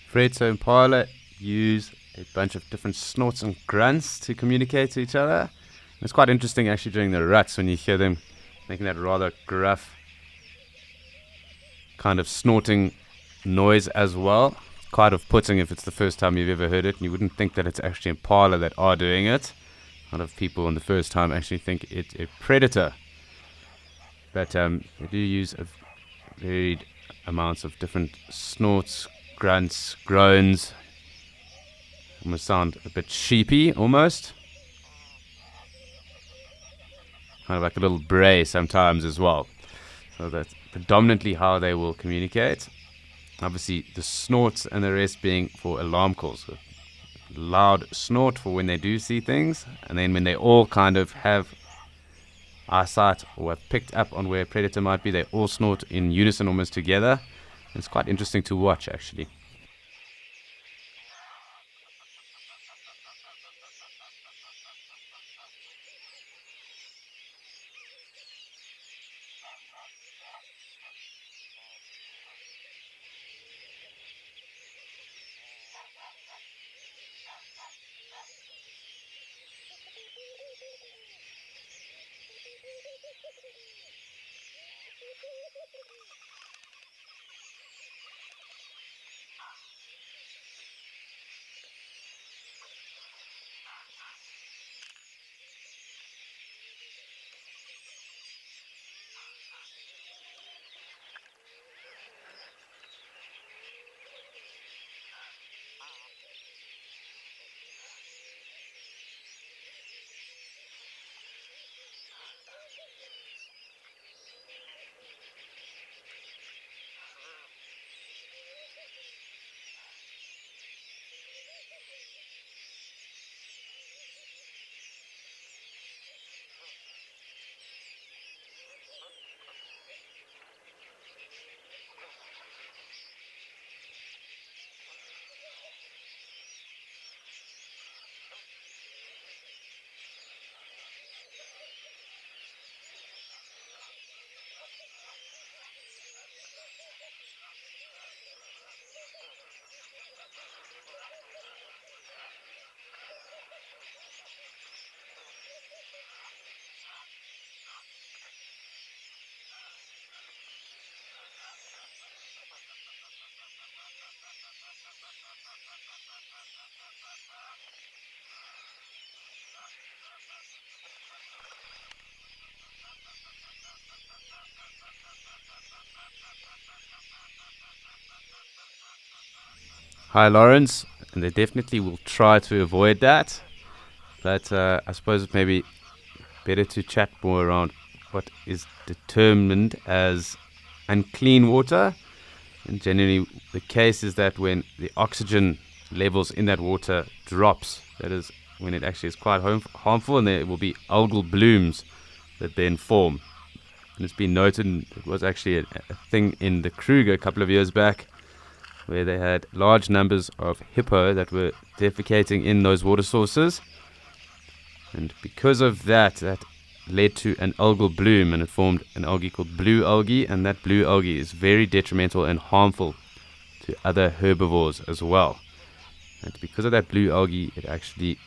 Fred, so impala use a bunch of different snorts and grunts to communicate to each other. It's quite interesting actually during the ruts when you hear them making that rather gruff kind of snorting noise as well. Quite off-putting if it's the first time you've ever heard it, and you wouldn't think that it's actually impala that are doing it. A lot of people on the first time actually think it's a predator. But they do use a varied amounts of different snorts, grunts, groans. Almost sound a bit sheepy, almost. Kind of like a little bray sometimes as well. So that's predominantly how they will communicate. Obviously, the snorts and the rest being for alarm calls. So loud snort for when they do see things, and then when they all kind of have eyesight or have picked up on where a predator might be, they all snort in unison almost together. It's quite interesting to watch, actually. Hi, Lawrence. And they definitely will try to avoid that. But I suppose it's maybe better to chat more around what is determined as unclean water. And generally, the case is that when the oxygen levels in that water drops, that is when it actually is quite harmful, and there will be algal blooms that then form. And it's been noted, it was actually a thing in the Kruger a couple of years back, where they had large numbers of hippo that were defecating in those water sources. And because of that, that led to an algal bloom, and it formed an algae called blue algae, and that blue algae is very detrimental and harmful to other herbivores as well. And because of that blue algae, it actually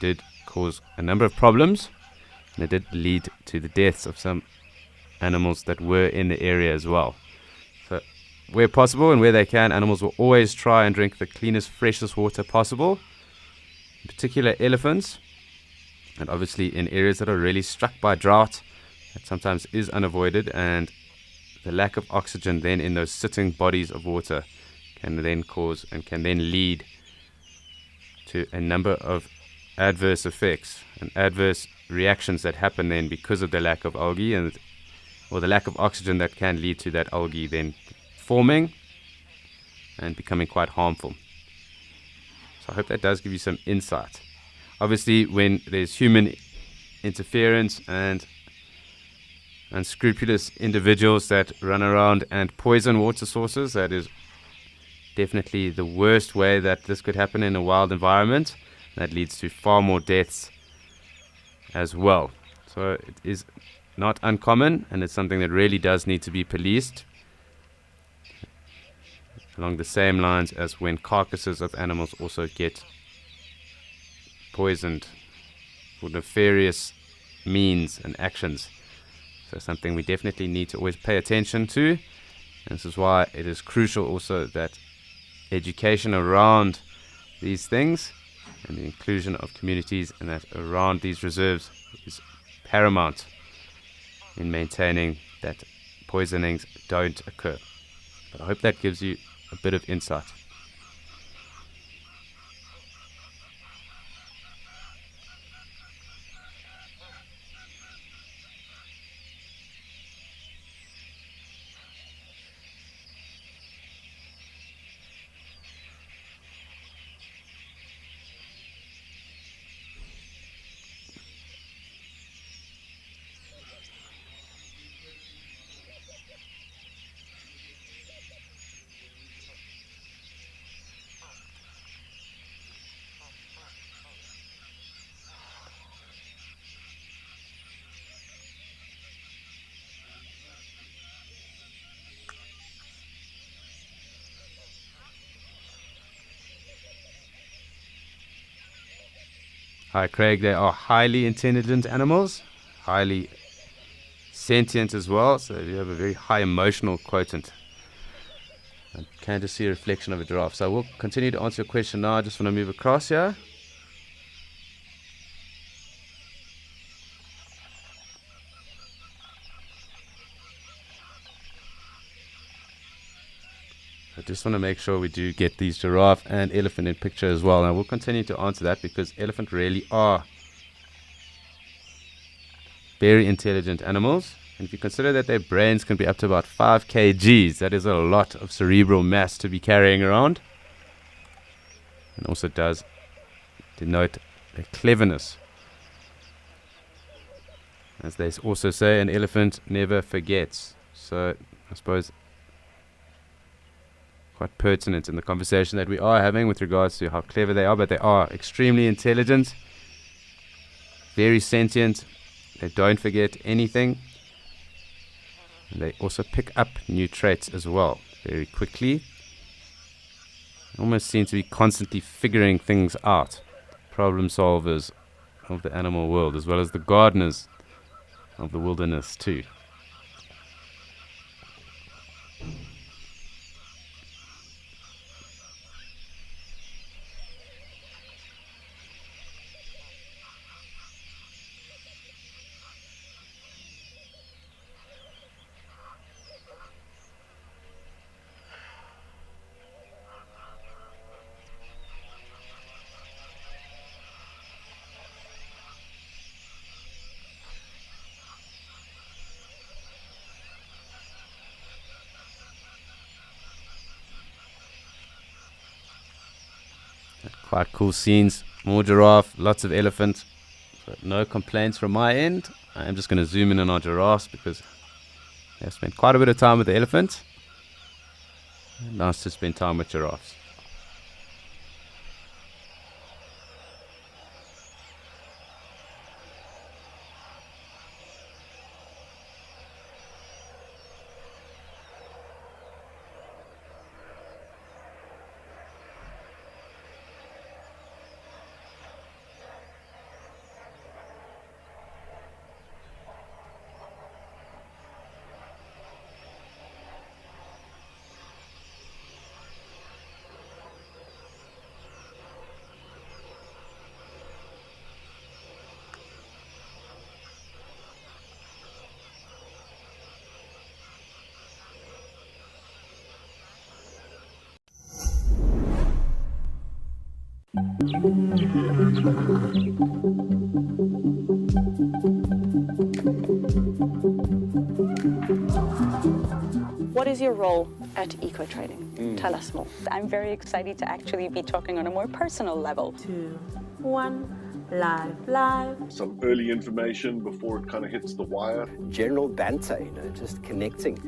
did cause a number of problems, and it did lead to the deaths of some animals that were in the area as well. So where possible and where they can, animals will always try and drink the cleanest, freshest water possible, in particular elephants. And obviously in areas that are really struck by drought, that sometimes is unavoided, and the lack of oxygen then in those sitting bodies of water can then cause and can then lead to a number of adverse effects and adverse reactions that happen then because of the lack of algae or the lack of oxygen that can lead to that algae then forming and becoming quite harmful. So I hope that does give you some insight. Obviously, when there's human interference and unscrupulous individuals that run around and poison water sources, that is definitely the worst way that this could happen in a wild environment. That leads to far more deaths as well. So it is not uncommon, and it's something that really does need to be policed along the same lines as when carcasses of animals also get poisoned for nefarious means and actions. So something we definitely need to always pay attention to. And this is why it is crucial also that education around these things and the inclusion of communities and that around these reserves is paramount in maintaining that poisonings don't occur. But I hope that gives you a bit of insight. Hi, Craig. They are highly intelligent animals, highly sentient as well, so you have a very high emotional quotient. I can just see a reflection of a giraffe. So I will continue to answer your question now. I just want to move across here. I just want to make sure we do get these giraffe and elephant in picture as well. And I will continue to answer that because elephant really are very intelligent animals. And if you consider that their brains can be up to about 5 kgs, that is a lot of cerebral mass to be carrying around. And also does denote their cleverness. As they also say, an elephant never forgets. So I suppose quite pertinent in the conversation that we are having with regards to how clever they are, but they are extremely intelligent, very sentient. They don't forget anything. And they also pick up new traits as well very quickly. They almost seem to be constantly figuring things out. Problem solvers of the animal world, as well as the gardeners of the wilderness too. Quite cool scenes. More giraffe, lots of elephant. So no complaints from my end. I am just going to zoom in on our giraffes because they've spent quite a bit of time with the elephant. Nice to spend time with giraffes. What is your role at Eco Trading? Tell us more. I'm very excited to actually be talking on a more personal level. 2, 1, live. Some early information before it kind of hits the wire. General banter, just connecting.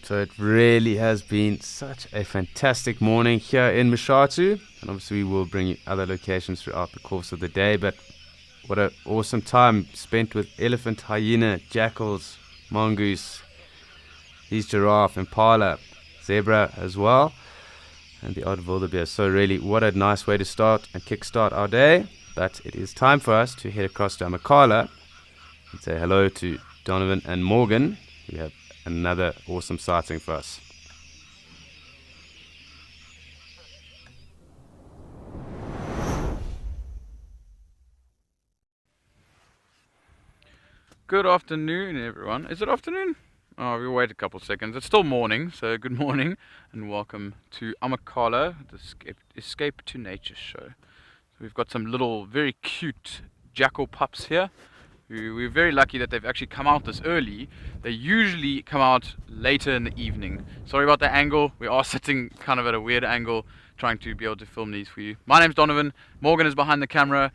So it really has been such a fantastic morning here in Mashatu, and obviously we will bring you other locations throughout the course of the day, but what an awesome time spent with elephant, hyena, jackals, mongoose, these giraffe, impala, zebra as well. and the odd wildebeest. So really, what a nice way to start and kickstart our day. But it is time for us to head across to Amakhala and say hello to Donovan and Morgan. We have another awesome sighting for us. Good afternoon, everyone. Is it afternoon? Oh, we'll wait a couple seconds. It's still morning, so good morning and welcome to Amakhala, the Escape to Nature show. So we've got some little, very cute jackal pups here. We're very lucky that they've actually come out this early. They usually come out later in the evening. Sorry about the angle. We are sitting kind of at a weird angle, trying to be able to film these for you. My name's Donovan. Morgan is behind the camera.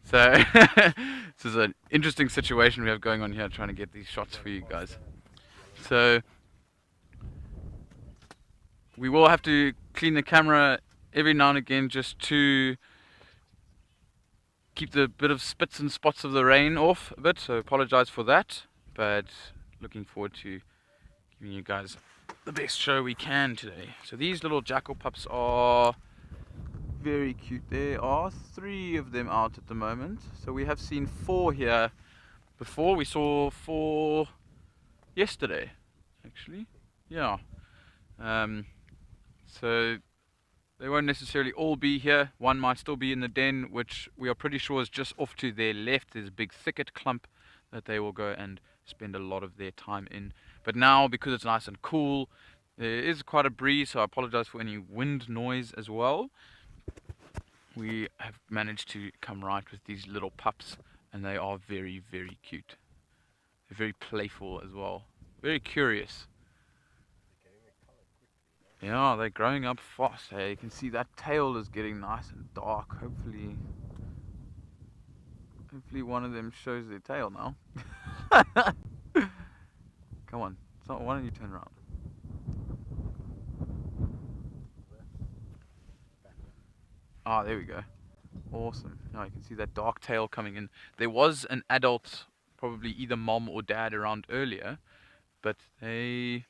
So this is an interesting situation we have going on here, trying to get these shots for you guys. So we will have to clean the camera every now and again just to keep the bit of spits and spots of the rain off a bit, so apologize for that, but looking forward to giving you guys the best show we can today. So these little jackal pups are very cute. There are 3 of them out at the moment. So we have seen 4 here before. We saw 4 yesterday, actually. Yeah. So they won't necessarily all be here. One might still be in the den, which we are pretty sure is just off to their left. There's a big thicket clump that they will go and spend a lot of their time in. But now, because it's nice and cool, there is quite a breeze, so I apologize for any wind noise as well. We have managed to come right with these little pups, and they are very, very cute. They're very playful as well, very curious. Yeah, they're growing up fast. Hey, you can see that tail is getting nice and dark. Hopefully one of them shows their tail now. Come on, why don't you turn around? Ah, there we go. Awesome. Now you can see that dark tail coming in. There was an adult, probably either mom or dad, around earlier, but they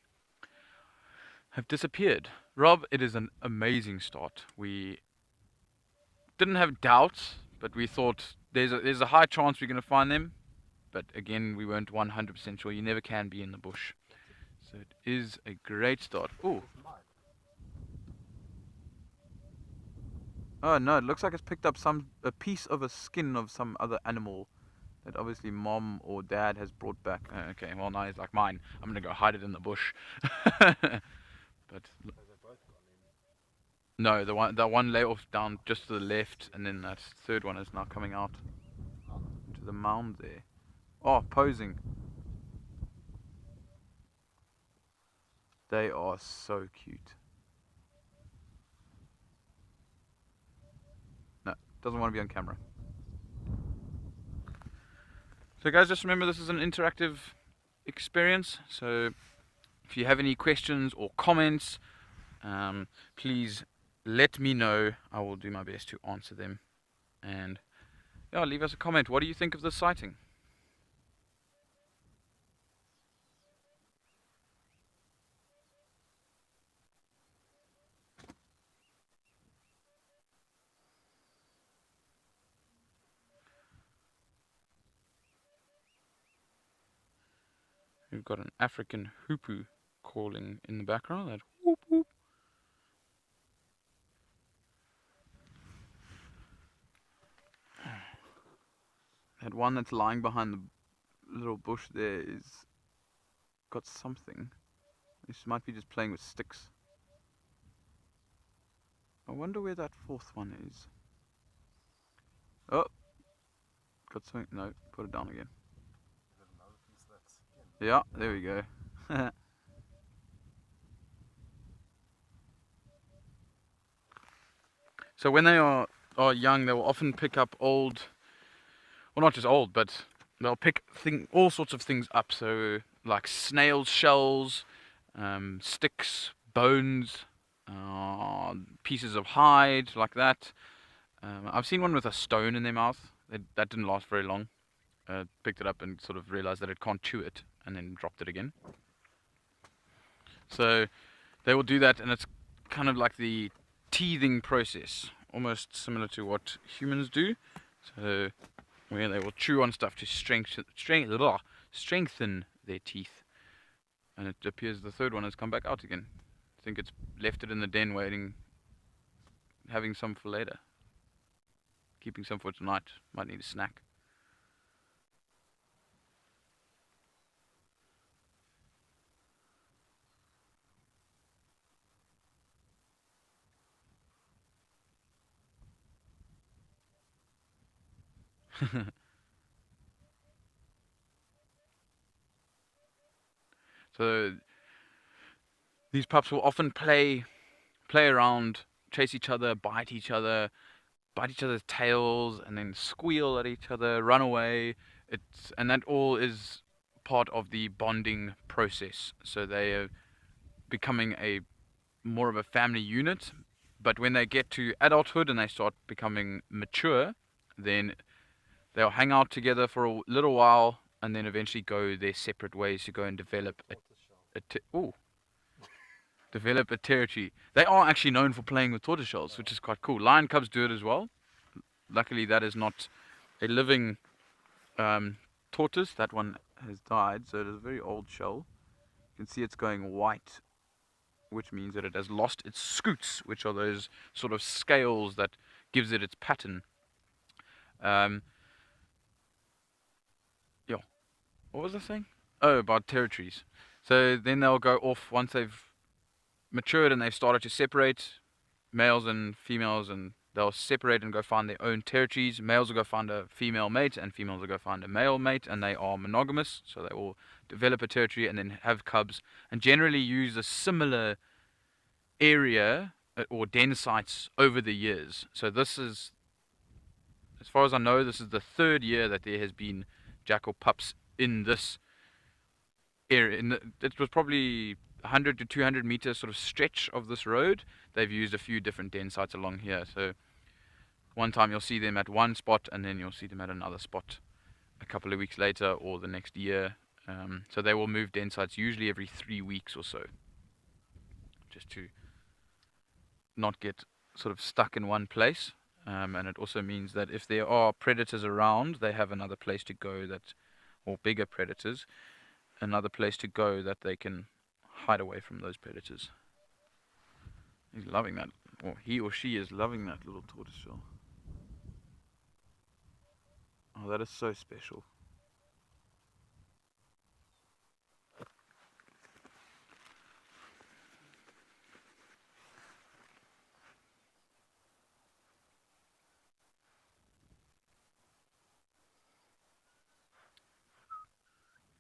have disappeared. Rob, it is an amazing start. We didn't have doubts, but we thought there's a high chance we're going to find them. But again, we weren't 100% sure. You never can be in the bush. So it is a great start. Ooh. Oh no, it looks like it's picked up a piece of a skin of some other animal that obviously mom or dad has brought back. Okay, well now it's like mine. I'm gonna go hide it in the bush. But no, the one lay off down just to the left, and then that third one is now coming out into the mound there. Oh, posing. They are so cute. Doesn't want to be on camera. So guys, just remember this is an interactive experience. So if you have any questions or comments, please let me know. I will do my best to answer them. And yeah, leave us a comment. What do you think of this sighting? We've got an African hoopoe calling in the background. That whoop whoop. That one that's lying behind the little bush there is got something. This might be just playing with sticks. I wonder where that 4th one is. Oh, got something. No, put it down again. Yeah, there we go. So when they are young, they will often pick up old, well not just old, but they'll pick all sorts of things up. So like snails' shells, sticks, bones, pieces of hide, like that. I've seen one with a stone in their mouth. That didn't last very long. Picked it up and sort of realized that it can't chew it, and then dropped it again. So they will do that, and it's kind of like the teething process, almost similar to what humans do. So where they will chew on stuff to strengthen their teeth. And it appears the third one has come back out again. I think it's left it in the den waiting, having some for later. Keeping some for tonight. Might need a snack. So these pups will often play around, chase each other, bite each other's tails, and then squeal at each other, run away. And that all is part of the bonding process. So they are becoming more of a family unit. But when they get to adulthood and they start becoming mature, then they'll hang out together for a little while and then eventually go their separate ways to go and develop develop a territory. They are actually known for playing with tortoiseshells, which is quite cool. Lion cubs do it as well. Luckily, that is not a living tortoise. That one has died, so it is a very old shell. You can see it's going white, which means that it has lost its scutes, which are those sort of scales that gives it its pattern. What was I saying? Oh, about territories. So then they'll go off once they've matured and they've started to separate, males and females, and they'll separate and go find their own territories. Males will go find a female mate and females will go find a male mate, and they are monogamous, so they will develop a territory and then have cubs and generally use a similar area or den sites over the years. So this is, as far as I know, this is the third year that there has been jackal pups in this area. It was probably 100 to 200 meter sort of stretch of this road. They've used a few different den sites along here. So one time you'll see them at one spot and then you'll see them at another spot a couple of weeks later or the next year. So they will move den sites usually every 3 weeks or so, just to not get sort of stuck in one place. And it also means that if there are predators around, they have another place to go, or bigger predators, another place to go that they can hide away from those predators. He's loving that, or he or she is loving that little tortoiseshell. Oh, that is so special.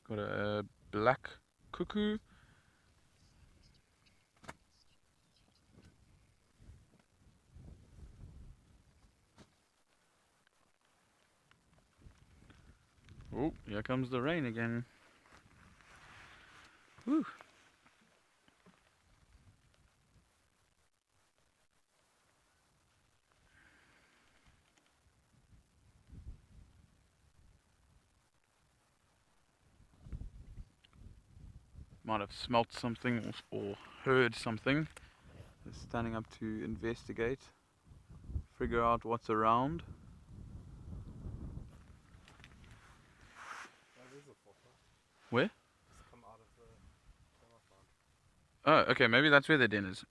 Got a black cuckoo. Oh, here comes the rain again. Whew. Might have smelt something or heard something. Just standing up to investigate, figure out what's around. Where? Oh, okay, maybe that's where the den is.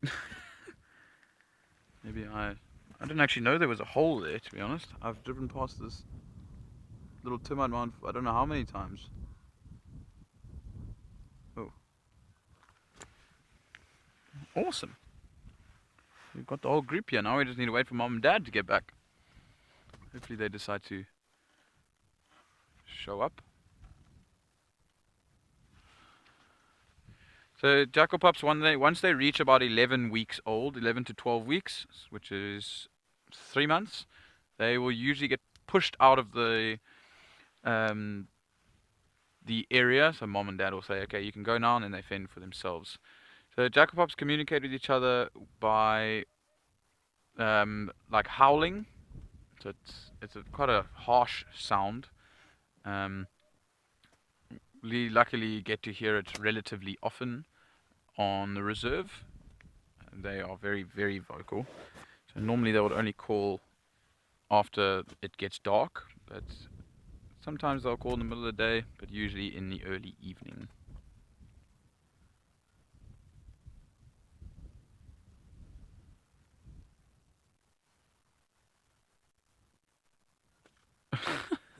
Maybe I didn't actually know there was a hole there, to be honest. I've driven past this little termite mound I don't know how many times. Oh. Awesome. We've got the whole group here. Now we just need to wait for Mom and Dad to get back. Hopefully they decide to show up. So jackal pups, once they reach about 11 weeks old, 11 to 12 weeks, which is 3 months, they will usually get pushed out of the area. So Mom and Dad will say, okay, you can go now, and then they fend for themselves. So jackal pups communicate with each other by like howling. So it's quite a harsh sound. We luckily get to hear it relatively often on the reserve. They are very, very vocal. So normally they would only call after it gets dark, but sometimes they'll call in the middle of the day, but usually in the early evening.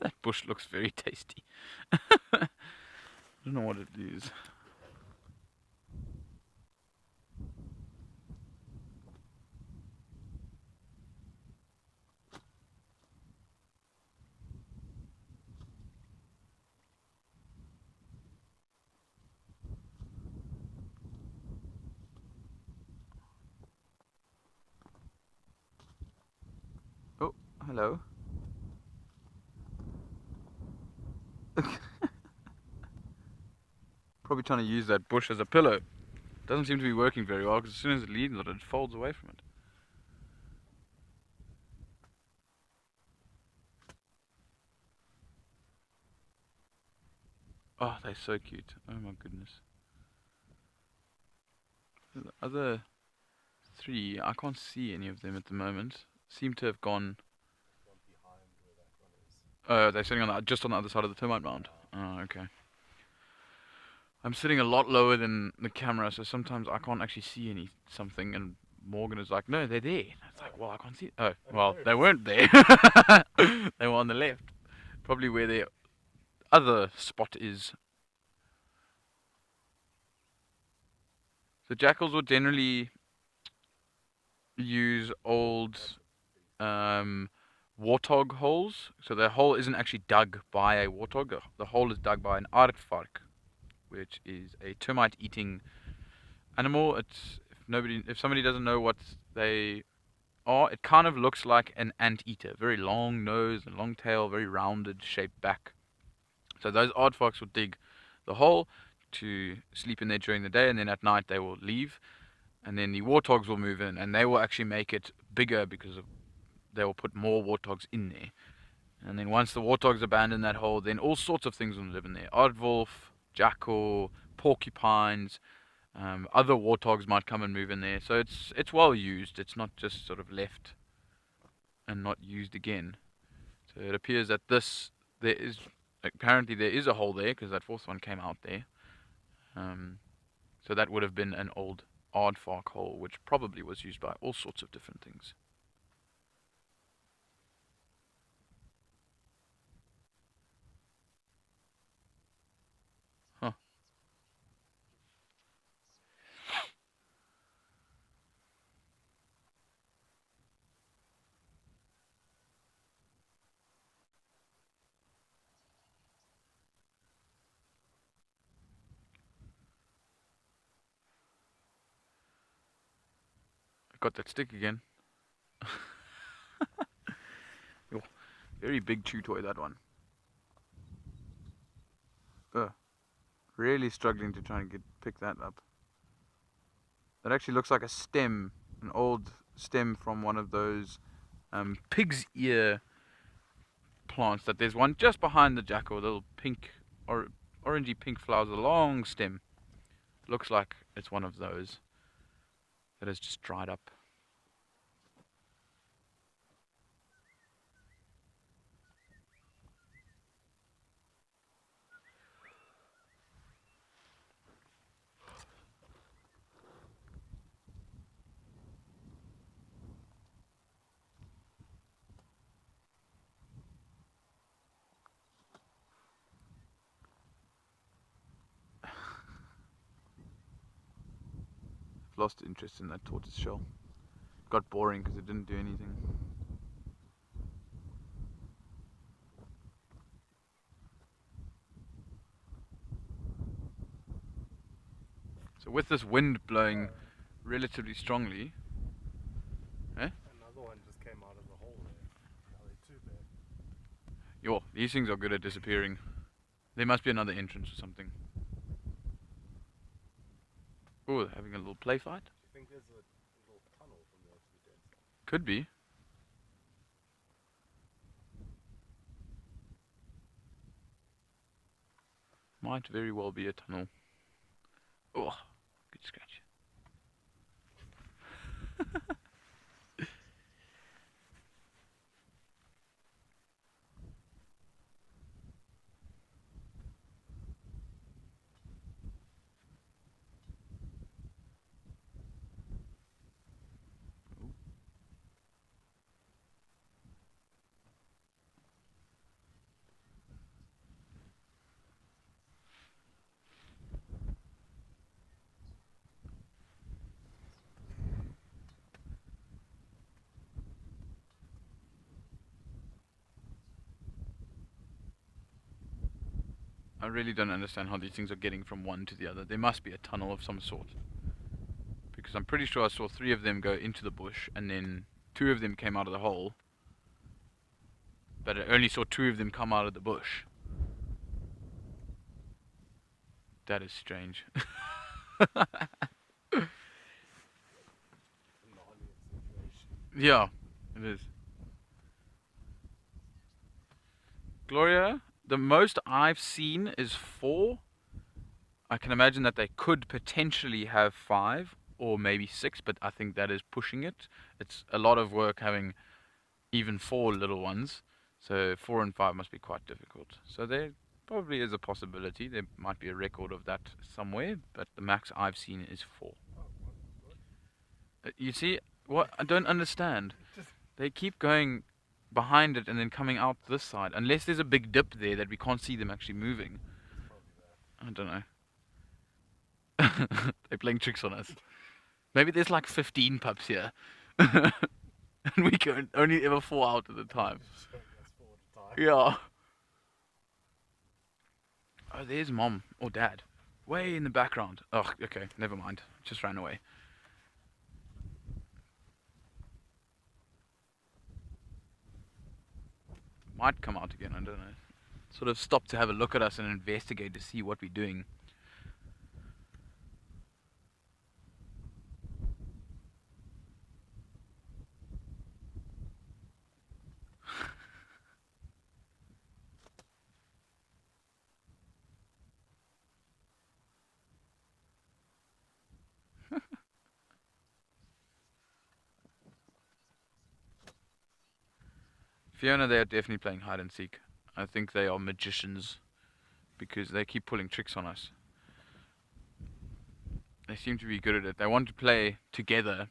That bush looks very tasty. I don't know what it is. Oh, hello. Probably trying to use that bush as a pillow. Doesn't seem to be working very well because as soon as it leaves it, it folds away from it. Oh, they're so cute. Oh my goodness. The other three, I can't see any of them at the moment. Seem to have gone. Oh, they're sitting on just on the other side of the termite mound. Oh, okay. I'm sitting a lot lower than the camera, so sometimes I can't actually see something, and Morgan is like, no, they're there. It's like, well, I can't see. Oh, well, they weren't there. They were on the left. Probably where their other spot is. The jackals will generally use old warthog holes. So the hole isn't actually dug by a warthog. The hole is dug by an aardvark, which is a termite-eating animal. If somebody doesn't know what they are, it kind of looks like an anteater. Very long nose and long tail, very rounded shaped back. So those aardvarks will dig the hole to sleep in there during the day, and then at night they will leave, and then the warthogs will move in, and they will actually make it bigger because they will put more warthogs in there. And then once the warthogs abandon that hole, then all sorts of things will live in there. Aardwolf, jackal, porcupines, other warthogs might come and move in there. So it's well used. It's not just sort of left and not used again. So it appears that apparently there is a hole there because that fourth one came out there. So that would have been an old aardvark hole, which probably was used by all sorts of different things. Huh. Got that stick again. Oh, very big chew toy, that one. Really struggling to try and pick that up. That actually looks like a stem, an old stem from one of those pig's ear plants. That there's one just behind the jackal, little pink or orangey pink flowers, a long stem. Looks like it's one of those that has just dried up. Lost interest in that tortoise shell. Got boring because it didn't do anything. So with this wind blowing relatively strongly, Another one just came out of the hole there. Are they too big? These things are good at disappearing. There must be another entrance or something. Oh, having a little play fight? Do you think there's a little tunnel from there to the dead zone? Could be. Might very well be a tunnel. Oh, good scratch. I really don't understand how these things are getting from one to the other. There must be a tunnel of some sort. Because I'm pretty sure I saw 3 of them go into the bush, and then 2 of them came out of the hole. But I only saw 2 of them come out of the bush. That is strange. Yeah, it is. Gloria, the most I've seen is 4. I can imagine that they could potentially have 5 or maybe 6, but I think that is pushing it. It's a lot of work having even 4 little ones, so 4 and 5 must be quite difficult. So there probably is a possibility. There might be a record of that somewhere, but the max I've seen is 4. You see, what I don't understand, they keep going behind it and then coming out this side, unless there's a big dip there that we can't see them actually moving. I don't know. They're playing tricks on us. Maybe there's like 15 pups here. And we can only ever 4 out at a time. Yeah. Oh, there's mom or dad. Way in the background. Oh, okay, never mind. Just ran away. Might come out again, I don't know. Sort of stop to have a look at us and investigate to see what we're doing. Fiona, they are definitely playing hide and seek. I think they are magicians because they keep pulling tricks on us. They seem to be good at it. They want to play together,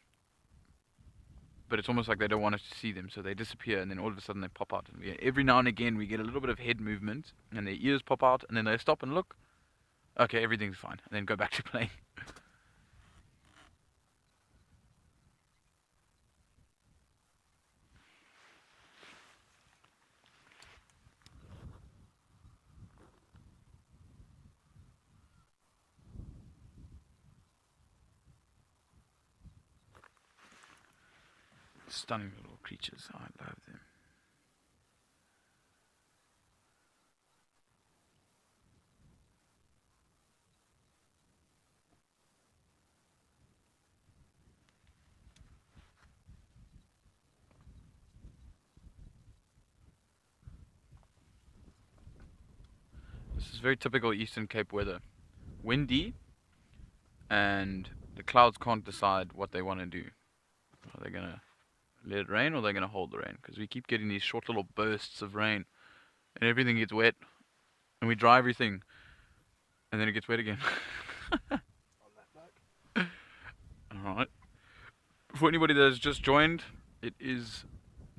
but it's almost like they don't want us to see them, so they disappear and then all of a sudden they pop out. And every now and again we get a little bit of head movement and their ears pop out and then they stop and look. Okay, everything's fine. And then go back to playing. Stunning little creatures. I love them. This is very typical Eastern Cape weather. Windy, and the clouds can't decide what they want to do. Are they going to let it rain or are they going to hold the rain? Because we keep getting these short little bursts of rain and everything gets wet and we dry everything and then it gets wet again. Alright. For anybody that has just joined, it is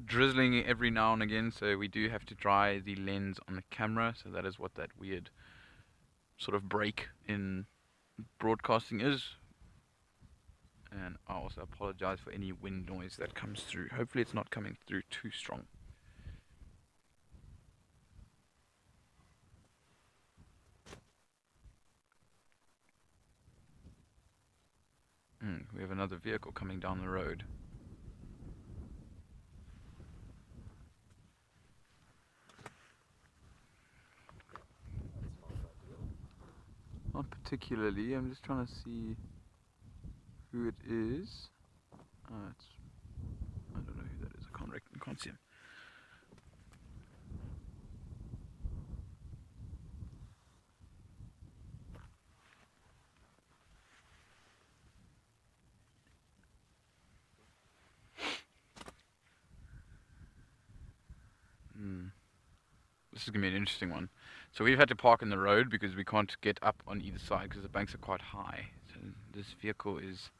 drizzling every now and again, so we do have to dry the lens on the camera, so that is what that weird sort of break in broadcasting is. And I also apologize for any wind noise that comes through. Hopefully it's not coming through too strong. We have another vehicle coming down the road. Not particularly, I'm just trying to see who it is. I don't know who that is, I can't see him. This is going to be an interesting one. So we've had to park in the road because we can't get up on either side because the banks are quite high. So this vehicle is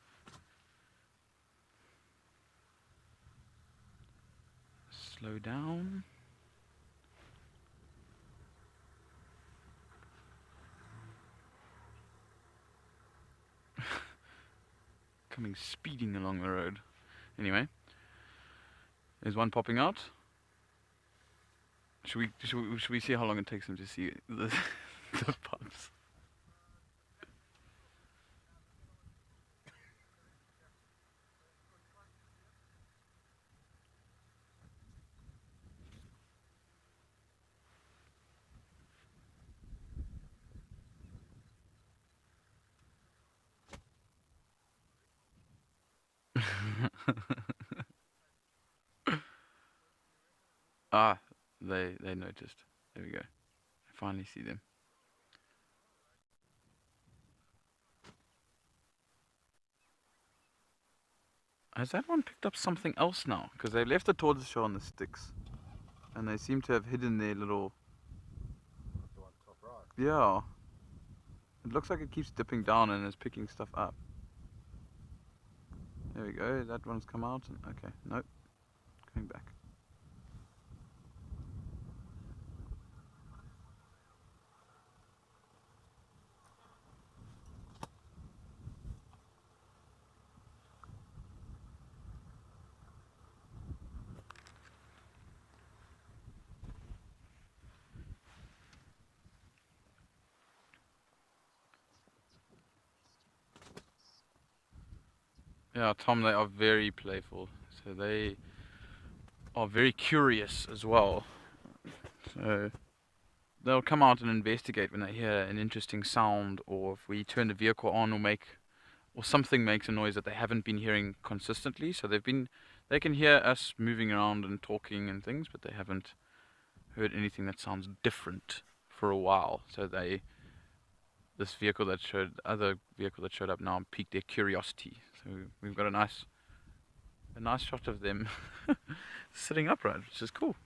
slow down. Coming speeding along the road. Anyway, there's one popping out. Should we see how long it takes them to see this? The pubs. Ah, they noticed. There we go. I finally see them. Has that one picked up something else now? Because they left the tortoiseshell on the sticks. And they seem to have hidden their little... The one top right. Yeah. It looks like it keeps dipping down and is picking stuff up. There we go, that one's come out. Okay, nope. Coming back. Yeah, Tom, they are very playful. So they are very curious as well. So they'll come out and investigate when they hear an interesting sound, or if we turn the vehicle on or something makes a noise that they haven't been hearing consistently. So they can hear us moving around and talking and things, but they haven't heard anything that sounds different for a while. So the other vehicle that showed up now piqued their curiosity. So we've got a nice shot of them sitting upright, which is cool.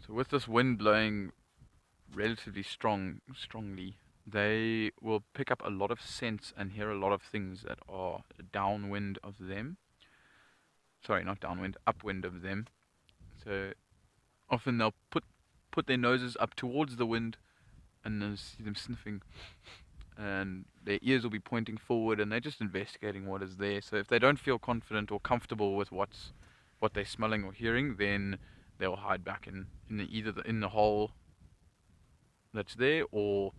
So with this wind blowing relatively strongly, they will pick up a lot of scents and hear a lot of things that are downwind of them. Sorry, not downwind, upwind of them. So often they'll put their noses up towards the wind, and then see them sniffing, and their ears will be pointing forward, and they're just investigating what is there. So if they don't feel confident or comfortable with what they're smelling or hearing, then they'll hide back in the hole that's there, or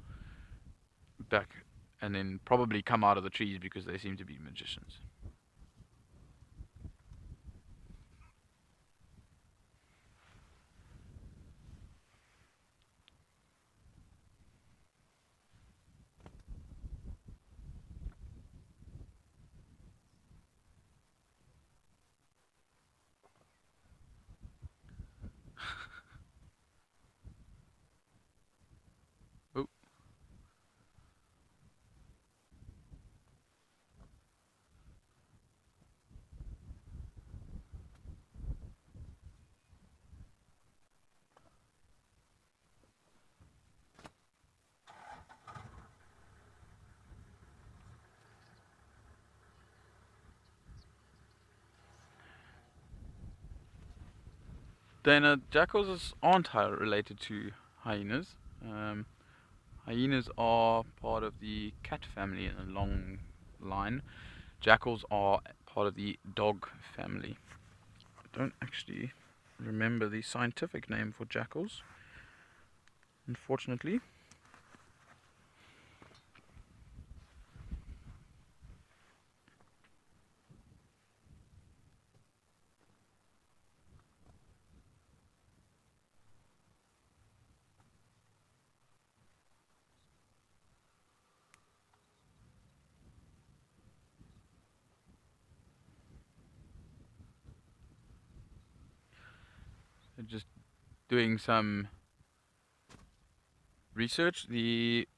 back, and then probably come out of the trees because they seem to be magicians. Oh. Dana, jackals aren't related to hyenas. Hyenas are part of the cat family in a long line. Jackals are part of the dog family. I don't actually remember the scientific name for jackals, unfortunately. Just doing some research. The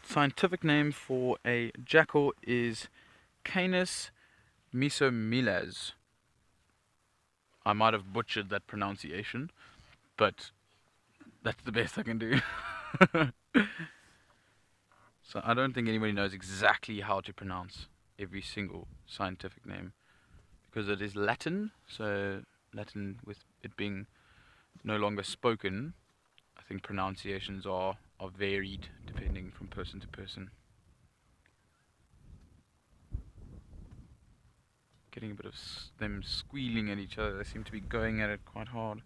scientific name for a jackal is Canis mesomeles. I might have butchered that pronunciation, but that's the best I can do. So I don't think anybody knows exactly how to pronounce every single scientific name, because it is Latin, so Latin with it being no longer spoken, I think pronunciations are varied depending from person to person. Getting a bit of them squealing at each other. They seem to be going at it quite hard.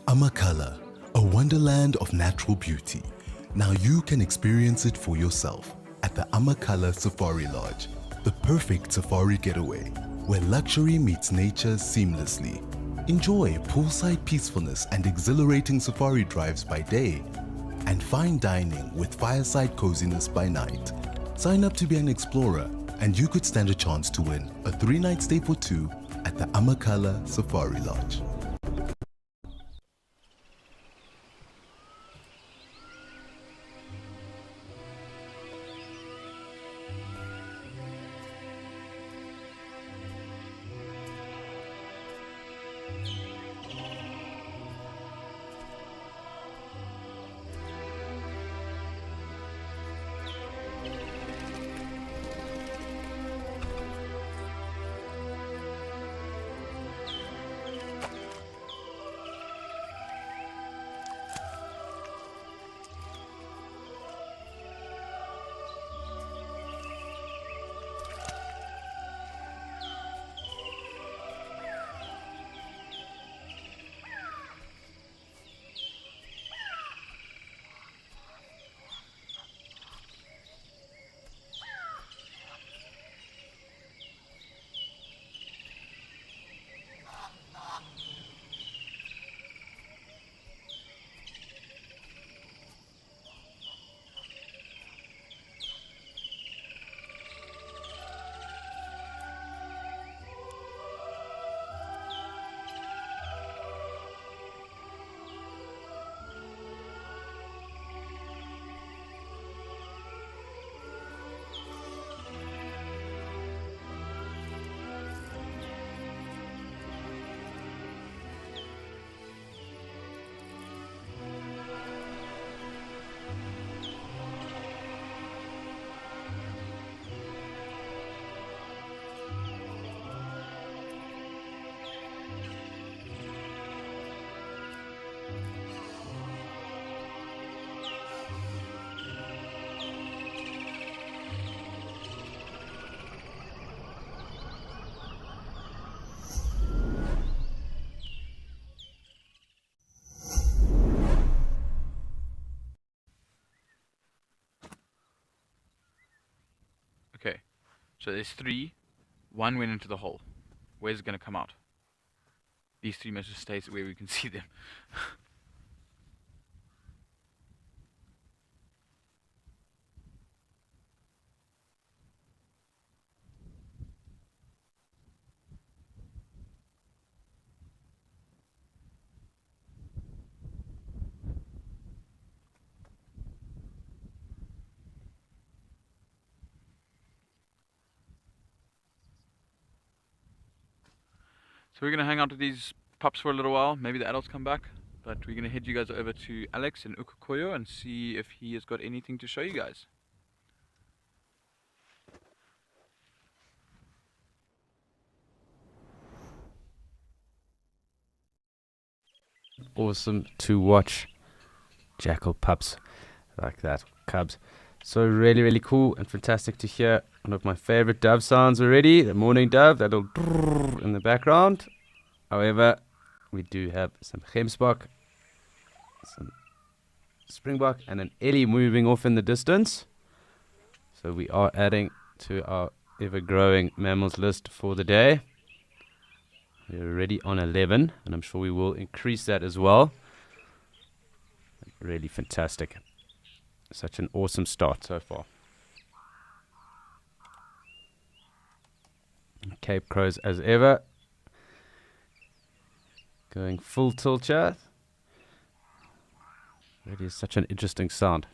Amakhala, a wonderland of natural beauty. Now you can experience it for yourself at the Amakhala Safari Lodge, the perfect safari getaway where luxury meets nature seamlessly. Enjoy poolside peacefulness and exhilarating safari drives by day and fine dining with fireside coziness by night. Sign up to be an explorer and you could stand a chance to win a 3-night stay for 2 at the Amakhala Safari Lodge. Okay, so there's 3. 1 went into the hole. Where's it going to come out? These 3 must just stay where we can see them. So we're going to hang out with these pups for a little while. Maybe the adults come back. But we're going to head you guys over to Alex in Ukokoyo and see if he has got anything to show you guys. Awesome to watch jackal pups like that, cubs. So really, really cool and fantastic to hear. One of my favorite dove sounds already, the morning dove, that little drrrr in the background. However, we do have some gemsbok, some springbok, and an ellie moving off in the distance. So we are adding to our ever-growing mammals list for the day. We're already on 11, and I'm sure we will increase that as well. Really fantastic. Such an awesome start so far. Cape crows as ever. Going full tilt here. Really is such an interesting sound.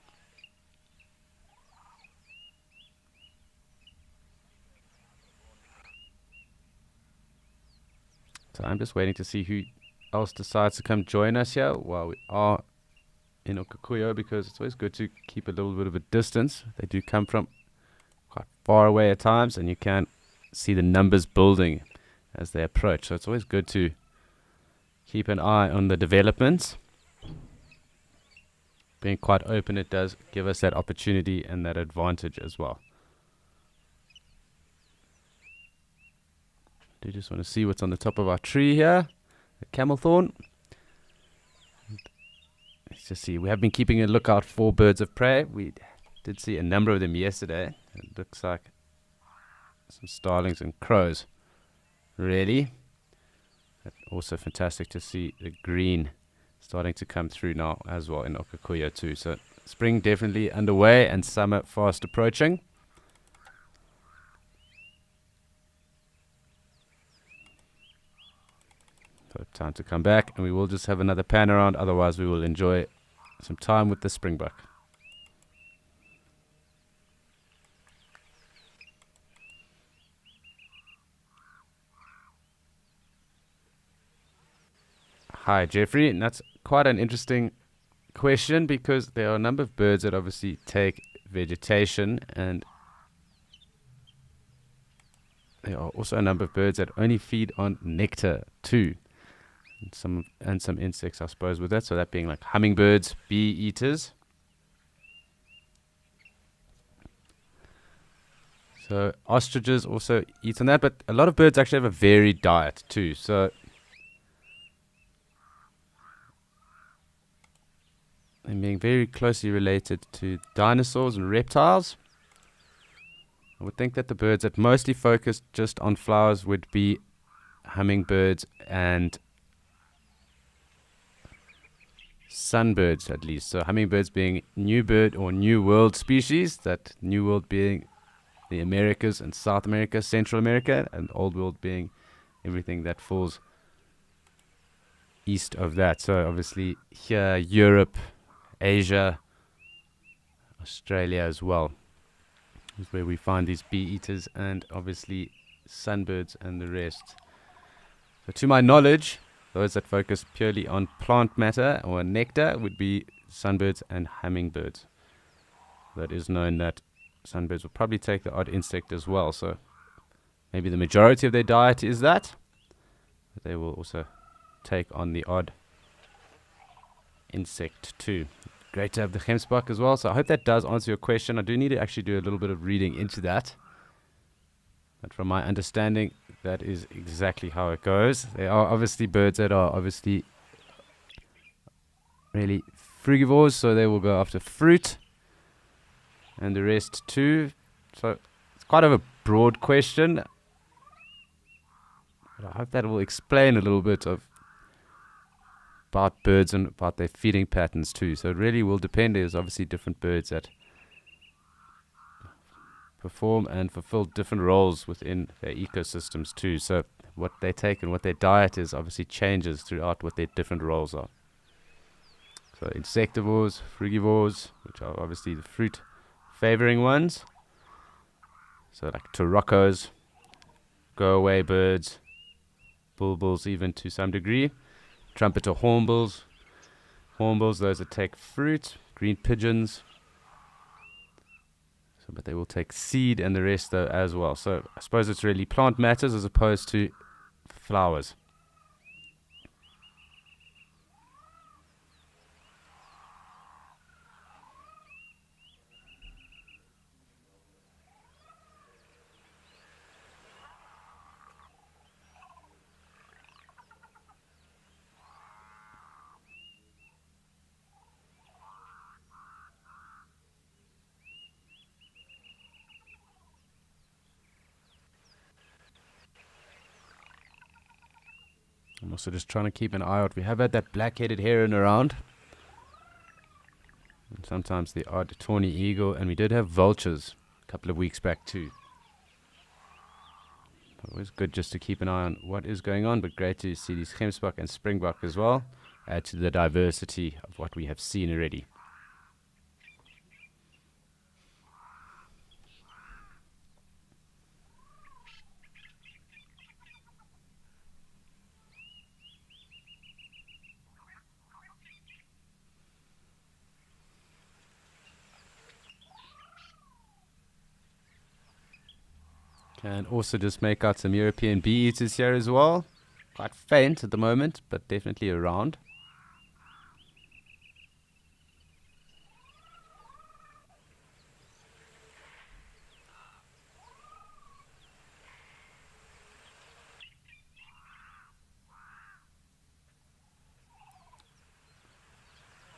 So I'm just waiting to see who else decides to come join us here while we are in Okakuyo, because it's always good to keep a little bit of a distance. They do come from quite far away at times, and you can see the numbers building as they approach. So it's always good to keep an eye on the developments. Being quite open, it does give us that opportunity and that advantage as well. I do just want to see what's on the top of our tree here, the camel thorn. Let's just see, we have been keeping a lookout for birds of prey. We did see a number of them yesterday. It looks like some starlings and crows. Really? Also fantastic to see the green starting to come through now as well in Okakuyo too. So spring definitely underway and summer fast approaching. So time to come back, and we will just have another pan around, otherwise we will enjoy some time with the springbuck. Hi Jeffrey, and that's quite an interesting question, because there are a number of birds that obviously take vegetation, and there are also a number of birds that only feed on nectar too. And some insects, I suppose, with that. So that being like hummingbirds, bee eaters. So ostriches also eat on that, but a lot of birds actually have a varied diet too. So and being very closely related to dinosaurs and reptiles, I would think that the birds that mostly focus just on flowers would be hummingbirds and sunbirds, at least. So hummingbirds being new bird or new world species, that new world being the Americas and South America, Central America, and old world being everything that falls east of that. So obviously here, Europe, Asia, Australia as well is where we find these bee eaters, and obviously sunbirds and the rest. So to my knowledge, those that focus purely on plant matter or nectar would be sunbirds and hummingbirds. That is known that sunbirds will probably take the odd insect as well. So maybe the majority of their diet is that, but they will also take on the odd insect too. Great to have the gemsbok as well. So I hope that does answer your question. I do need to actually do a little bit of reading into that. But from my understanding, that is exactly how it goes. There are obviously birds that are obviously really frugivores, so they will go after fruit, and the rest too. So it's quite of a broad question, but I hope that will explain a little bit of about birds and about their feeding patterns too. So it really will depend. There's obviously different birds that perform and fulfill different roles within their ecosystems too. So what they take and what their diet is obviously changes throughout what their different roles are. So insectivores, frugivores, which are obviously the fruit favoring ones. So like turacos, go away birds, bulbuls even to some degree. Trumpeter hornbills, those that take fruit, green pigeons. But they will take seed and the rest though as well. So I suppose it's really plant matters as opposed to flowers. I'm also just trying to keep an eye out. We have had that black-headed heron around, and sometimes the odd tawny eagle, and we did have vultures a couple of weeks back too. Always good just to keep an eye on what is going on, but great to see these gemsbok and springbok as well. add to the diversity of what we have seen already. Can also just make out some European bee eaters here as well. Quite faint at the moment, but definitely around.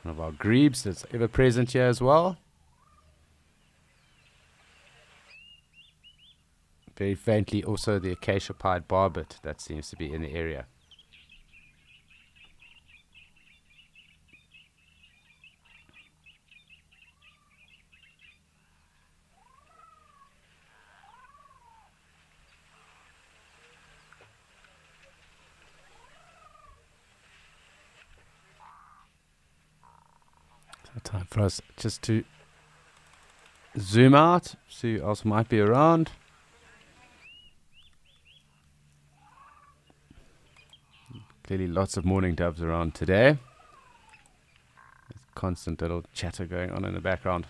One of our grebes that's ever present here as well. Very faintly also the acacia-pied barbet that seems to be in the area. So time for us just to zoom out, see who else might be around. Clearly lots of mourning doves around today. There's constant little chatter going on in the background.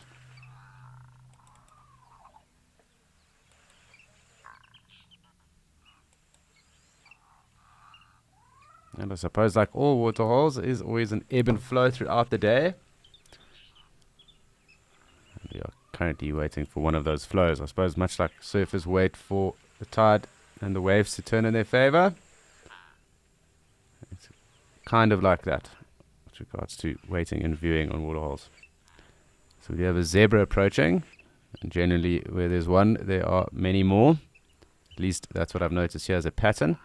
And I suppose like all waterholes, there is always an ebb and flow throughout the day. And we are currently waiting for one of those flows. I suppose much like surfers wait for the tide and the waves to turn in their favor. It's kind of like that with regards to waiting and viewing on waterholes. So we have a zebra approaching, and generally where there's one, there are many more. At least that's what I've noticed here as a pattern.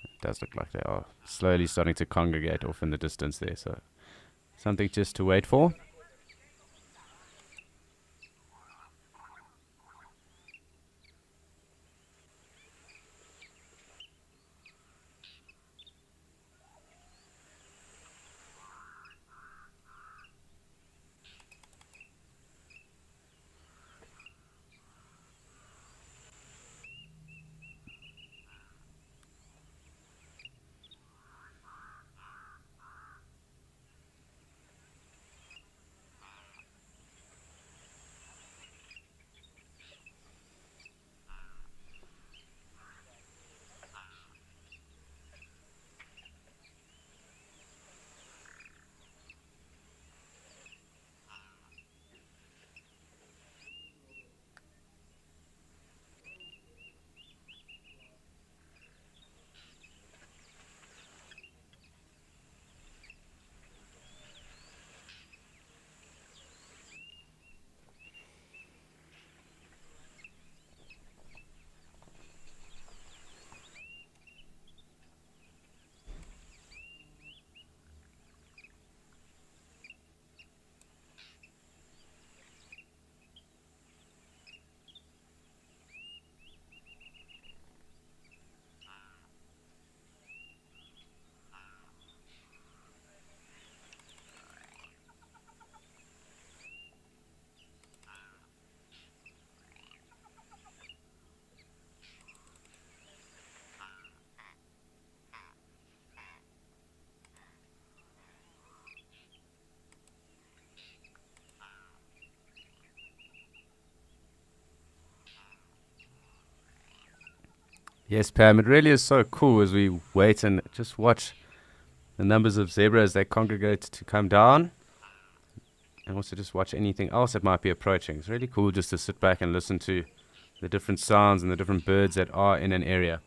It does look like they are slowly starting to congregate off in the distance there, so something just to wait for. Yes, Pam, it really is so cool as we wait and just watch the numbers of zebras as they congregate to come down, and also just watch anything else that might be approaching. It's really cool just to sit back and listen to the different sounds and the different birds that are in an area.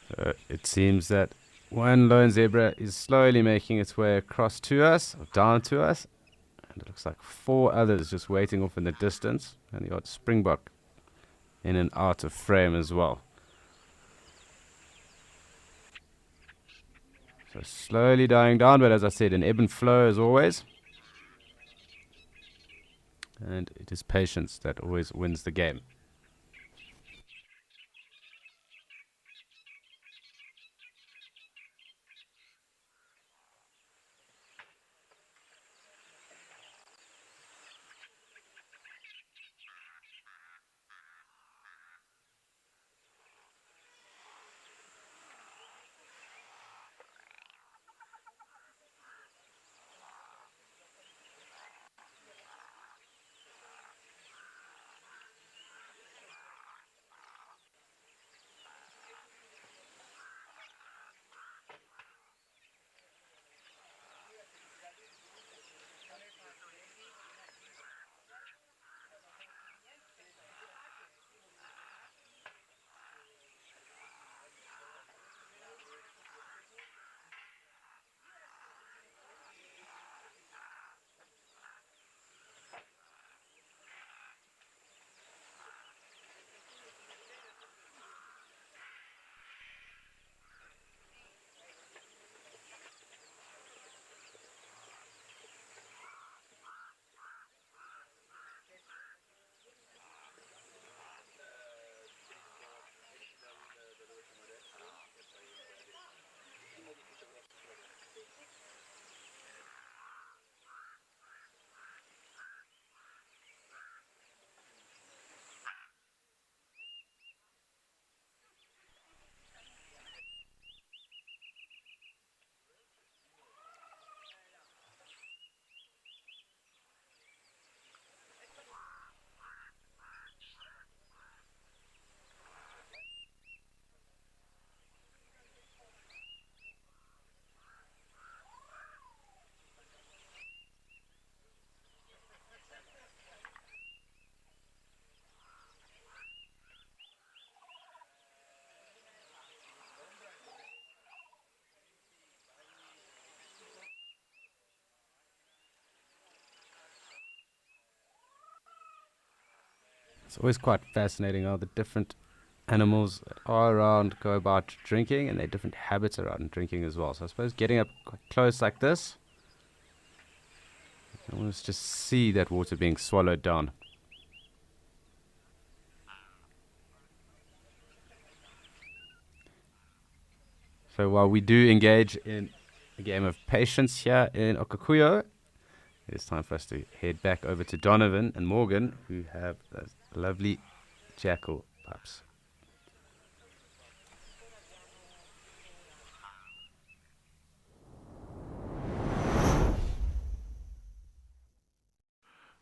So it seems that one lone zebra is slowly making its way across to us, or down to us, and it looks like 4 others just waiting off in the distance, and the odd springbok in and out of frame as well. So slowly dying down, but as I said, an ebb and flow as always. And it is patience that always wins the game. It's always quite fascinating how the different animals that are around go about drinking, and their different habits around drinking as well. So I suppose getting up quite close like this, I want to just see that water being swallowed down. So while we do engage in a game of patience here in Okakuyo, it's time for us to head back over to Donovan and Morgan, who have those lovely jackal pups.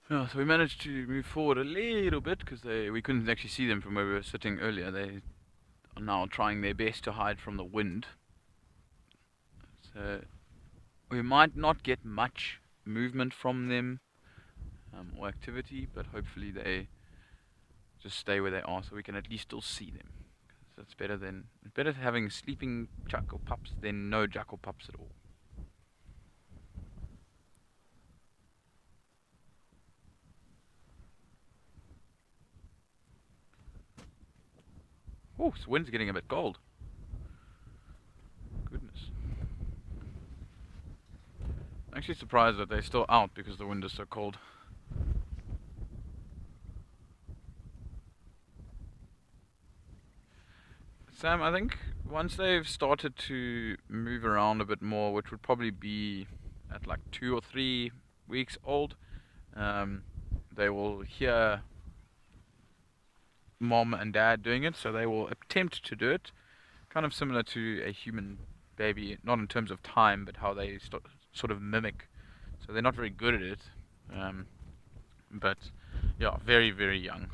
Yeah, so we managed to move forward a little bit because we couldn't actually see them from where we were sitting earlier. They are now trying their best to hide from the wind. So we might not get much movement from them or activity, but hopefully they just stay where they are so we can at least still see them. So it's better having sleeping jackal pups than no jackal pups at all. Oh, the wind's getting a bit cold. Goodness. I'm actually surprised that they're still out because the wind is so cold. Sam, I think once they've started to move around a bit more, which would probably be at like 2 or 3 weeks old, they will hear mom and dad doing it, so they will attempt to do it, kind of similar to a human baby, not in terms of time, but how they sort of mimic. So they're not very good at it, but yeah, very, very young.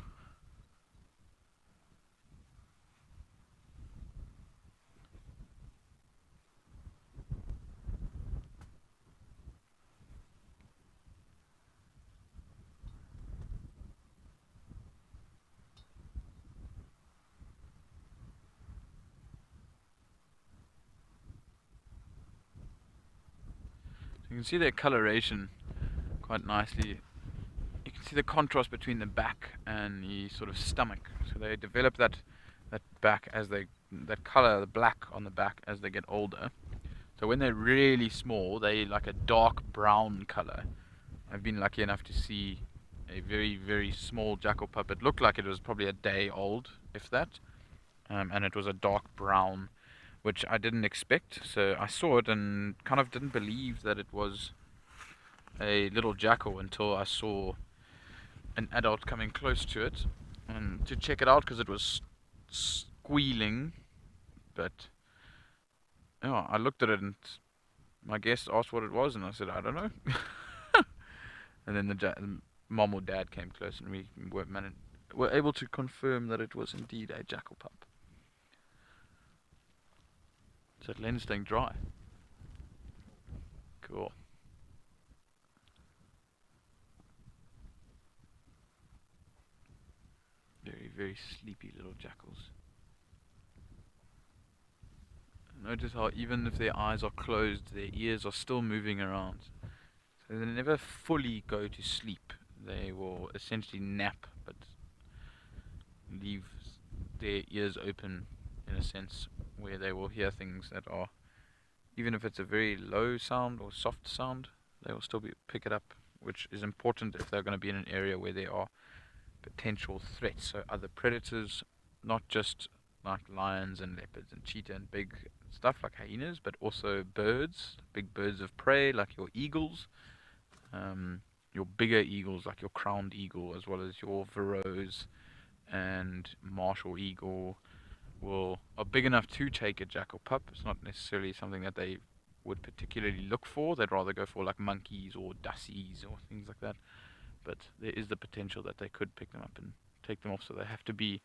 You can see their coloration quite nicely. You can see the contrast between the back and the sort of stomach. So they develop that back as that color, the black on the back, as they get older. So when they're really small, they like a dark brown color. I've been lucky enough to see a very, very small jackal pup. It looked like it was probably a day old, if that, and it was a dark brown, which I didn't expect. So I saw it and kind of didn't believe that it was a little jackal until I saw an adult coming close to it and to check it out, because it was squealing. But yeah, I looked at it and my guest asked what it was, and I said, I don't know. And then the mom or dad came close, and we were able to confirm that it was indeed a jackal pup. Is that lens staying dry? Cool. Very, very sleepy little jackals. Notice how even if their eyes are closed, their ears are still moving around. So they never fully go to sleep. They will essentially nap, but leave their ears open in a sense, where they will hear things that are, even if it's a very low sound or soft sound, they will still pick it up, which is important if they're going to be in an area where there are potential threats. So other predators, not just like lions and leopards and cheetah and big stuff like hyenas, but also birds, big birds of prey like your eagles, your bigger eagles like your crowned eagle, as well as your Verreaux's and martial eagle are big enough to take a jackal pup. It's not necessarily something that they would particularly look for. They'd rather go for like monkeys or dassies or things like that. But there is the potential that they could pick them up and take them off, so they have to be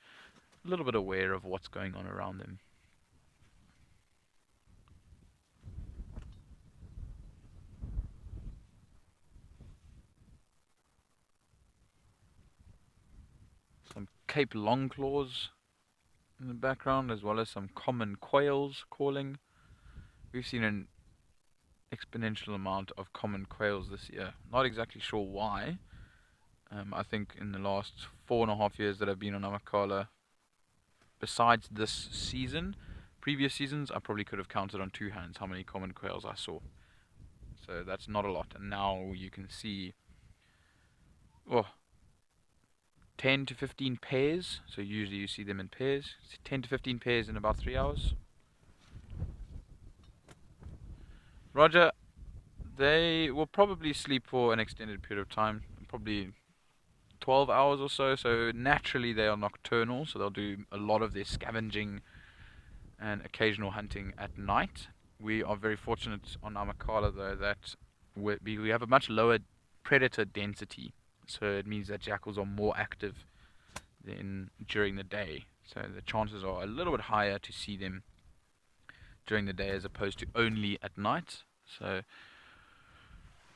a little bit aware of what's going on around them. Some Cape longclaws in the background, as well as some common quails calling. We've seen an exponential amount of common quails this year. Not exactly sure why. I think in the last 4.5 years that I've been on Amakhala, besides this season, previous seasons, I probably could have counted on 2 hands how many common quails I saw. So that's not a lot. And now you can see 10 to 15 pairs. So usually you see them in pairs. 10 to 15 pairs in about 3 hours. Roger, they will probably sleep for an extended period of time, probably 12 hours or so. So naturally they are nocturnal, so they'll do a lot of their scavenging and occasional hunting at night. We are very fortunate on Amakhala though that we have a much lower predator density, so it means that jackals are more active than during the day, so the chances are a little bit higher to see them during the day as opposed to only at night. So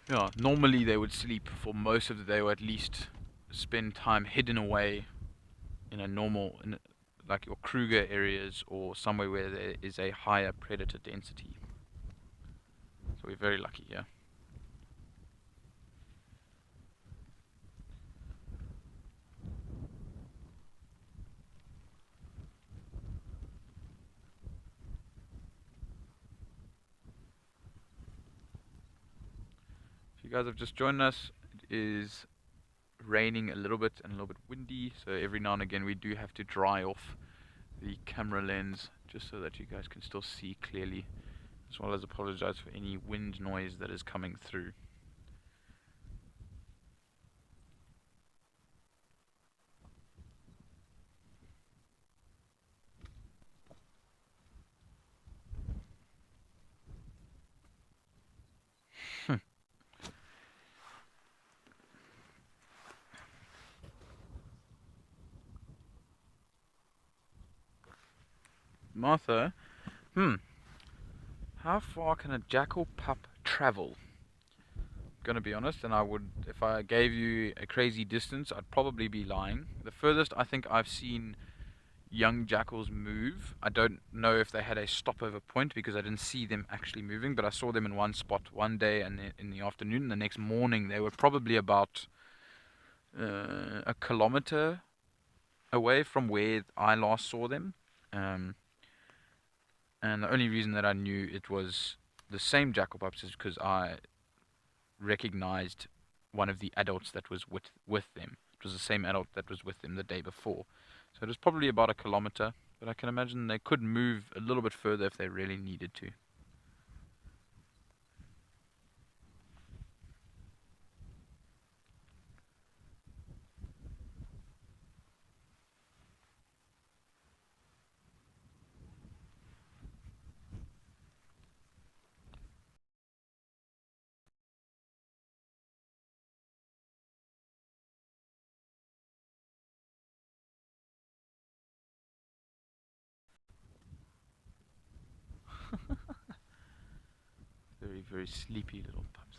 yeah, normally they would sleep for most of the day, or at least spend time hidden away in a normal, like your Kruger areas or somewhere where there is a higher predator density. So we're very lucky here. If you guys have just joined us, it is raining a little bit and a little bit windy, so every now and again we do have to dry off the camera lens just so that you guys can still see clearly, as well as apologize for any wind noise that is coming through. Martha, how far can a jackal pup travel? I'm gonna be honest, and if I gave you a crazy distance, I'd probably be lying. The furthest I think I've seen young jackals move. I don't know if they had a stopover point because I didn't see them actually moving, but I saw them in one spot one day and in the afternoon. The next morning they were probably about a kilometer away from where I last saw them. And the only reason that I knew it was the same jackal pups is because I recognized one of the adults that was with them. It was the same adult that was with them the day before. So it was probably about a kilometer, but I can imagine they could move a little bit further if they really needed to. Very, very sleepy little pups.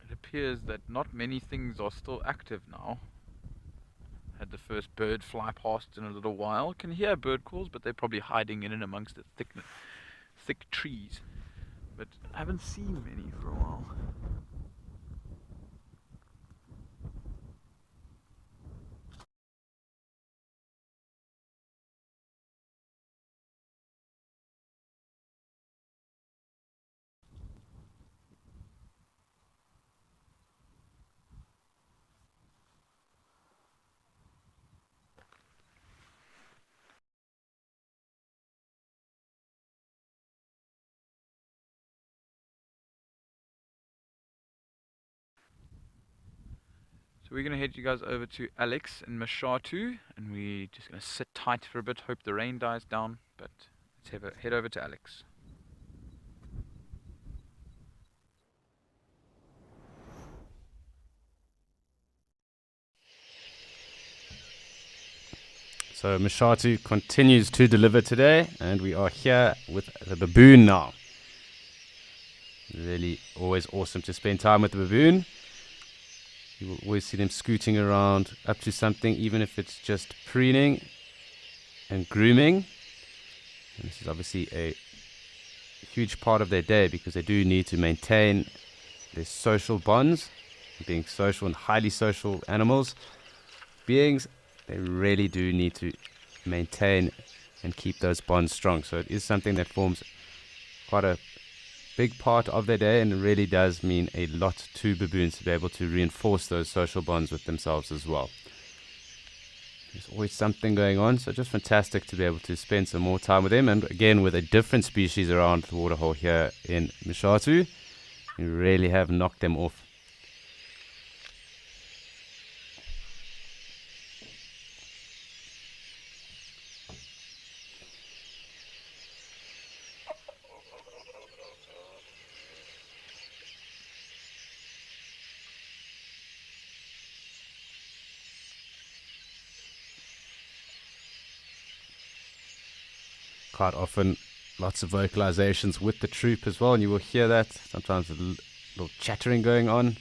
It appears that not many things are still active now. Had the first bird fly past in a little while. Can hear bird calls, but they're probably hiding in and amongst the thick trees. But I haven't seen many for a while. So we're going to head you guys over to Alex and Mashatu, and we're just going to sit tight for a bit, hope the rain dies down, but let's head over to Alex. So Mashatu continues to deliver today, and we are here with the baboon now. Really always awesome to spend time with the baboon. You will always see them scooting around up to something, even if it's just preening and grooming. And this is obviously a huge part of their day because they do need to maintain their social bonds. Being social and highly social beings, they really do need to maintain and keep those bonds strong. So it is something that forms quite a big part of their day, and it really does mean a lot to baboons to be able to reinforce those social bonds with themselves as well. There's always something going on, so just fantastic to be able to spend some more time with them, and again with a different species around the waterhole here in Mashatu. We really have knocked them off. Quite often lots of vocalizations with the troop as well, and you will hear that sometimes, a little chattering going on.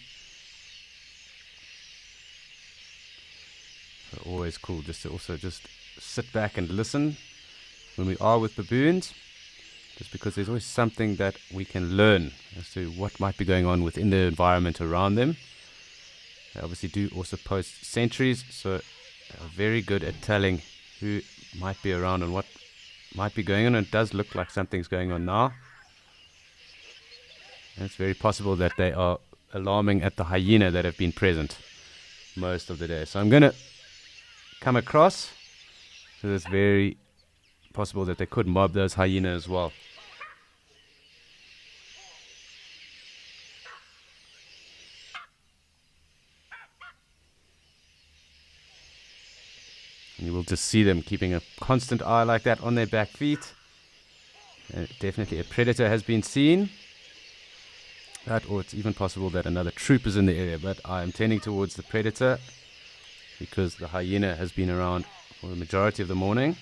So always cool just to also just sit back and listen when we are with baboons, just because there's always something that we can learn as to what might be going on within the environment around them. They obviously do also post sentries, so they're very good at telling who might be around and what might be going on. It does look like something's going on now, and it's very possible that they are alarming at the hyena that have been present most of the day. So I'm going to come across, so it's very possible that they could mob those hyenas as well. And you will just see them keeping a constant eye like that on their back feet. Definitely a predator has been seen. Or it's even possible that another troop is in the area, but I am tending towards the predator because the hyena has been around for the majority of the morning.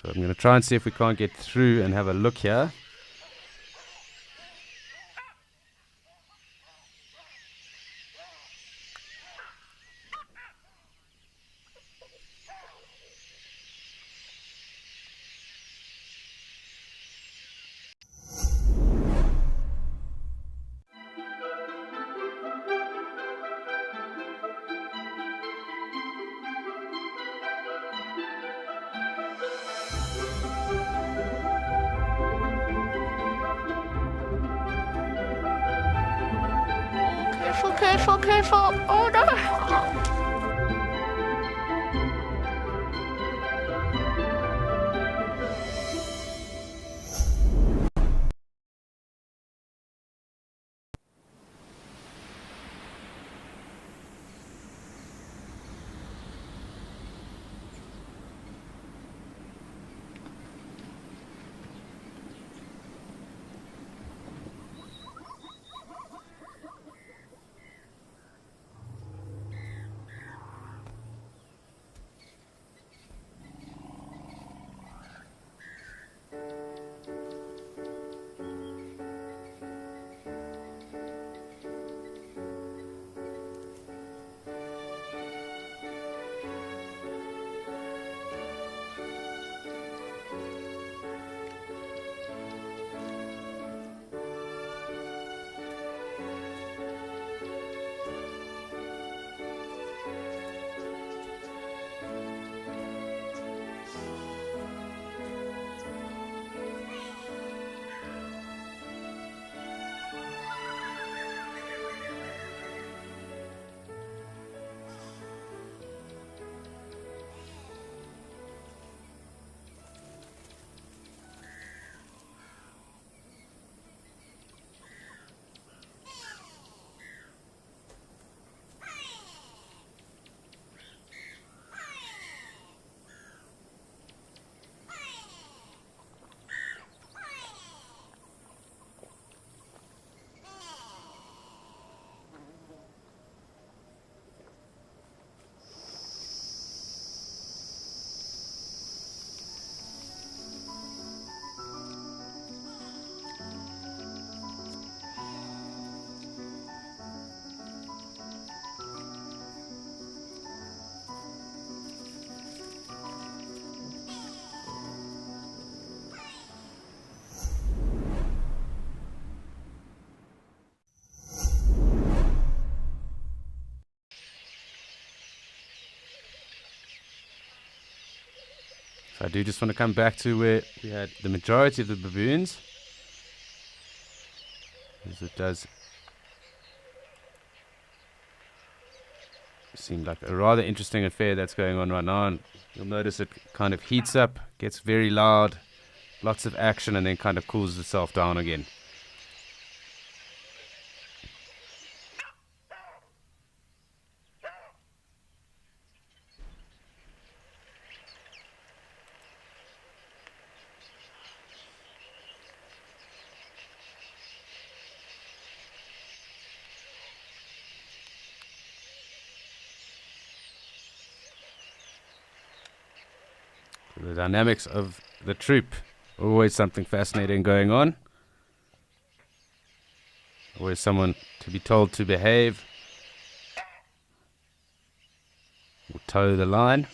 So I'm going to try and see if we can't get through and have a look here. Careful, careful. Oh no. So I do just want to come back to where we had the majority of the baboons, as it does seem like a rather interesting affair that's going on right now. And you'll notice it kind of heats up, gets very loud, lots of action, and then kind of cools itself down again. The dynamics of the troop, always something fascinating going on. Always someone to be told to behave or toe the line.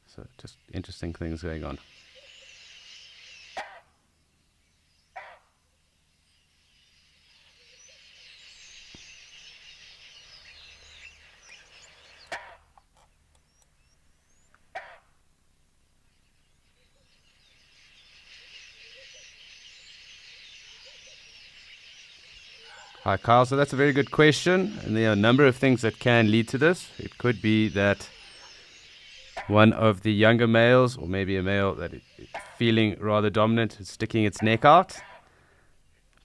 So just interesting things going on. Hi, Kyle. So that's a very good question. And there are a number of things that can lead to this. It could be that one of the younger males, or maybe a male that is feeling rather dominant, is sticking its neck out.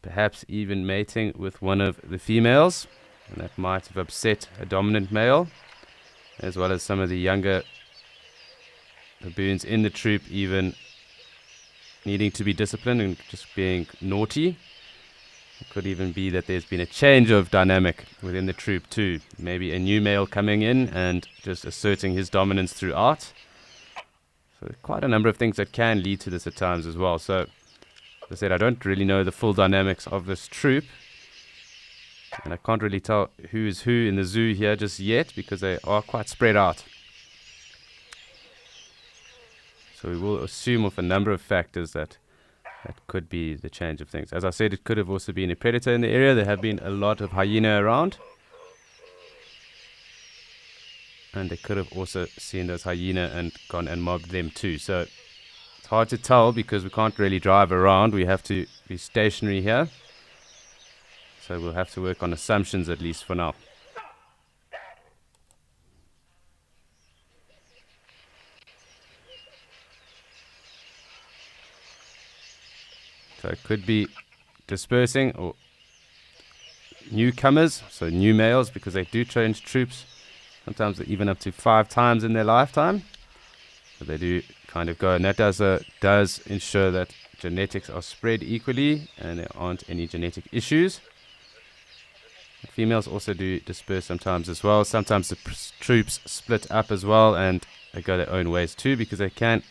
perhaps even mating with one of the females, and that might have upset a dominant male, as well as some of the younger baboons in the troop even needing to be disciplined and just being naughty. It could even be that there's been a change of dynamic within the troop too. Maybe a new male coming in and just asserting his dominance throughout. So quite a number of things that can lead to this at times as well. So, as I said, I don't really know the full dynamics of this troop. And I can't really tell who is who in the zoo here just yet because they are quite spread out. So we will assume with a number of factors that could be the change of things. As I said, it could have also been a predator in the area. There have been a lot of hyena around. And they could have also seen those hyena and gone and mobbed them too. So it's hard to tell because we can't really drive around. We have to be stationary here. So we'll have to work on assumptions at least for now. So it could be dispersing or newcomers, so new males, because they do change troops, sometimes even up to 5 times in their lifetime. So they do kind of go, and that does ensure that genetics are spread equally and there aren't any genetic issues. Females also do disperse sometimes as well. Sometimes the troops split up as well and they go their own ways too because they can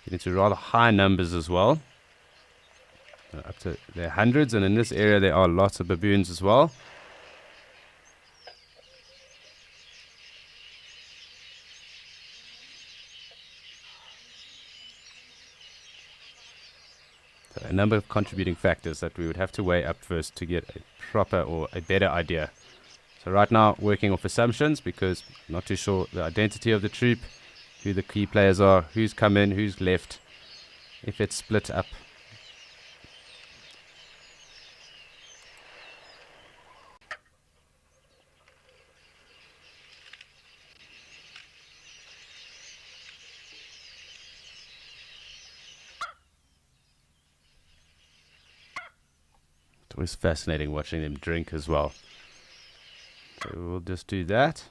get into rather high numbers as well. Up to their hundreds, and in this area there are lots of baboons as well. So a number of contributing factors that we would have to weigh up first to get a proper or a better idea. So right now working off assumptions because I'm not too sure the identity of the troop, who the key players are, who's come in, who's left, if it's split up. It's always fascinating watching them drink as well. So we'll just do that.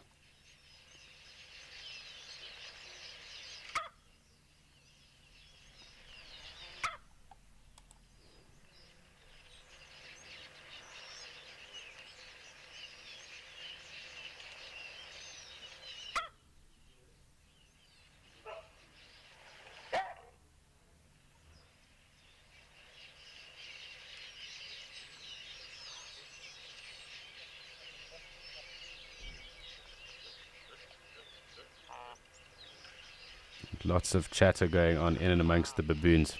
Lots of chatter going on in and amongst the baboons.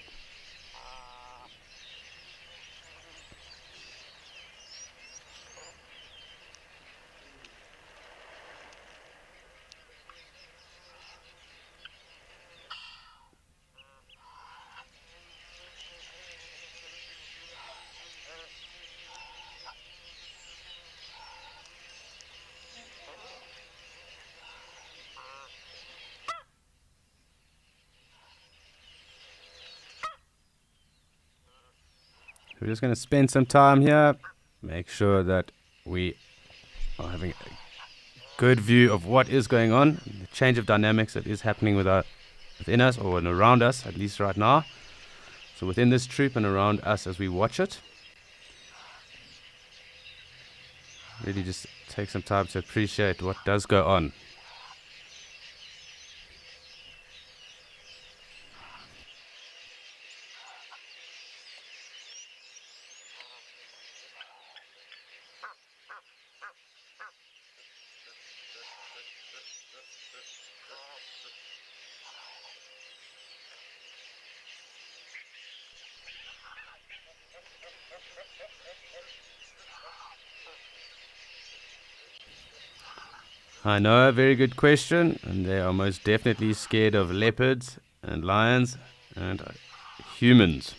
We're just going to spend some time here, make sure that we are having a good view of what is going on, the change of dynamics that is happening within us or around us, at least right now. So within this troop and around us as we watch it. Really just take some time to appreciate what does go on. I know, a very good question, and they are most definitely scared of leopards and lions and humans.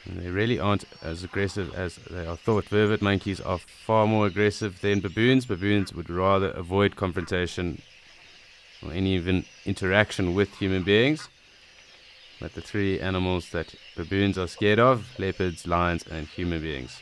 And they really aren't as aggressive as they are thought. Vervet monkeys are far more aggressive than baboons. Baboons would rather avoid confrontation or any even interaction with human beings. But the three animals that baboons are scared of: leopards, lions, and human beings.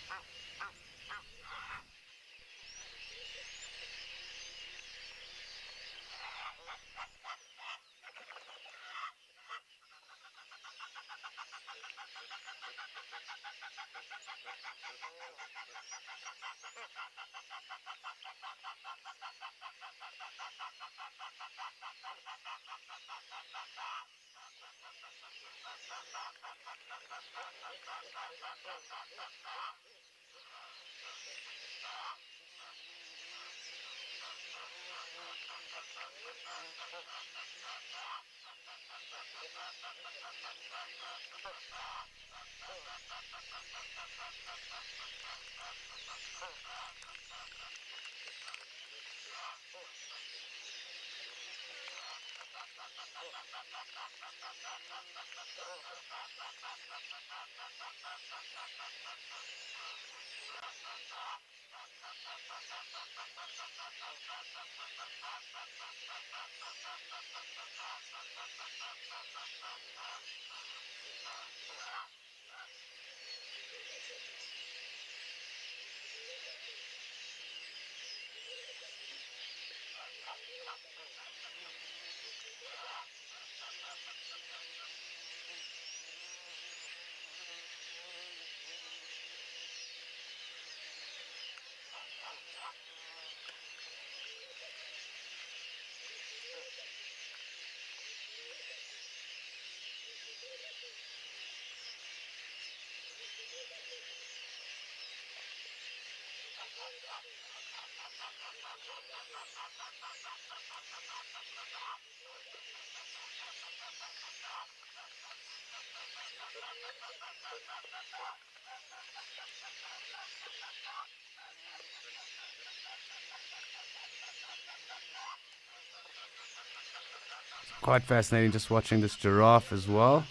Quite fascinating just watching this giraffe as well.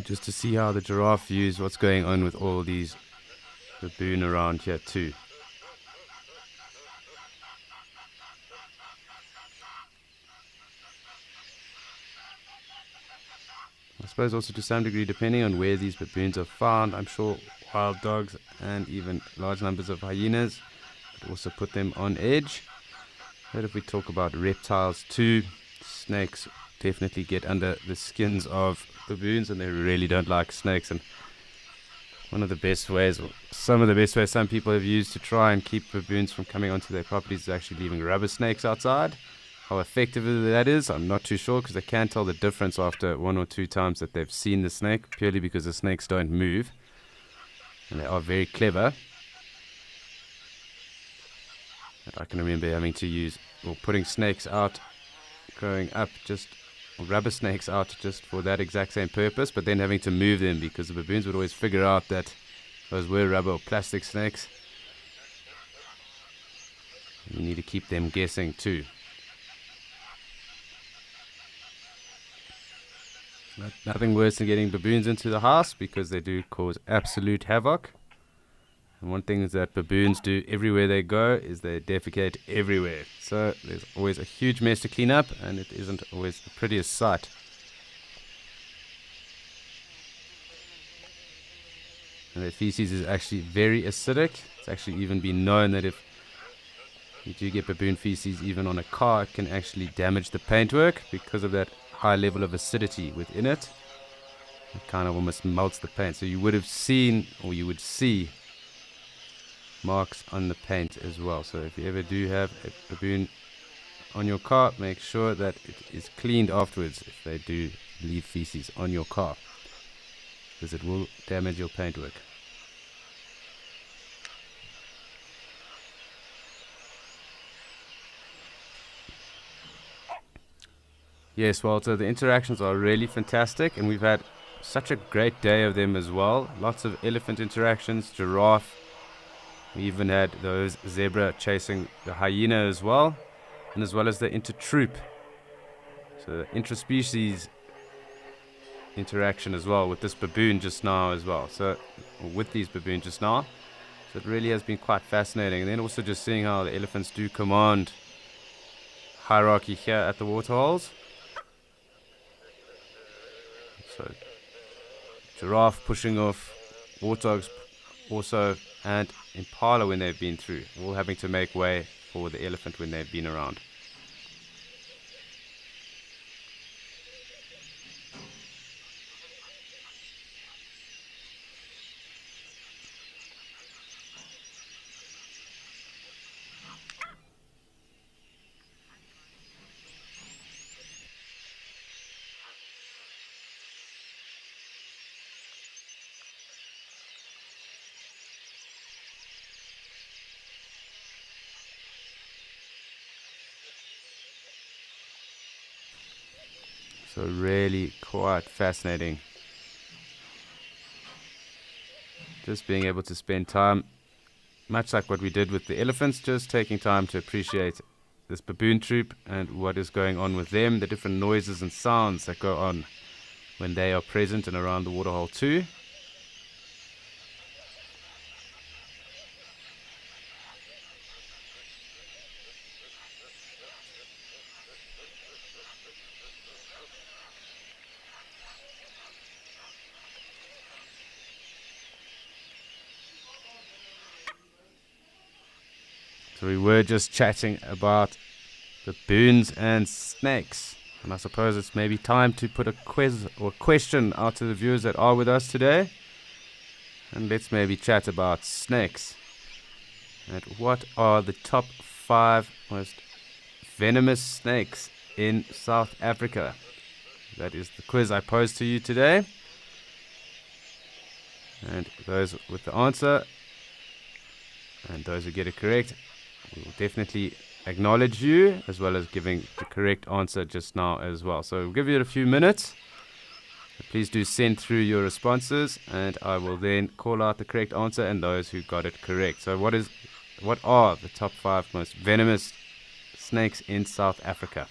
Just to see how the giraffe views what's going on with all these baboon around here too. I suppose also to some degree, depending on where these baboons are found, I'm sure wild dogs and even large numbers of hyenas could also put them on edge. But if we talk about reptiles too, snakes definitely get under the skins of baboons, and they really don't like snakes. And one of the best ways, or some of the best ways some people have used to try and keep baboons from coming onto their properties is actually leaving rubber snakes outside. How effective that is, I'm not too sure, because they can tell the difference after one or two times that they've seen the snake, purely because the snakes don't move. And they are very clever. But I can remember having to use, or putting snakes out growing up, or rubber snakes out just for that exact same purpose, but then having to move them because the baboons would always figure out that those were rubber or plastic snakes. You need to keep them guessing too. Nothing worse than getting baboons into the house, because they do cause absolute havoc. And one thing is that baboons do everywhere they go is they defecate everywhere. So there's always a huge mess to clean up, and it isn't always the prettiest sight. And their feces is actually very acidic. It's actually even been known that if you do get baboon feces even on a car, it can actually damage the paintwork because of that high level of acidity within it. It kind of almost melts the paint. So you would have seen, or you would see, marks on the paint as well. So if you ever do have a baboon on your car, make sure that it is cleaned afterwards if they do leave feces on your car, because it will damage your paintwork. Yes, Walter, the interactions are really fantastic, and we've had such a great day of them as well. Lots of elephant interactions, giraffe. We even had those zebra chasing the hyena as well, and as well as the intertroop. So the interspecies interaction as well with this baboon just now as well. So with these baboons just now. So it really has been quite fascinating. And then also just seeing how the elephants do command hierarchy here at the waterholes. So giraffe pushing off, warthogs also, and impala when they've been through, all having to make way for the elephant when they've been around. So really quite fascinating. Just being able to spend time, much like what we did with the elephants, just taking time to appreciate this baboon troop and what is going on with them, the different noises and sounds that go on when they are present and around the waterhole too. So we were just chatting about baboons and snakes. And I suppose it's maybe time to put a quiz or question out to the viewers that are with us today. And let's maybe chat about snakes. And what are the top 5 most venomous snakes in South Africa? That is the quiz I posed to you today. And those with the answer, and those who get it correct, we will definitely acknowledge you, as well as giving the correct answer just now as well. So we'll give you a few minutes. Please do send through your responses, and I will then call out the correct answer and those who got it correct. So what are the top 5 most venomous snakes in South Africa?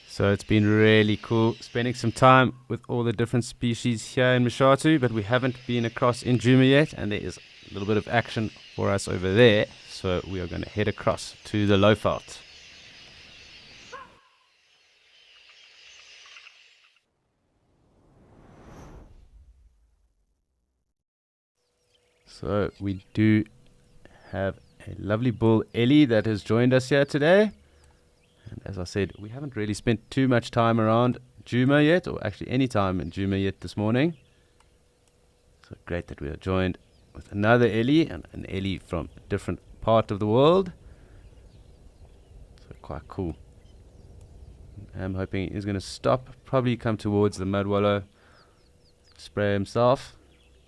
So it's been really cool spending some time with all the different species here in Mshatu, but we haven't been across in Djuma yet, and there is a little bit of action for us over there. So we are going to head across to the Lowveld. So we do have a lovely bull, Ellie, that has joined us here today. And as I said, we haven't really spent too much time around Djuma yet, or actually any time in Djuma yet this morning. So great that we are joined with another Ellie, and an Ellie from a different part of the world. So quite cool. I'm hoping he's going to stop, probably come towards the mud wallow, spray himself.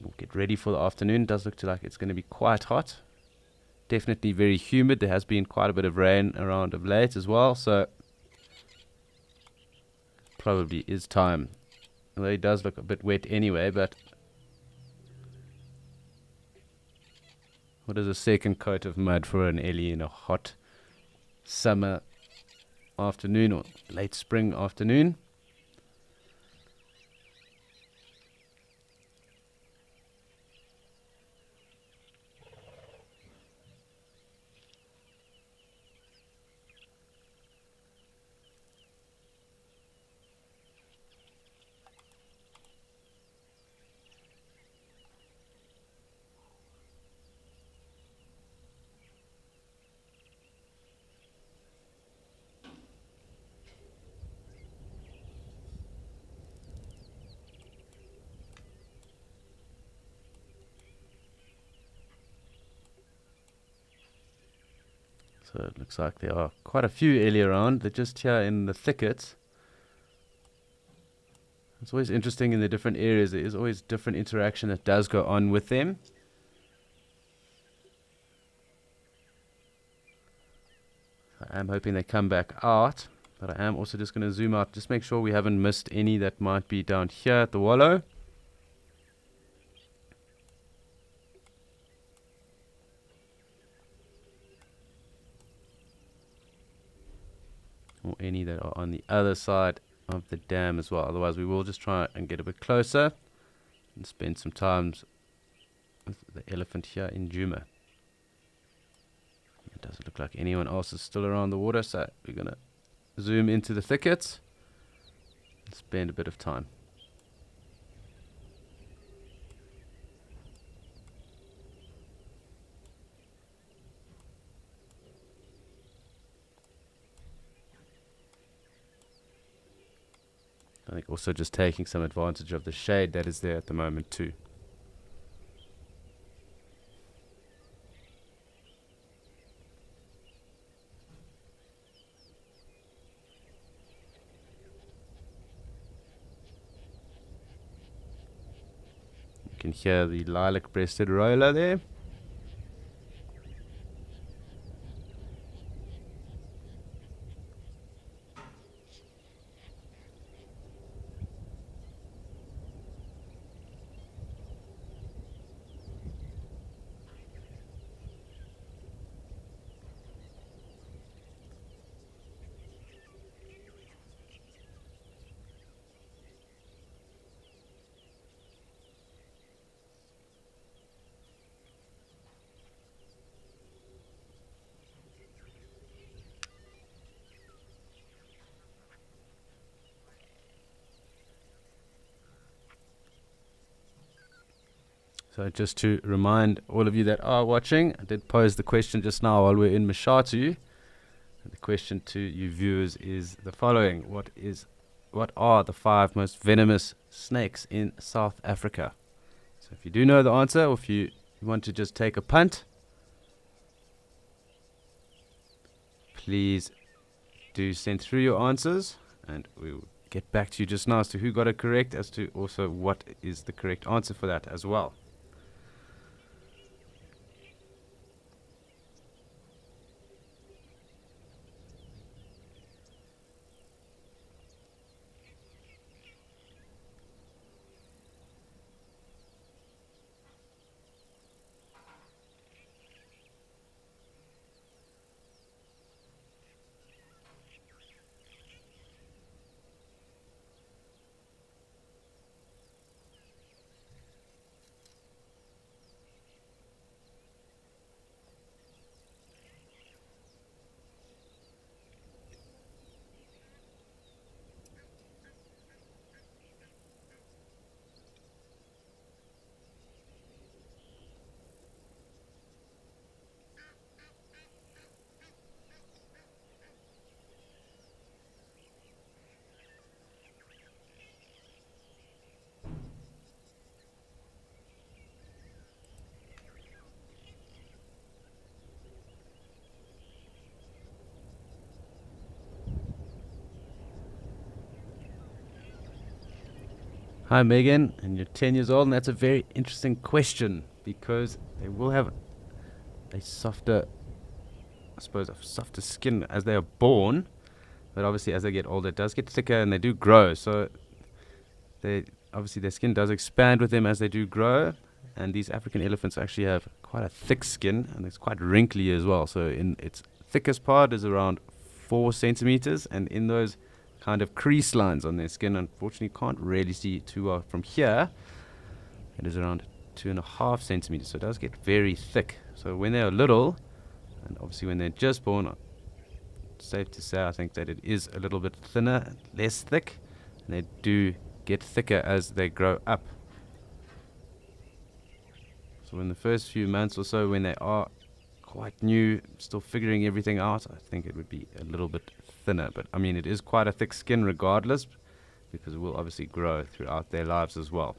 We'll get ready for the afternoon. Does look like it's going to be quite hot. Definitely very humid. There has been quite a bit of rain around of late as well, so probably is time. Although it does look a bit wet anyway, but what is a second coat of mud for an Ellie in a hot summer afternoon or late spring afternoon? So it looks like there are quite a few earlier on. They're just here in the thickets. It's always interesting in the different areas. There is always different interaction that does go on with them. I am hoping they come back out, but I am also just going to zoom out, just make sure we haven't missed any that might be down here at the wallow. Or any that are on the other side of the dam as well. Otherwise we will just try and get a bit closer and spend some time with the elephant here in Djuma. It doesn't look like anyone else is still around the water, so we're going to zoom into the thickets and spend a bit of time. I think also just taking some advantage of the shade that is there at the moment too. You can hear the lilac-breasted roller there. So just to remind all of you that are watching, I did pose the question just now while we're in Mashatu. The question to you viewers is the following. What are the 5 most venomous snakes in South Africa? So if you do know the answer, or if you want to just take a punt, please do send through your answers and we'll get back to you just now as to who got it correct, as to also what is the correct answer for that as well. Hi Megan, and you're 10 years old, and that's a very interesting question because they will have a softer, I suppose, a softer skin as they are born, but obviously as they get older it does get thicker and they do grow, so obviously their skin does expand with them as they do grow, and these African elephants actually have quite a thick skin and it's quite wrinkly as well, so in its thickest part is around 4 centimeters, and in those kind of crease lines on their skin, unfortunately can't really see too well from here, it is around 2.5 centimeters, so it does get very thick. So when they're little, and obviously when they're just born, it's safe to say I think that it is a little bit thinner, less thick, and they do get thicker as they grow up. So in the first few months or so, when they are quite new, still figuring everything out, I think it would be a little bit thinner, but I mean it is quite a thick skin regardless, because it will obviously grow throughout their lives as well.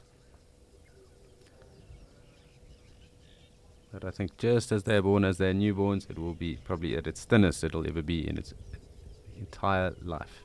But I think just as they're born, as they're newborns, it will be probably at its thinnest it'll ever be in its entire life.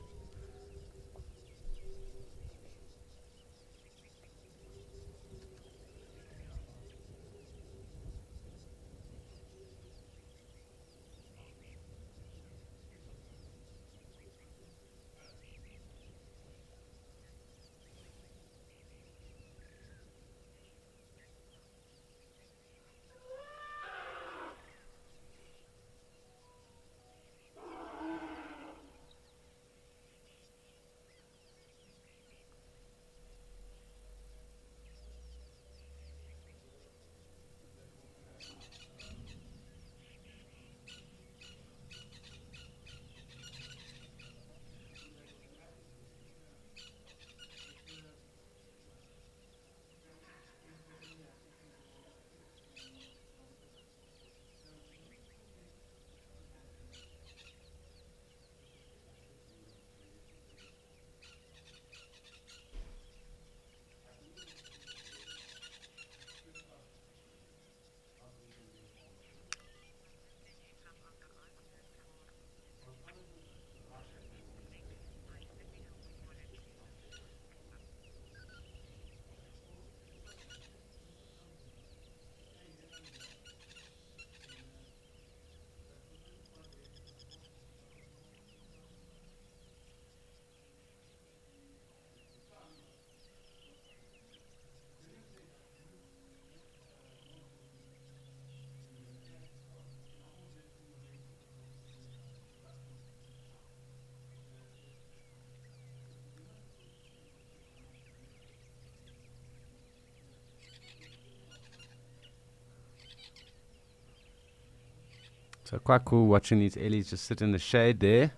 So quite cool watching these ellies just sit in the shade there.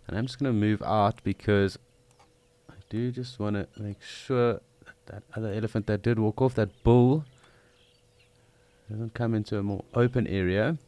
And I'm just going to move out because I do just want to make sure that other elephant that did walk off, that bull, doesn't come into a more open area.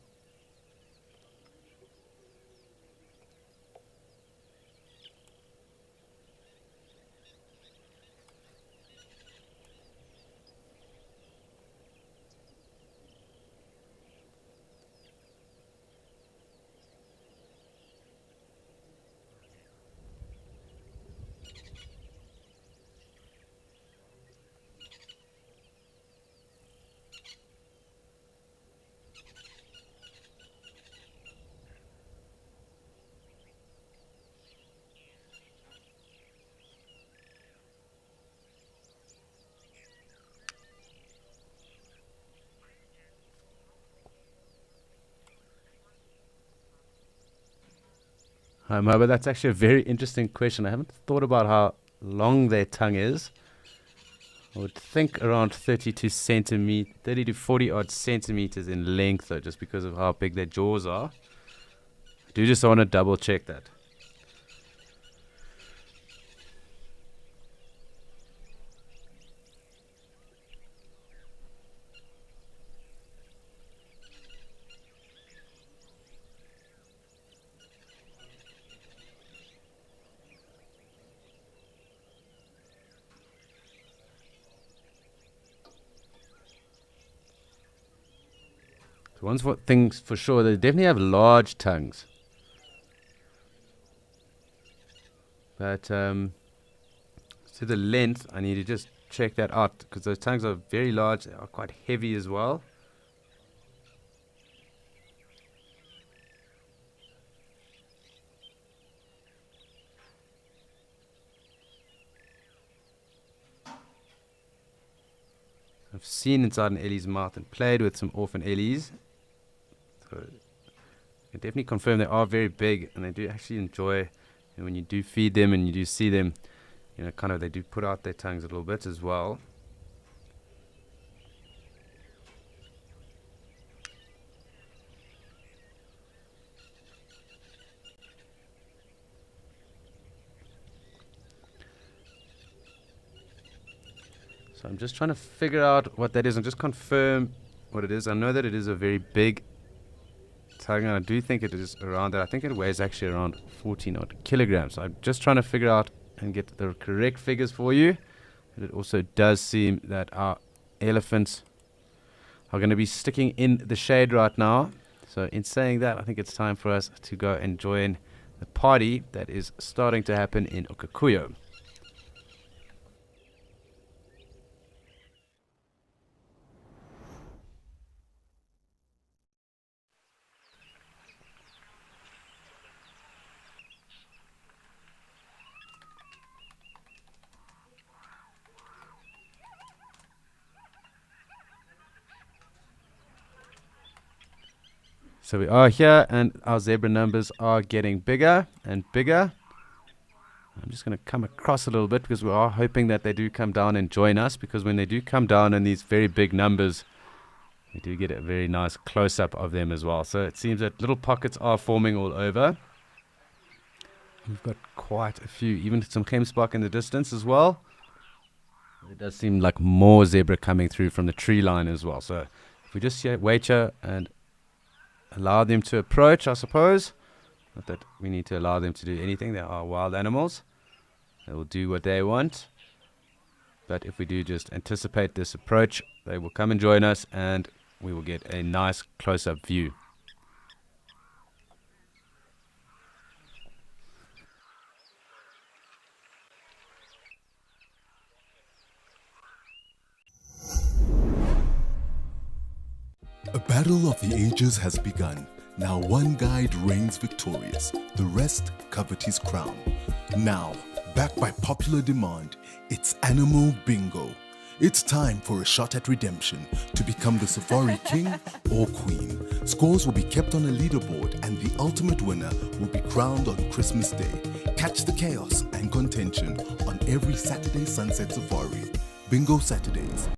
Hi, Mo, but that's actually a very interesting question. I haven't thought about how long their tongue is. I would think around 30 to 40 odd centimeters in length, though, just because of how big their jaws are. I do just want to double check that. So one thing's for sure, they definitely have large tongues. But to the length, I need to just check that out because those tongues are very large. They are quite heavy as well. I've seen inside an ellie's mouth and played with some orphan ellies. So I can definitely confirm they are very big and they do actually enjoy, and when you do feed them and you do see them, you know, kind of they do put out their tongues a little bit as well. So I'm just trying to figure out what that is and just confirm what it is. I know that it is a very big tongue, and I do think it is around that. I think it weighs actually around 14 odd kilograms. So I'm just trying to figure out and get the correct figures for you. And it also does seem that our elephants are going to be sticking in the shade right now. So in saying that, I think it's time for us to go and join the party that is starting to happen in Okakuyo. So we are here, and our zebra numbers are getting bigger and bigger. I'm just going to come across a little bit because we are hoping that they do come down and join us, because when they do come down in these very big numbers, we do get a very nice close-up of them as well. So it seems that little pockets are forming all over. We've got quite a few, even some Gemsbok in the distance as well. It does seem like more zebra coming through from the tree line as well. So if we just wait here and allow them to approach, I suppose. Not that we need to allow them to do anything. They are wild animals. They will do what they want. But if we do just anticipate this approach, they will come and join us, and we will get a nice close-up view. A battle of the ages has begun. Now one guide reigns victorious. The rest covet his crown. Now, backed by popular demand, it's Animal Bingo. It's time for a shot at redemption to become the safari king or queen. Scores will be kept on a leaderboard, and the ultimate winner will be crowned on Christmas Day. Catch the chaos and contention on every Saturday Sunset Safari. Bingo Saturdays.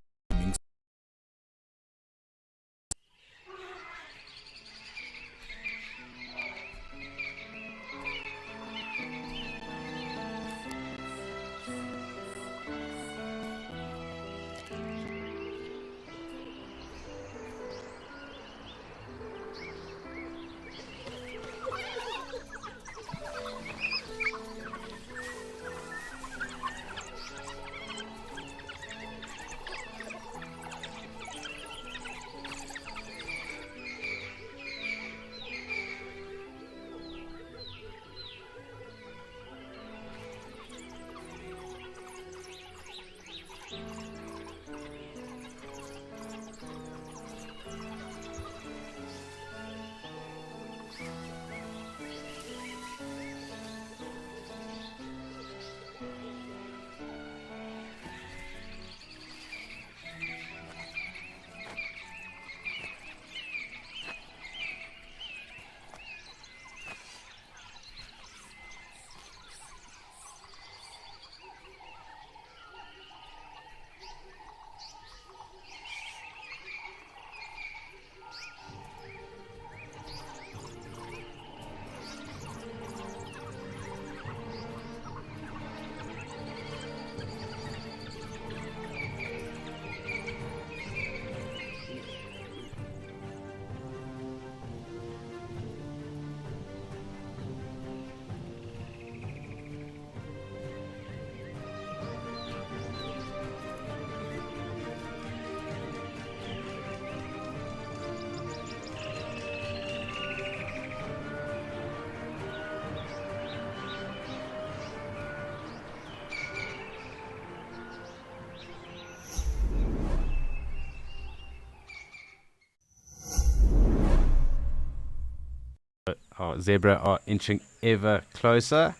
Our zebra are inching ever closer,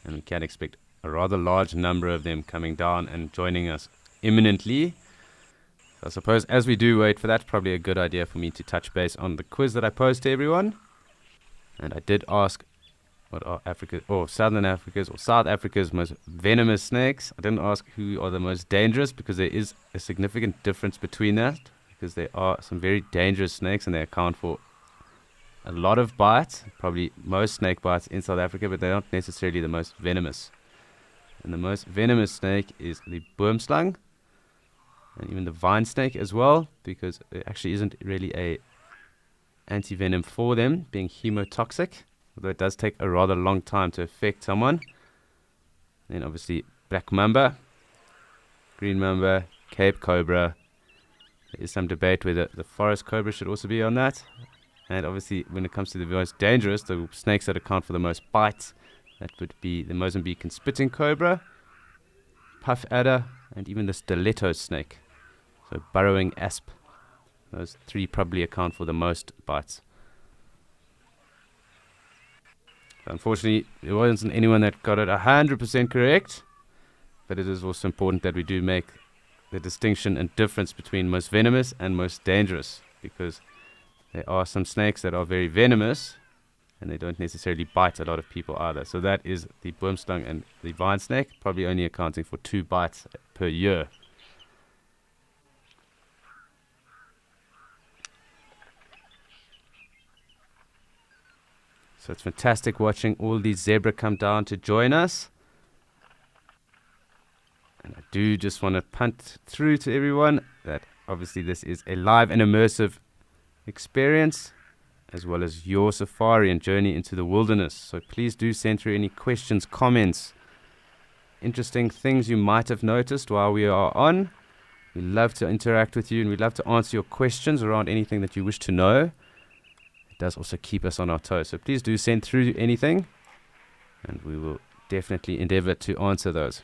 and we can expect a rather large number of them coming down and joining us imminently. So I suppose as we do wait for that, probably a good idea for me to touch base on the quiz that I posed to everyone. And I did ask what are South Africa's most venomous snakes. I didn't ask who are the most dangerous, because there is a significant difference between that, because there are some very dangerous snakes and they account for a lot of bites, probably most snake bites in South Africa, but they're not necessarily the most venomous. And the most venomous snake is the boomslang, and even the vine snake as well, because it actually isn't really a anti-venom for them, being hemotoxic, although it does take a rather long time to affect someone. Then obviously black mamba, green mamba, Cape cobra, There is some debate whether the forest cobra should also be on that. And obviously, when it comes to the most dangerous, the snakes that account for the most bites, that would be the Mozambican spitting cobra, puff adder, and even the stiletto snake. So burrowing asp. Those three probably account for the most bites. Unfortunately, there wasn't anyone that got it 100% correct, but it is also important that we do make the distinction and difference between most venomous and most dangerous, because there are some snakes that are very venomous and they don't necessarily bite a lot of people either. So that is the boomslang and the vine snake, probably only accounting for 2 bites per year. So it's fantastic watching all these zebra come down to join us. And I do just want to punt through to everyone that obviously this is a live and immersive experience, as well as your safari and journey into the wilderness. So please do send through any questions, comments, interesting things you might have noticed while we are on. We love to interact with you, and we'd love to answer your questions around anything that you wish to know. It does also keep us on our toes. So please do send through anything, and we will definitely endeavor to answer those.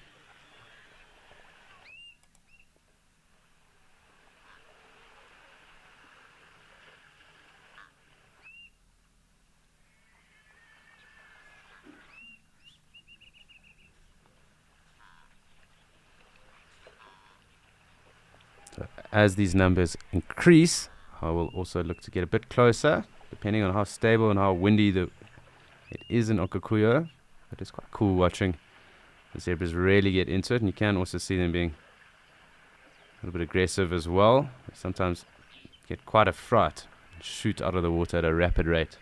As these numbers increase, I will also look to get a bit closer, depending on how stable and how windy it is in Okaukuejo. But it's quite cool watching the zebras really get into it, and you can also see them being a little bit aggressive as well. They sometimes get quite a fright and shoot out of the water at a rapid rate.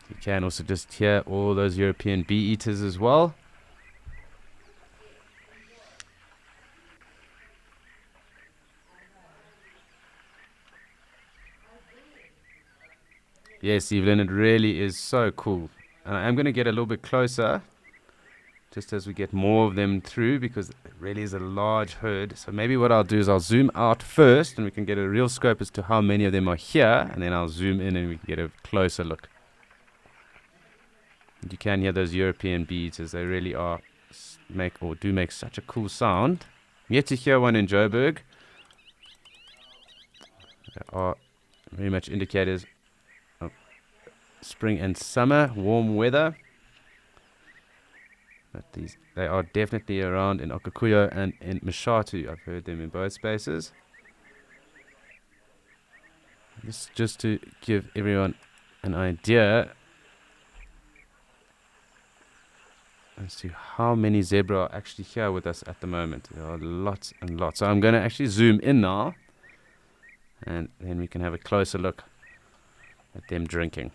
You can also just hear all those European bee-eaters as well. Yes, Evelyn, it really is so cool. And I am going to get a little bit closer, just as we get more of them through, because it really is a large herd. So maybe what I'll do is I'll zoom out first, and we can get a real scope as to how many of them are here, and then I'll zoom in and we can get a closer look. You can hear those European bee-eaters. They really are do make such a cool sound. I'm yet to hear one in Joburg. They are very much indicators of spring and summer, warm weather. But they are definitely around in Okaukuejo and in Mashatu. I've heard them in both spaces. This just to give everyone an idea as to how many zebra are actually here with us at the moment. There are lots and lots. So I'm going to actually zoom in now, and then we can have a closer look at them drinking.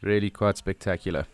Really quite spectacular.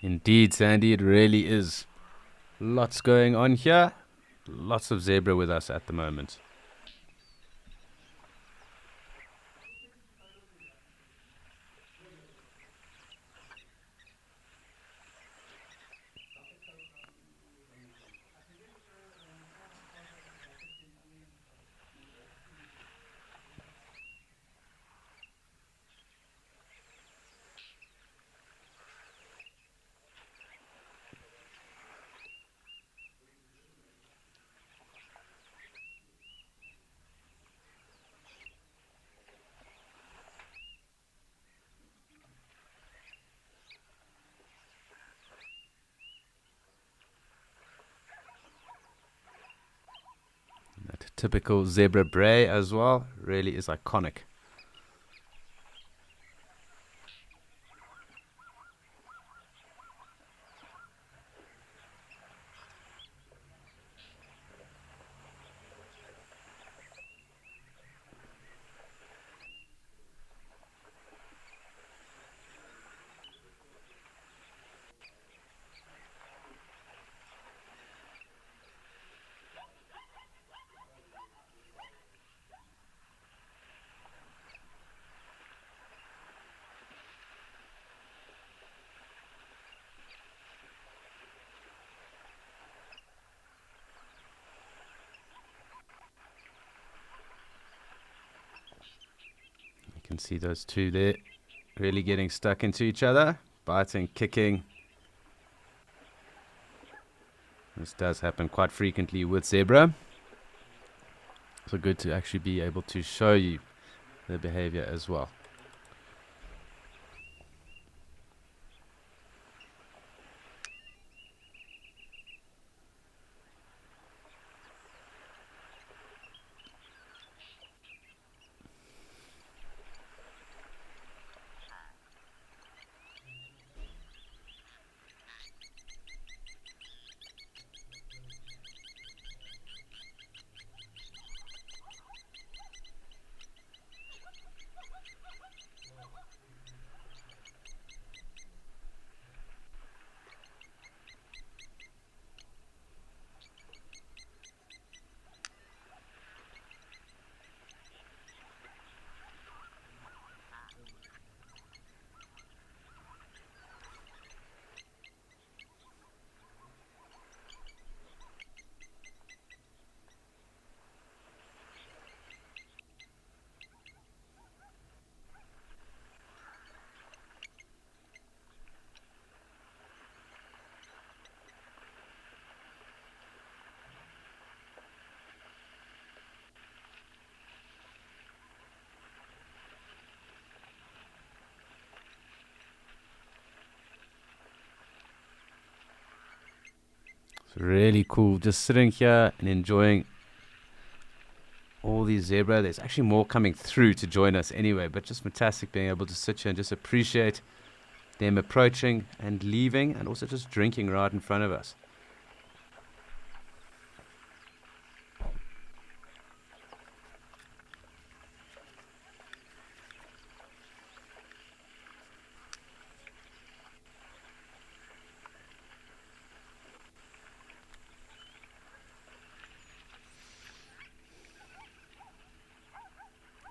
Indeed, Sandy, it really is. Lots going on here. Lots of zebra with us at the moment. That typical zebra bray as well really is iconic. You can see those two there really getting stuck into each other, biting, kicking. This does happen quite frequently with zebra. So good to actually be able to show you the behavior as well. It's really cool just sitting here and enjoying all these zebra. There's actually more coming through to join us anyway, but just fantastic being able to sit here and just appreciate them approaching and leaving and also just drinking right in front of us.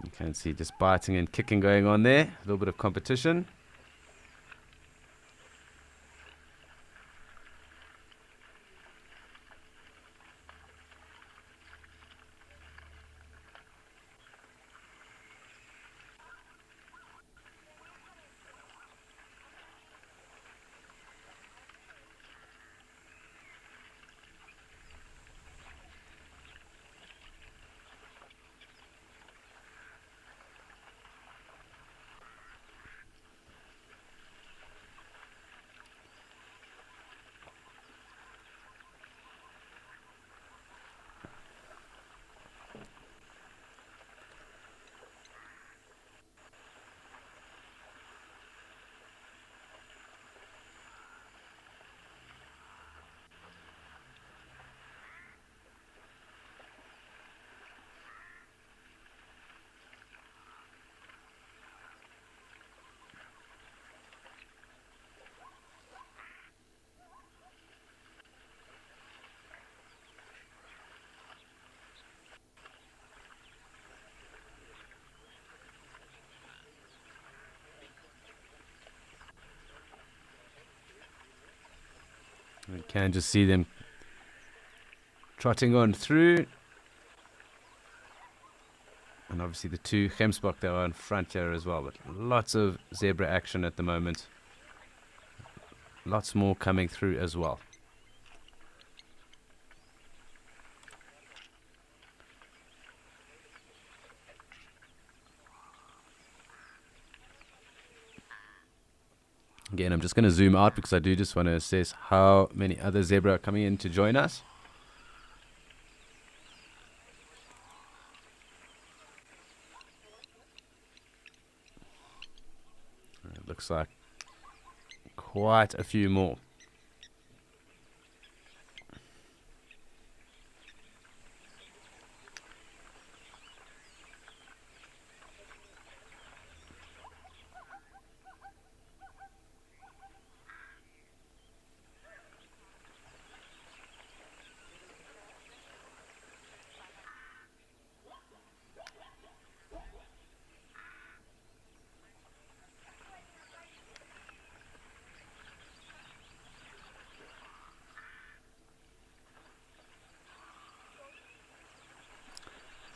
You can see just biting and kicking going on there. A little bit of competition. can just see them trotting on through. And obviously the two Gemsbok that are in front here as well. But lots of zebra action at the moment. Lots more coming through as well. Again, I'm just going to zoom out because I do just want to assess how many other zebra are coming in to join us. It looks like quite a few more.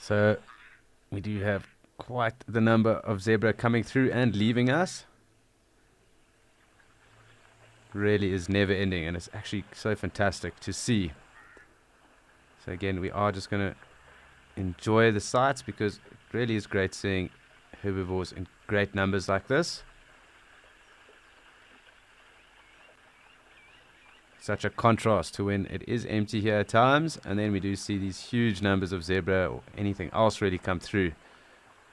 So we do have quite the number of zebra coming through and leaving us. Really is never ending, and it's actually so fantastic to see. So again, we are just going to enjoy the sights because it really is great seeing herbivores in great numbers like this. Such a contrast to when it is empty here at times, and then we do see these huge numbers of zebra or anything else really come through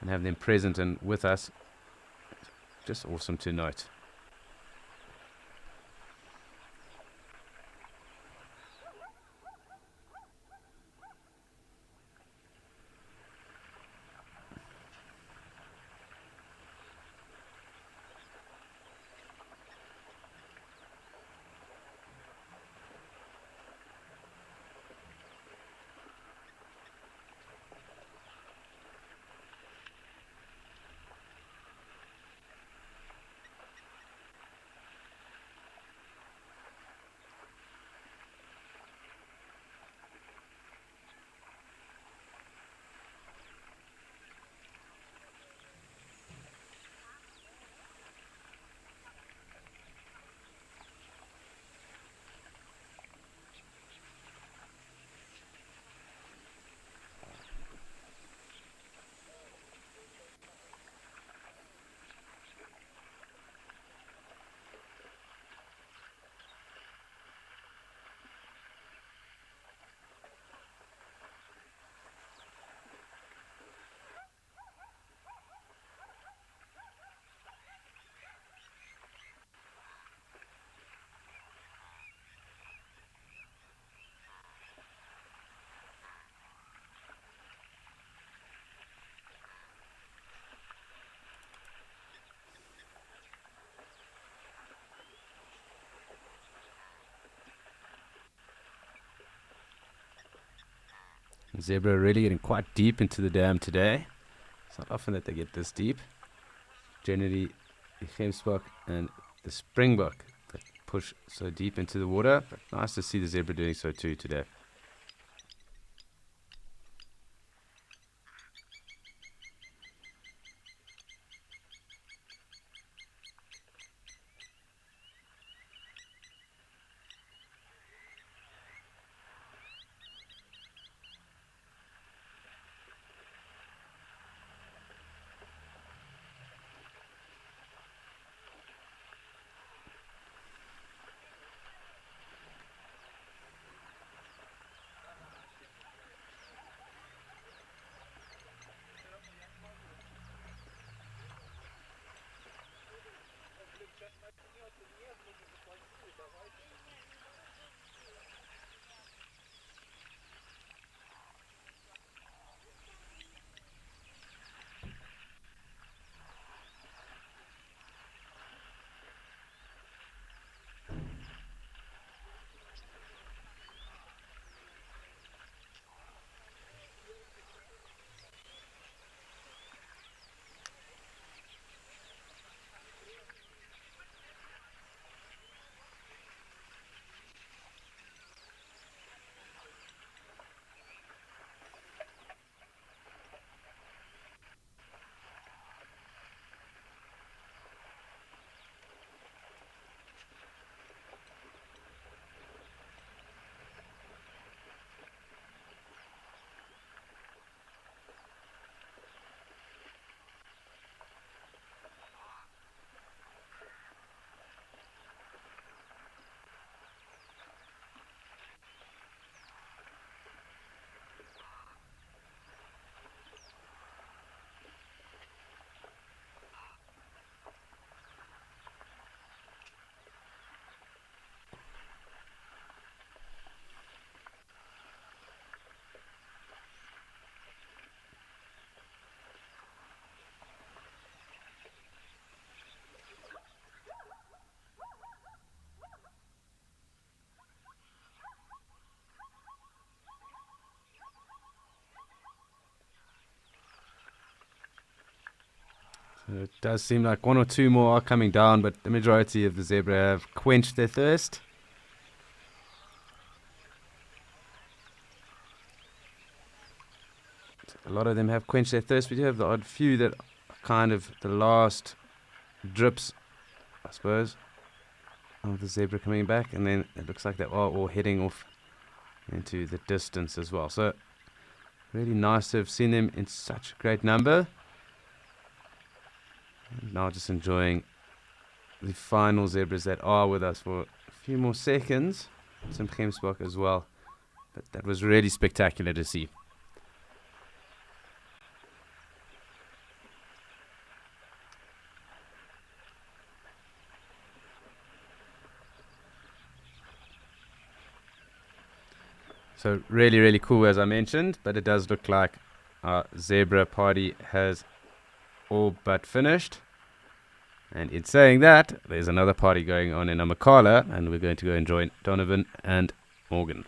and have them present and with us. Just awesome to note. Zebra are really getting quite deep into the dam today. It's not often that they get this deep. Generally, the Gemsbok and the Springbok that push so deep into the water. But nice to see the zebra doing so too today. It does seem like one or two more are coming down, but the majority of the zebra have quenched their thirst. A lot of them have quenched their thirst. We do have the odd few that are kind of the last drips, I suppose, of the zebra coming back, and then it looks like they are all heading off into the distance as well. So really nice to have seen them in such a great number. And now just enjoying the final zebras that are with us for a few more seconds. Some Gemsbok as well. But that was really spectacular to see. So really, really cool as I mentioned, but it does look like our zebra party has all but finished. And in saying that, there's another party going on in Amakhala, and we're going to go and join Donovan and Morgan.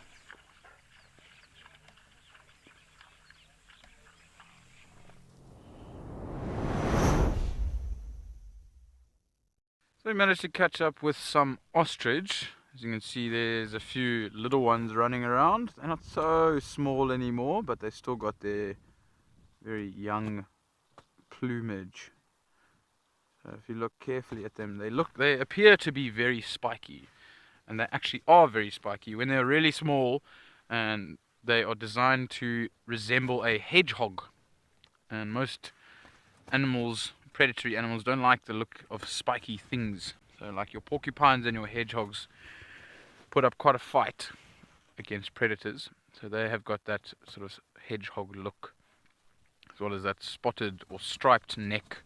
So we managed to catch up with some ostrich. As you can see, there's a few little ones running around. They're not so small anymore, but they still got their very young plumage. So if you look carefully at them, they appear to be very spiky, and they actually are very spiky when they're really small, and they are designed to resemble a hedgehog. And most animals, predatory animals, don't like the look of spiky things. So like your porcupines and your hedgehogs put up quite a fight against predators. So they have got that sort of hedgehog look, as well as that spotted or striped neck.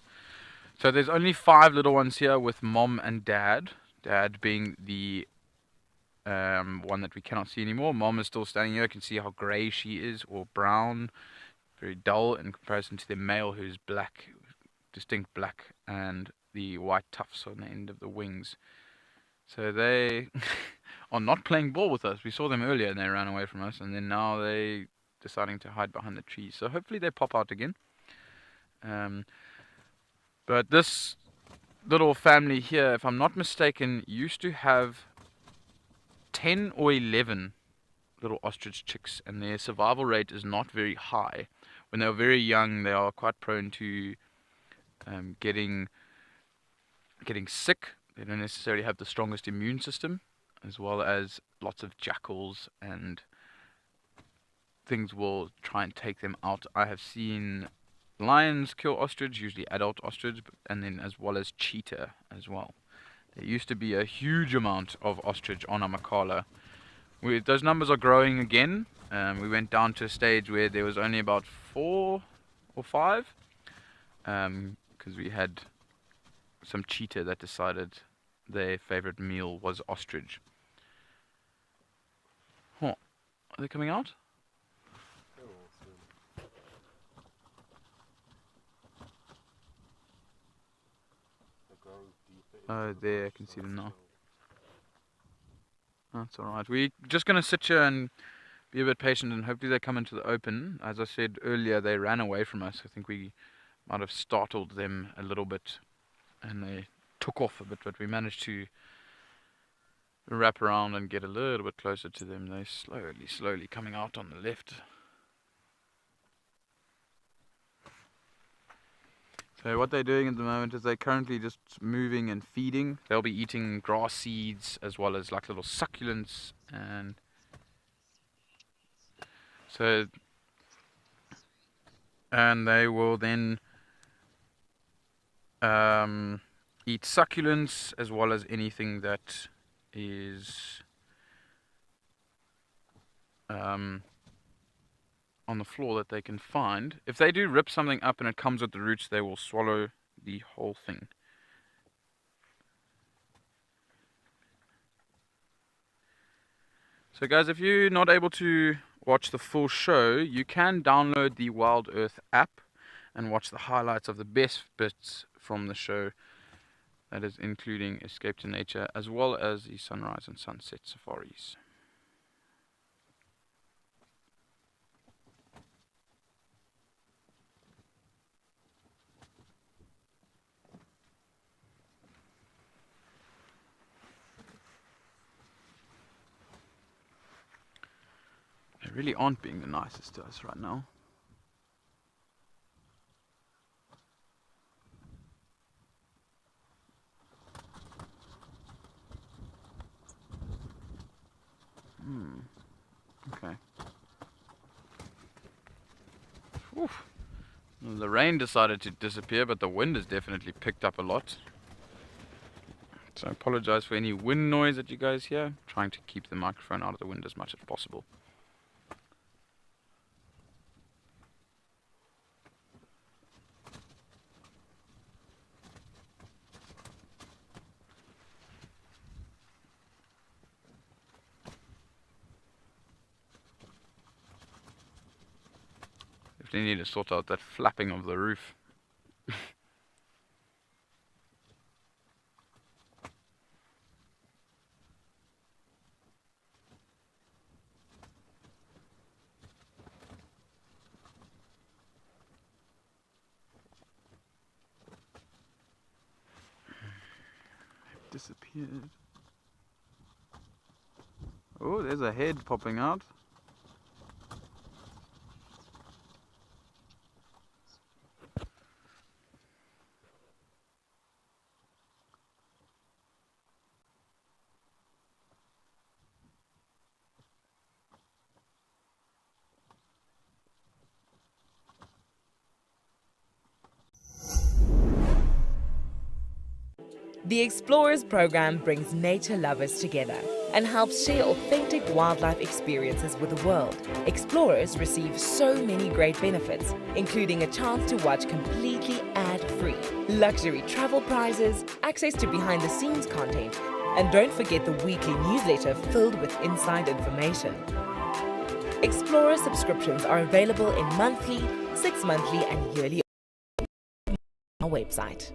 So there's only 5 little ones here with mom and dad. Dad being the one that we cannot see anymore. Mom is still standing here. You can see how grey she is, or brown. Very dull in comparison to the male, who's black, distinct black, and the white tufts on the end of the wings. So they are not playing ball with us. We saw them earlier and they ran away from us, and then now they deciding to hide behind the trees. So hopefully they pop out again. But this little family here, if I'm not mistaken, used to have 10 or 11 little ostrich chicks, and their survival rate is not very high. When they are very young, they are quite prone to getting sick. They don't necessarily have the strongest immune system, as well as lots of jackals and things will try and take them out. I have seen lions kill ostrich, usually adult ostrich, and then as well as cheetah as well. There used to be a huge amount of ostrich on Amakhala. Those numbers are growing again. We went down to a stage where there was only about 4 or 5, because we had some cheetah that decided their favorite meal was ostrich. Huh. Are they coming out? Oh, there, I can see them now. That's alright. We're just going to sit here and be a bit patient, and hopefully they come into the open. As I said earlier, they ran away from us. I think we might have startled them a little bit, and they took off a bit, but we managed to wrap around and get a little bit closer to them. They're slowly coming out on the left. So what they're doing at the moment is they're currently just moving and feeding. They'll be eating grass seeds as well as like little succulents, and so they will then eat succulents as well as anything that is on the floor that they can find. If they do rip something up and it comes with the roots, they will swallow the whole thing. So guys, if you're not able to watch the full show, you can download the Wild Earth app and watch the highlights of the best bits from the show. That is including Escape to Nature as well as the sunrise and sunset safaris. really aren't being the nicest to us right now. Okay. Oof. The rain decided to disappear, but the wind has definitely picked up a lot. So I apologize for any wind noise that you guys hear. I'm trying to keep the microphone out of the wind as much as possible. They need to sort out that flapping of the roof. They've disappeared. Oh, there's a head popping out. The Explorers program brings nature lovers together and helps share authentic wildlife experiences with the world. Explorers receive so many great benefits, including a chance to watch completely ad-free, luxury travel prizes, access to behind-the-scenes content, and don't forget the weekly newsletter filled with inside information. Explorer subscriptions are available in monthly, 6-monthly, and yearly on our website.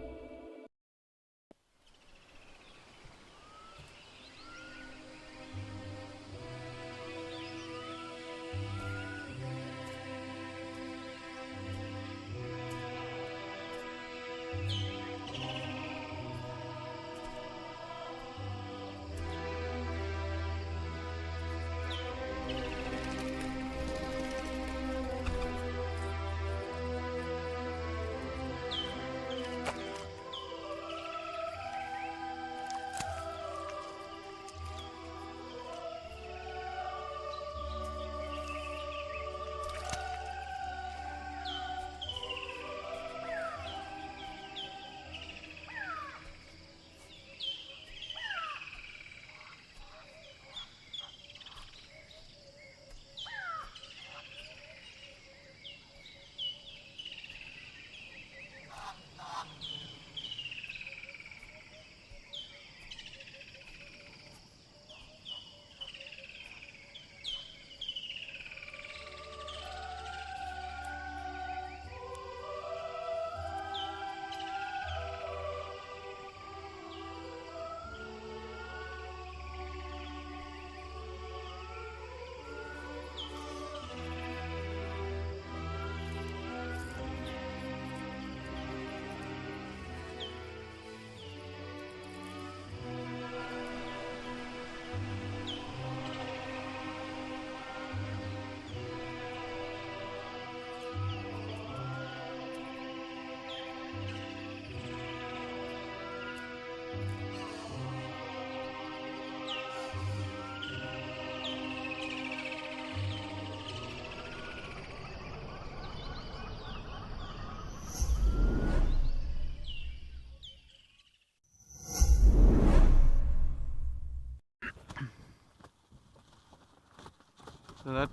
So that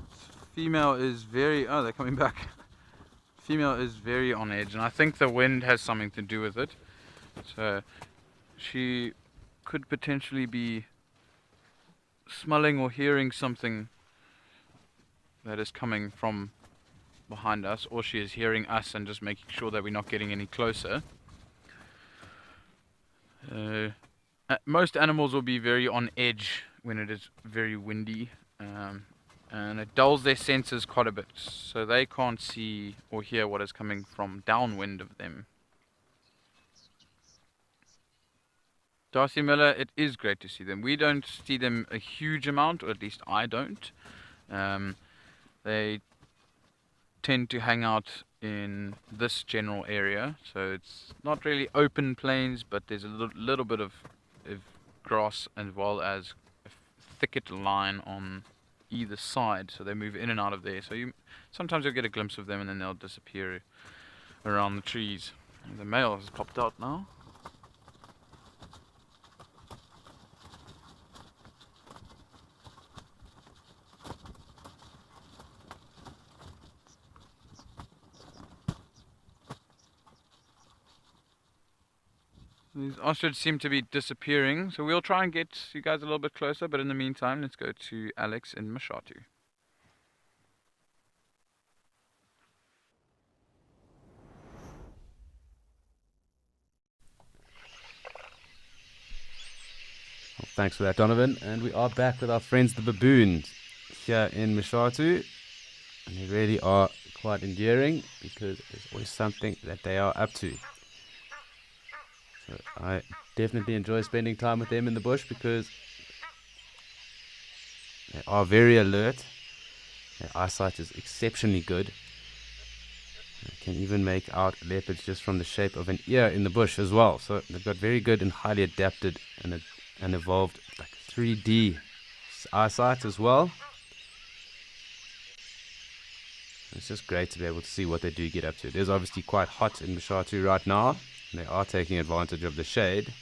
female is very... Oh, they're coming back. Female is very on edge, and I think the wind has something to do with it. So she could potentially be smelling or hearing something that is coming from behind us, or she is hearing us and just making sure that we're not getting any closer. Most animals will be very on edge when it is very windy. And it dulls their senses quite a bit, so they can't see or hear what is coming from downwind of them. Darcy Miller, it is great to see them. We don't see them a huge amount, or at least I don't. They tend to hang out in this general area, so it's not really open plains, but there's a little bit of grass as well as a thicket line on either side, so they move in and out of there. So sometimes you'll get a glimpse of them and then they'll disappear around the trees. And the male has popped out now. These ostriches seem to be disappearing, so we'll try and get you guys a little bit closer, but in the meantime, let's go to Alex in Mashatu. Well, thanks for that, Donovan. And we are back with our friends the baboons here in Mashatu. And they really are quite endearing because there's always something that they are up to. So I definitely enjoy spending time with them in the bush because they are very alert. Their eyesight is exceptionally good. They can even make out leopards just from the shape of an ear in the bush as well. So they've got very good and highly adapted and evolved like 3D eyesight as well. It's just great to be able to see what they do get up to. It is obviously quite hot in Mashatu right now. They are taking advantage of the shade,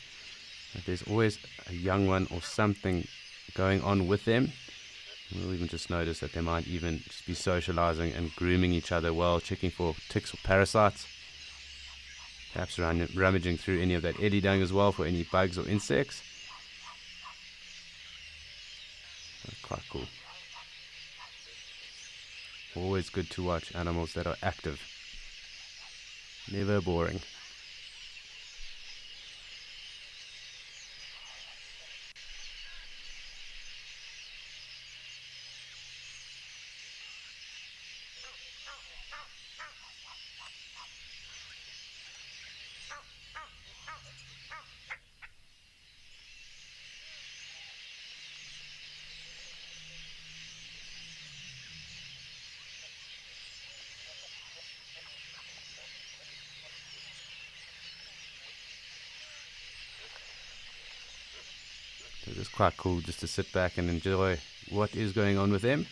but there's always a young one or something going on with them. We'll even just notice that they might even just be socializing and grooming each other while checking for ticks or parasites. Perhaps rummaging through any of that eddy dung as well for any bugs or insects. That's quite cool. Always good to watch animals that are active. Never boring. It's quite cool just to sit back and enjoy what is going on with them.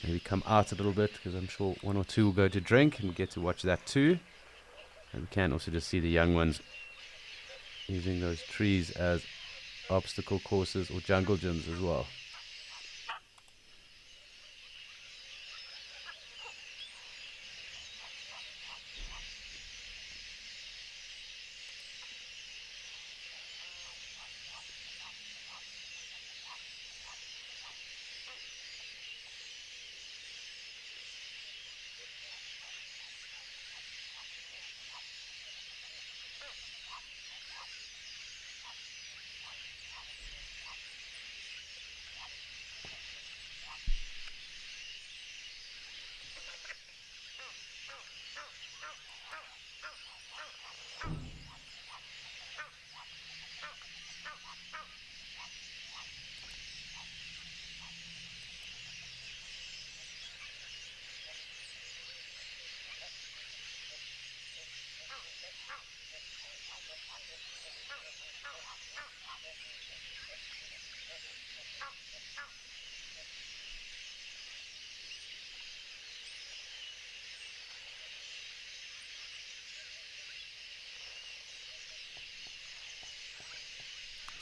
Maybe come out a little bit because I'm sure one or two will go to drink and get to watch that too. And we can also just see the young ones using those trees as obstacle courses or jungle gyms as well.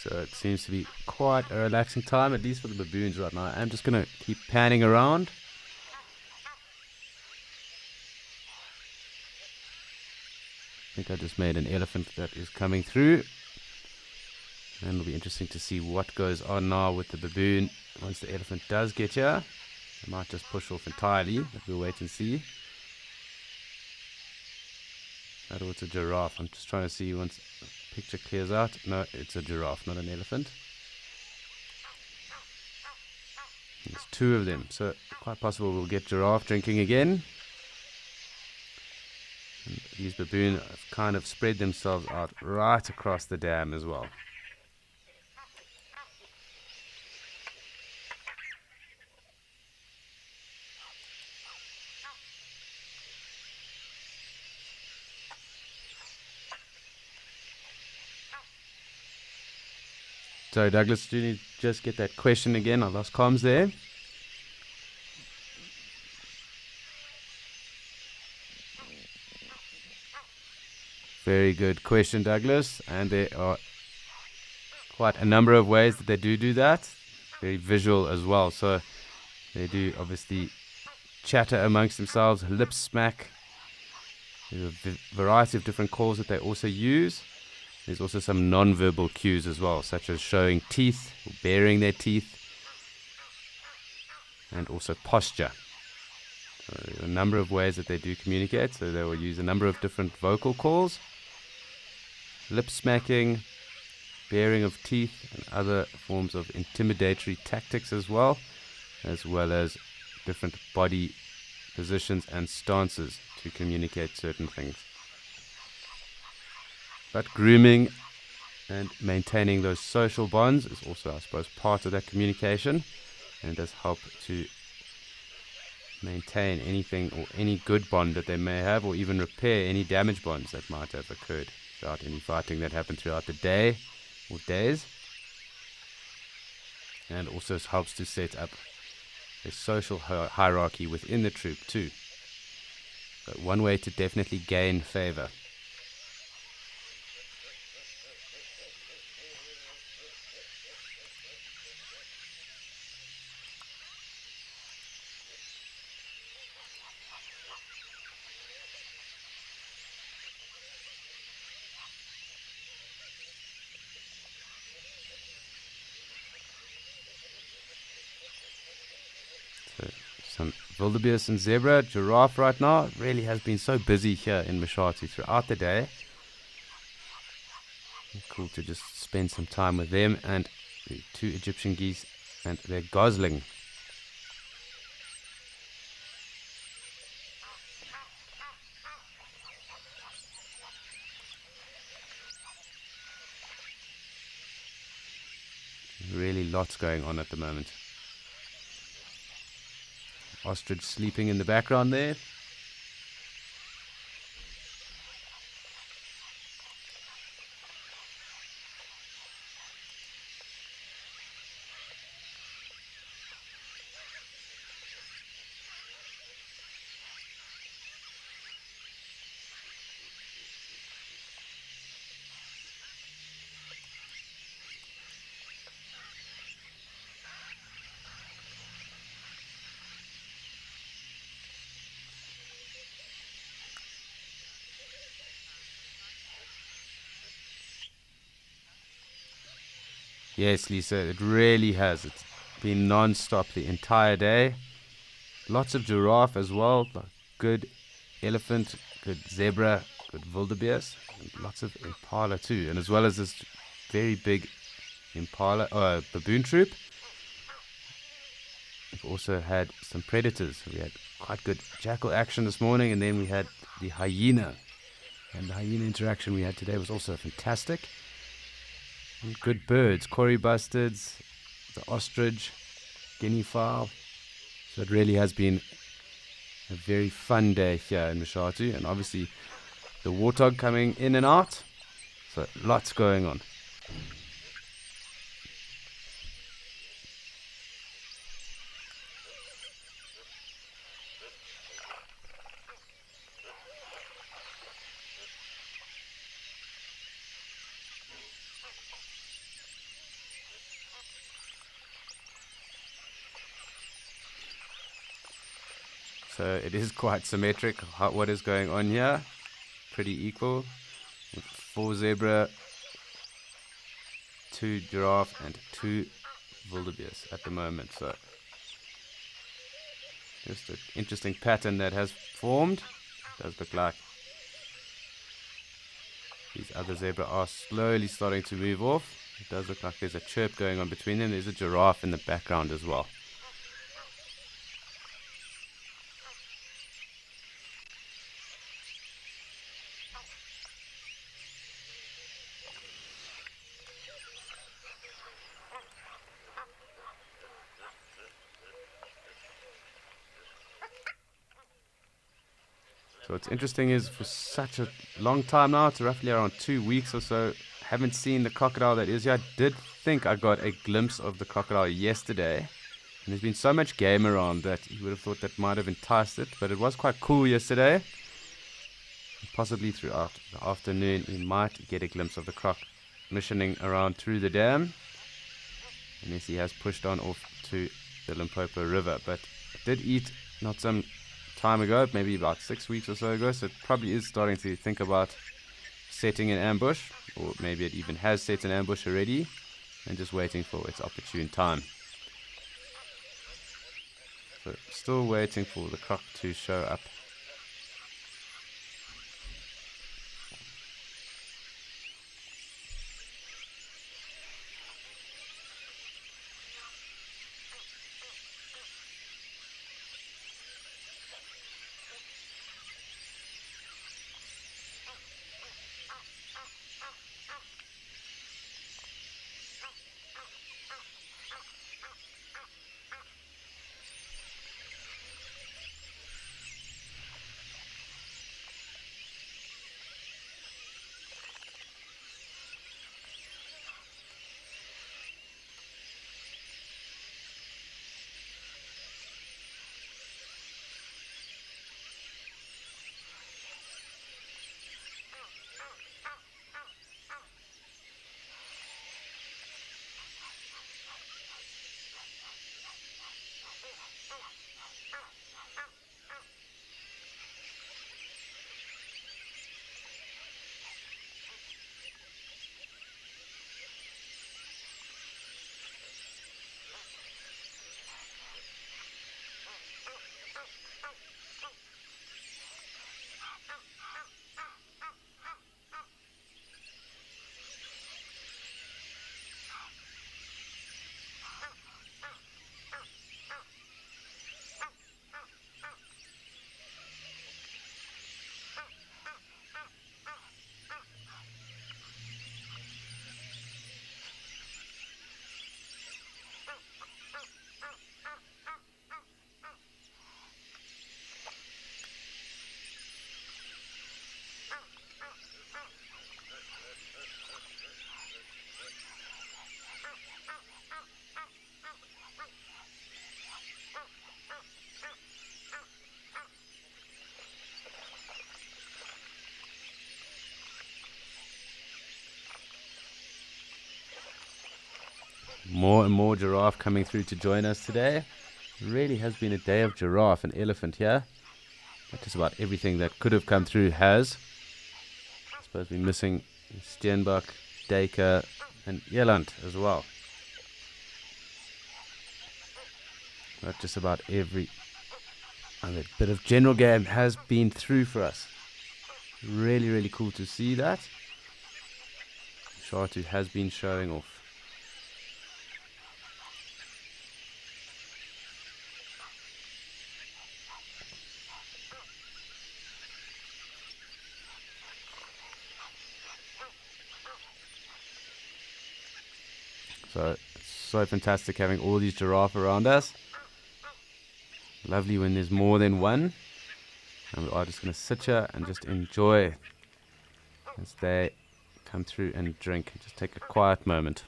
So it seems to be quite a relaxing time, at least for the baboons right now. I'm just going to keep panning around. I think I just made an elephant that is coming through. And it'll be interesting to see what goes on now with the baboon once the elephant does get here. I might just push off entirely, but we'll wait and see. Or it's a giraffe. I'm just trying to see once the picture clears out. No, it's a giraffe, not an elephant. There's two of them, so quite possible we'll get giraffe drinking again. And these baboons have kind of spread themselves out right across the dam as well. So Douglas, do you just get that question again? I lost comms there. Very good question, Douglas. And there are quite a number of ways that they do that. Very visual as well. So they do obviously chatter amongst themselves, lip smack. There's a variety of different calls that they also use. There's also some non-verbal cues as well, such as showing teeth, or baring their teeth, and also posture. So there are a number of ways that they do communicate. So they will use a number of different vocal calls, lip smacking, baring of teeth, and other forms of intimidatory tactics as well as different body positions and stances to communicate certain things. But grooming and maintaining those social bonds is also, I suppose, part of that communication, and does help to maintain anything or any good bond that they may have, or even repair any damaged bonds that might have occurred throughout any fighting that happened throughout the day or days. And also helps to set up a social hierarchy within the troop too. But one way to definitely gain favor. Some wildebeest and zebra, giraffe right now. It really has been so busy here in Mashatu throughout the day. Cool to just spend some time with them and the 2 Egyptian geese and their gosling. Really lots going on at the moment. Ostrich sleeping in the background there. Yes, Lisa, it really has. It's been non-stop the entire day. Lots of giraffe as well. Good elephant, good zebra, good wildebeest. And lots of impala too. And as well as this very big impala, baboon troop. We've also had some predators. We had quite good jackal action this morning, and then we had the hyena. And the hyena interaction we had today was also fantastic. And good birds, Kori bustards, the ostrich, guinea fowl. So it really has been a very fun day here in Mashatu, and obviously the warthog coming in and out. So lots going on. So it is quite symmetric what is going on here. Pretty equal. 4 zebra, 2 giraffe and 2 wildebeest at the moment. So just an interesting pattern that has formed. It does look like these other zebra are slowly starting to move off. It does look like there's a chirp going on between them. There's a giraffe in the background as well. So what's interesting is for such a long time now, it's roughly around 2 weeks or so, haven't seen the crocodile that is here. I did think I got a glimpse of the crocodile yesterday. And there's been so much game around that you would have thought that might have enticed it. But it was quite cool yesterday. Possibly throughout the afternoon, we might get a glimpse of the croc missioning around through the dam. Unless he has pushed on off to the Limpopo River. But it did eat not some time ago, maybe about 6 weeks or so ago. So it probably is starting to think about setting an ambush. Or maybe it even has set an ambush already. And just waiting for its opportune time. So still waiting for the croc to show up. More and more giraffe coming through to join us today. It really has been a day of giraffe and elephant here. But just about everything that could have come through has. I suppose we're missing Steenbok, Dacre and Yeland as well. But just about every other bit of general game has been through for us. Really, really cool to see that. Shatu has been showing off. So, so fantastic having all these giraffe around us. Lovely when there's more than one. And we are just going to sit here and just enjoy as they come through and drink. Just take a quiet moment.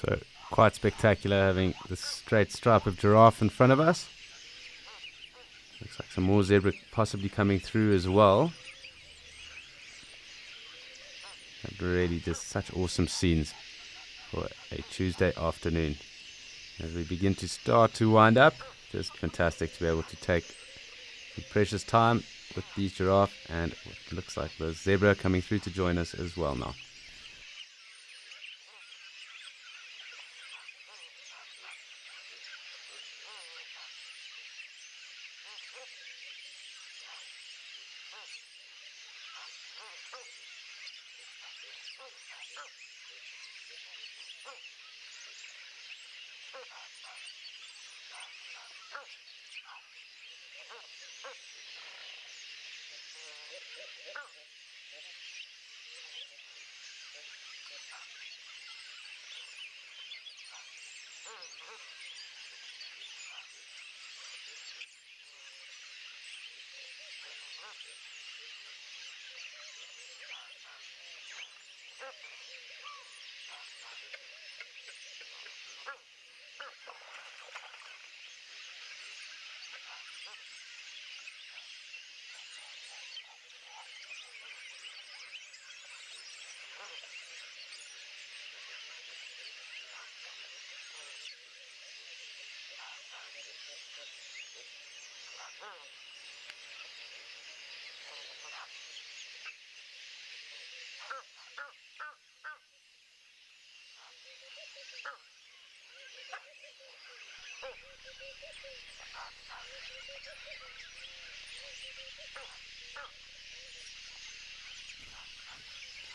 So quite spectacular having this straight stripe of giraffe in front of us. Looks like some more zebra possibly coming through as well. And really just such awesome scenes for a Tuesday afternoon. As we begin to start to wind up, just fantastic to be able to take some precious time with these giraffe and what looks like the zebra coming through to join us as well now.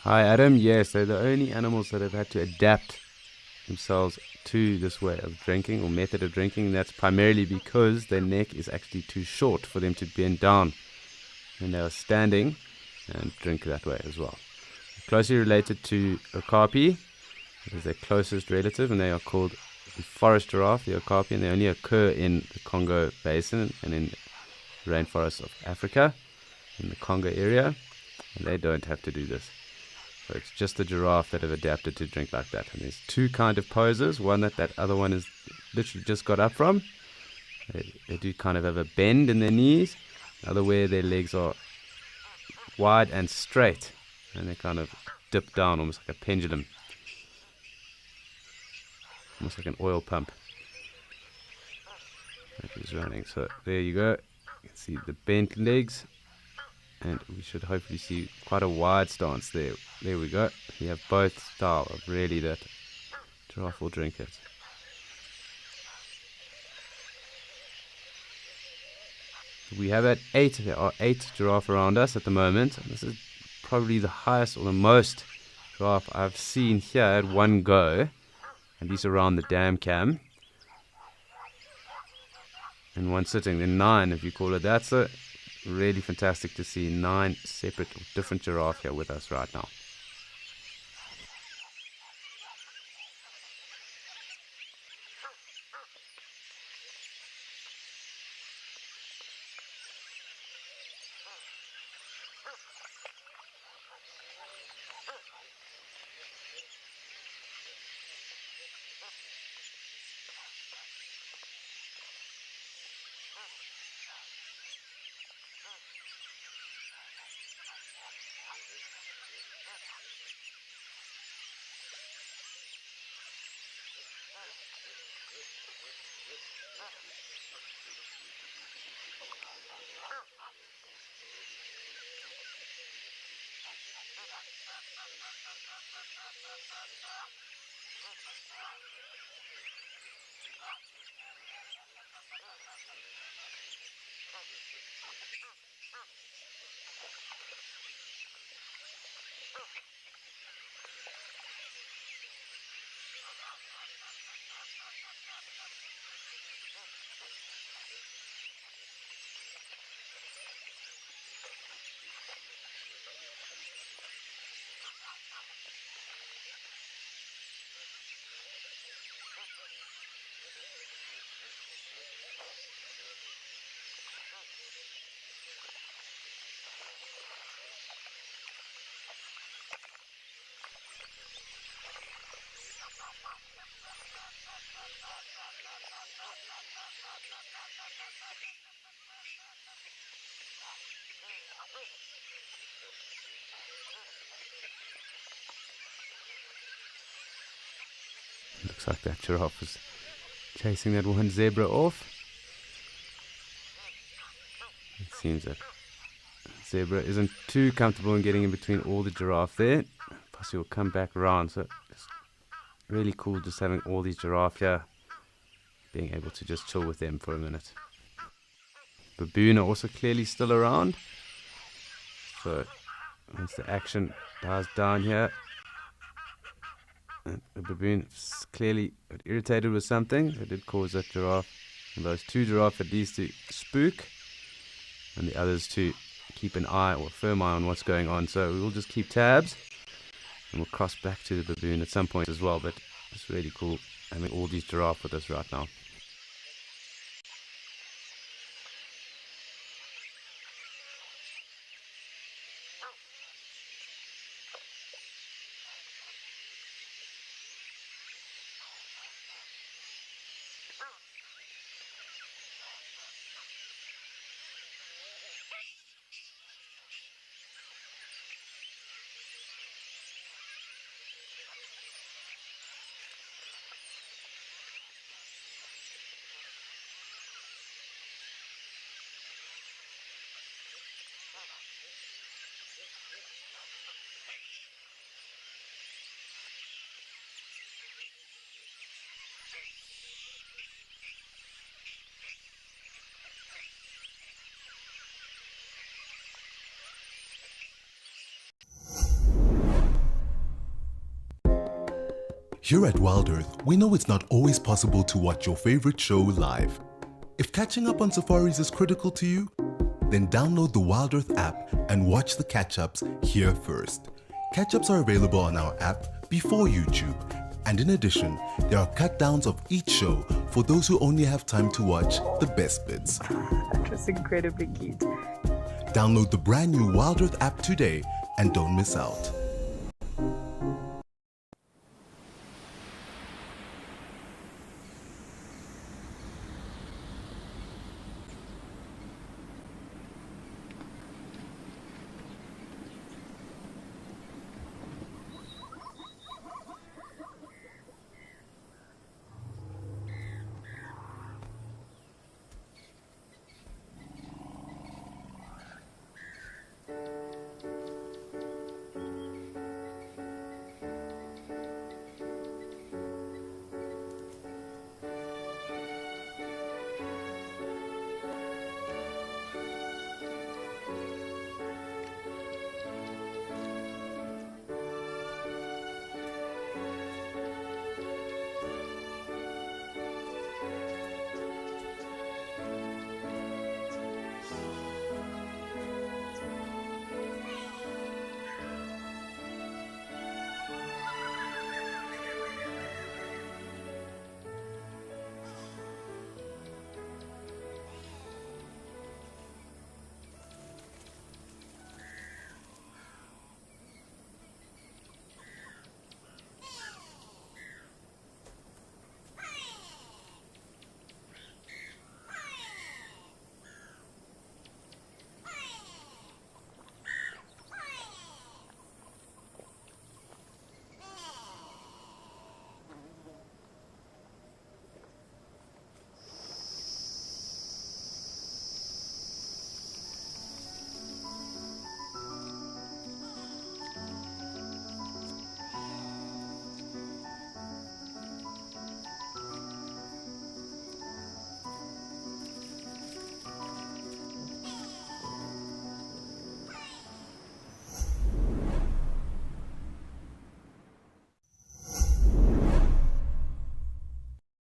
Hi Adam, yes, they're the only animals that have had to adapt themselves to this way of drinking or method of drinking. That's primarily because their neck is actually too short for them to bend down when they are standing and drink that way as well. Closely related to okapi, it is their closest relative, and they are called the forest giraffe, the okapi, and they only occur in the Congo Basin and in the rainforests of Africa, in the Congo area, and they don't have to do this. So it's just the giraffe that have adapted to drink like that. And there's two kind of poses. One that other one is literally just got up from. They do kind of have a bend in their knees. The other where their legs are wide and straight. And they kind of dip down almost like a pendulum. Almost like an oil pump. That is running. So there you go. You can see the bent legs. And we should hopefully see quite a wide stance there. There we go. We have both style of really that giraffe will drink it. We have at 8. There are 8 giraffe around us at the moment. And this is probably the highest or the most giraffe I've seen here at one go. And these around the dam cam. In one sitting. Then 9 if you call it that. So really fantastic to see 9 separate or different giraffe here with us right now. Looks like that giraffe is chasing that one zebra off. It seems that zebra isn't too comfortable in getting in between all the giraffe there. Plus he'll come back around. So it's really cool just having all these giraffe here, being able to just chill with them for a minute. Baboon are also clearly still around. So once the action dies down here, and the baboon is clearly irritated with something. It did cause that giraffe, and those two giraffe at least, to spook, and the others to keep an eye or a firm eye on what's going on. So we'll just keep tabs, and we'll cross back to the baboon at some point as well. But it's really cool having all these giraffe with us right now. Here at Wild Earth, we know it's not always possible to watch your favorite show live. If catching up on safaris is critical to you, then download the Wild Earth app and watch the catch-ups here first. Catch-ups are available on our app before YouTube, and in addition, there are cut-downs of each show for those who only have time to watch the best bits. That was incredibly cute. Download the brand new Wild Earth app today and don't miss out.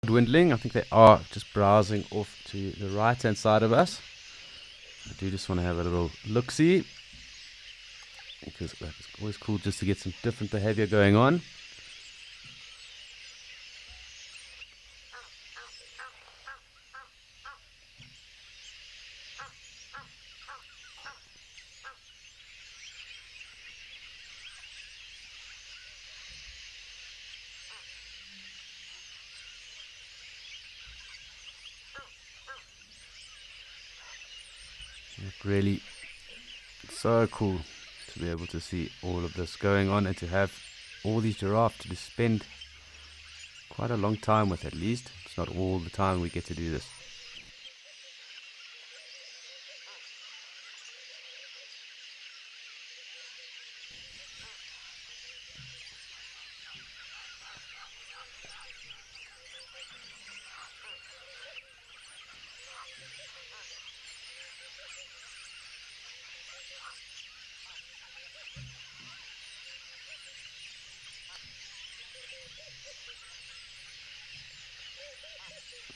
Dwindling. I think they are just browsing off to the right hand side of us. I do just want to have a little look-see, because it's always cool just to get some different behavior going on. Really so cool to be able to see all of this going on, and to have all these giraffe to just spend quite a long time with, at least. It's not all the time we get to do this.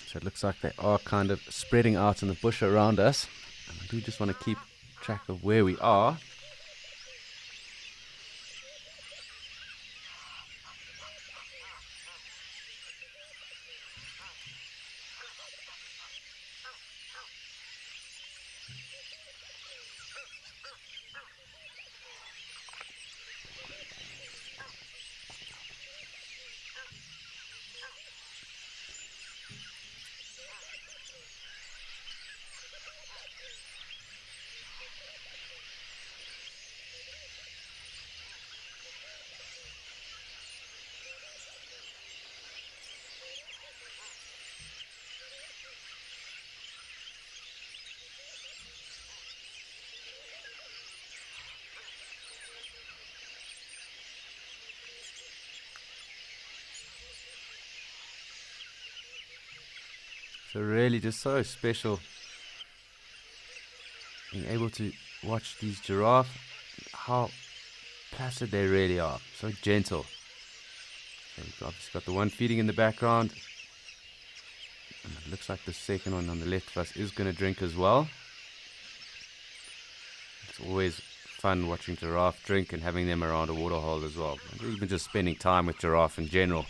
So it looks like they are kind of spreading out in the bush around us. And I do just want to keep track of where we are. So really just so special being able to watch these giraffe, how placid they really are, so gentle. So we've obviously got the one feeding in the background, and it looks like the second one on the left of us is going to drink as well. It's always fun watching giraffe drink and having them around a waterhole as well, and even just spending time with giraffe in general.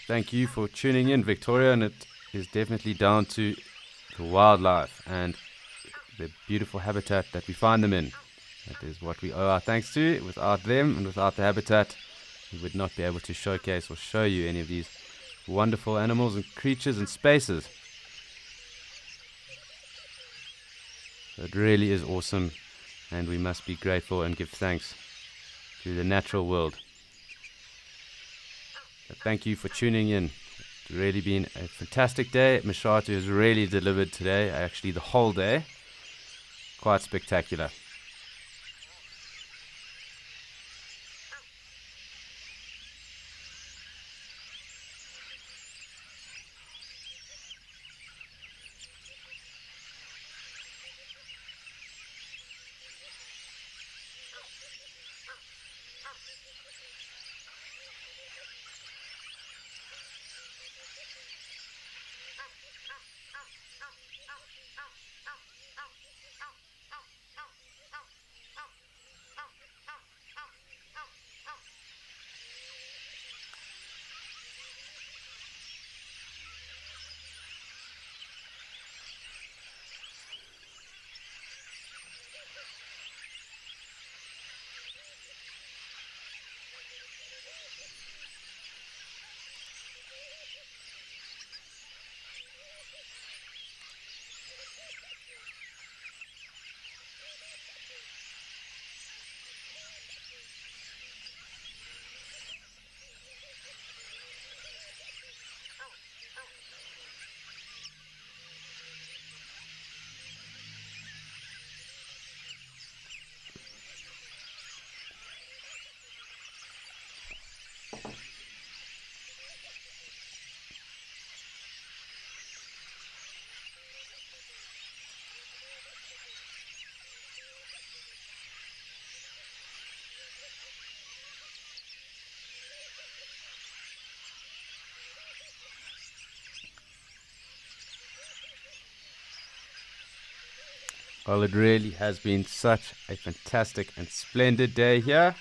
Thank you for tuning in, Victoria, and it is definitely down to the wildlife and the beautiful habitat that we find them in. That is what we owe our thanks to. Without them and without the habitat, we would not be able to showcase or show you any of these wonderful animals and creatures and spaces. So it really is awesome, and we must be grateful and give thanks to the natural world. So thank you for tuning in. It's really been a fantastic day. Mashatu has really delivered today, actually the whole day. Quite spectacular. Well, it really has been such a fantastic and splendid day here.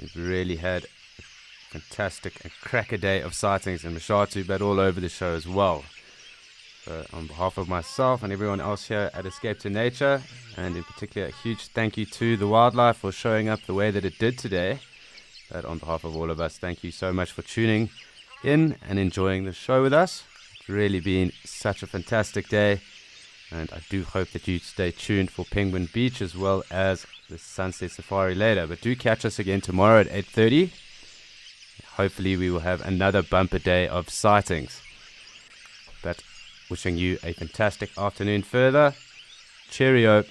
We've really had a fantastic and cracker day of sightings in Mashatu, but all over the show as well. So on behalf of myself and everyone else here at Escape to Nature, and in particular a huge thank you to the wildlife for showing up the way that it did today. But on behalf of all of us, thank you so much for tuning in and enjoying the show with us. It's really been such a fantastic day. And I do hope that you stay tuned for Penguin Beach as well as the Sunset Safari later. But do catch us again tomorrow at 8:30. Hopefully we will have another bumper day of sightings. But wishing you a fantastic afternoon further. Cheerio.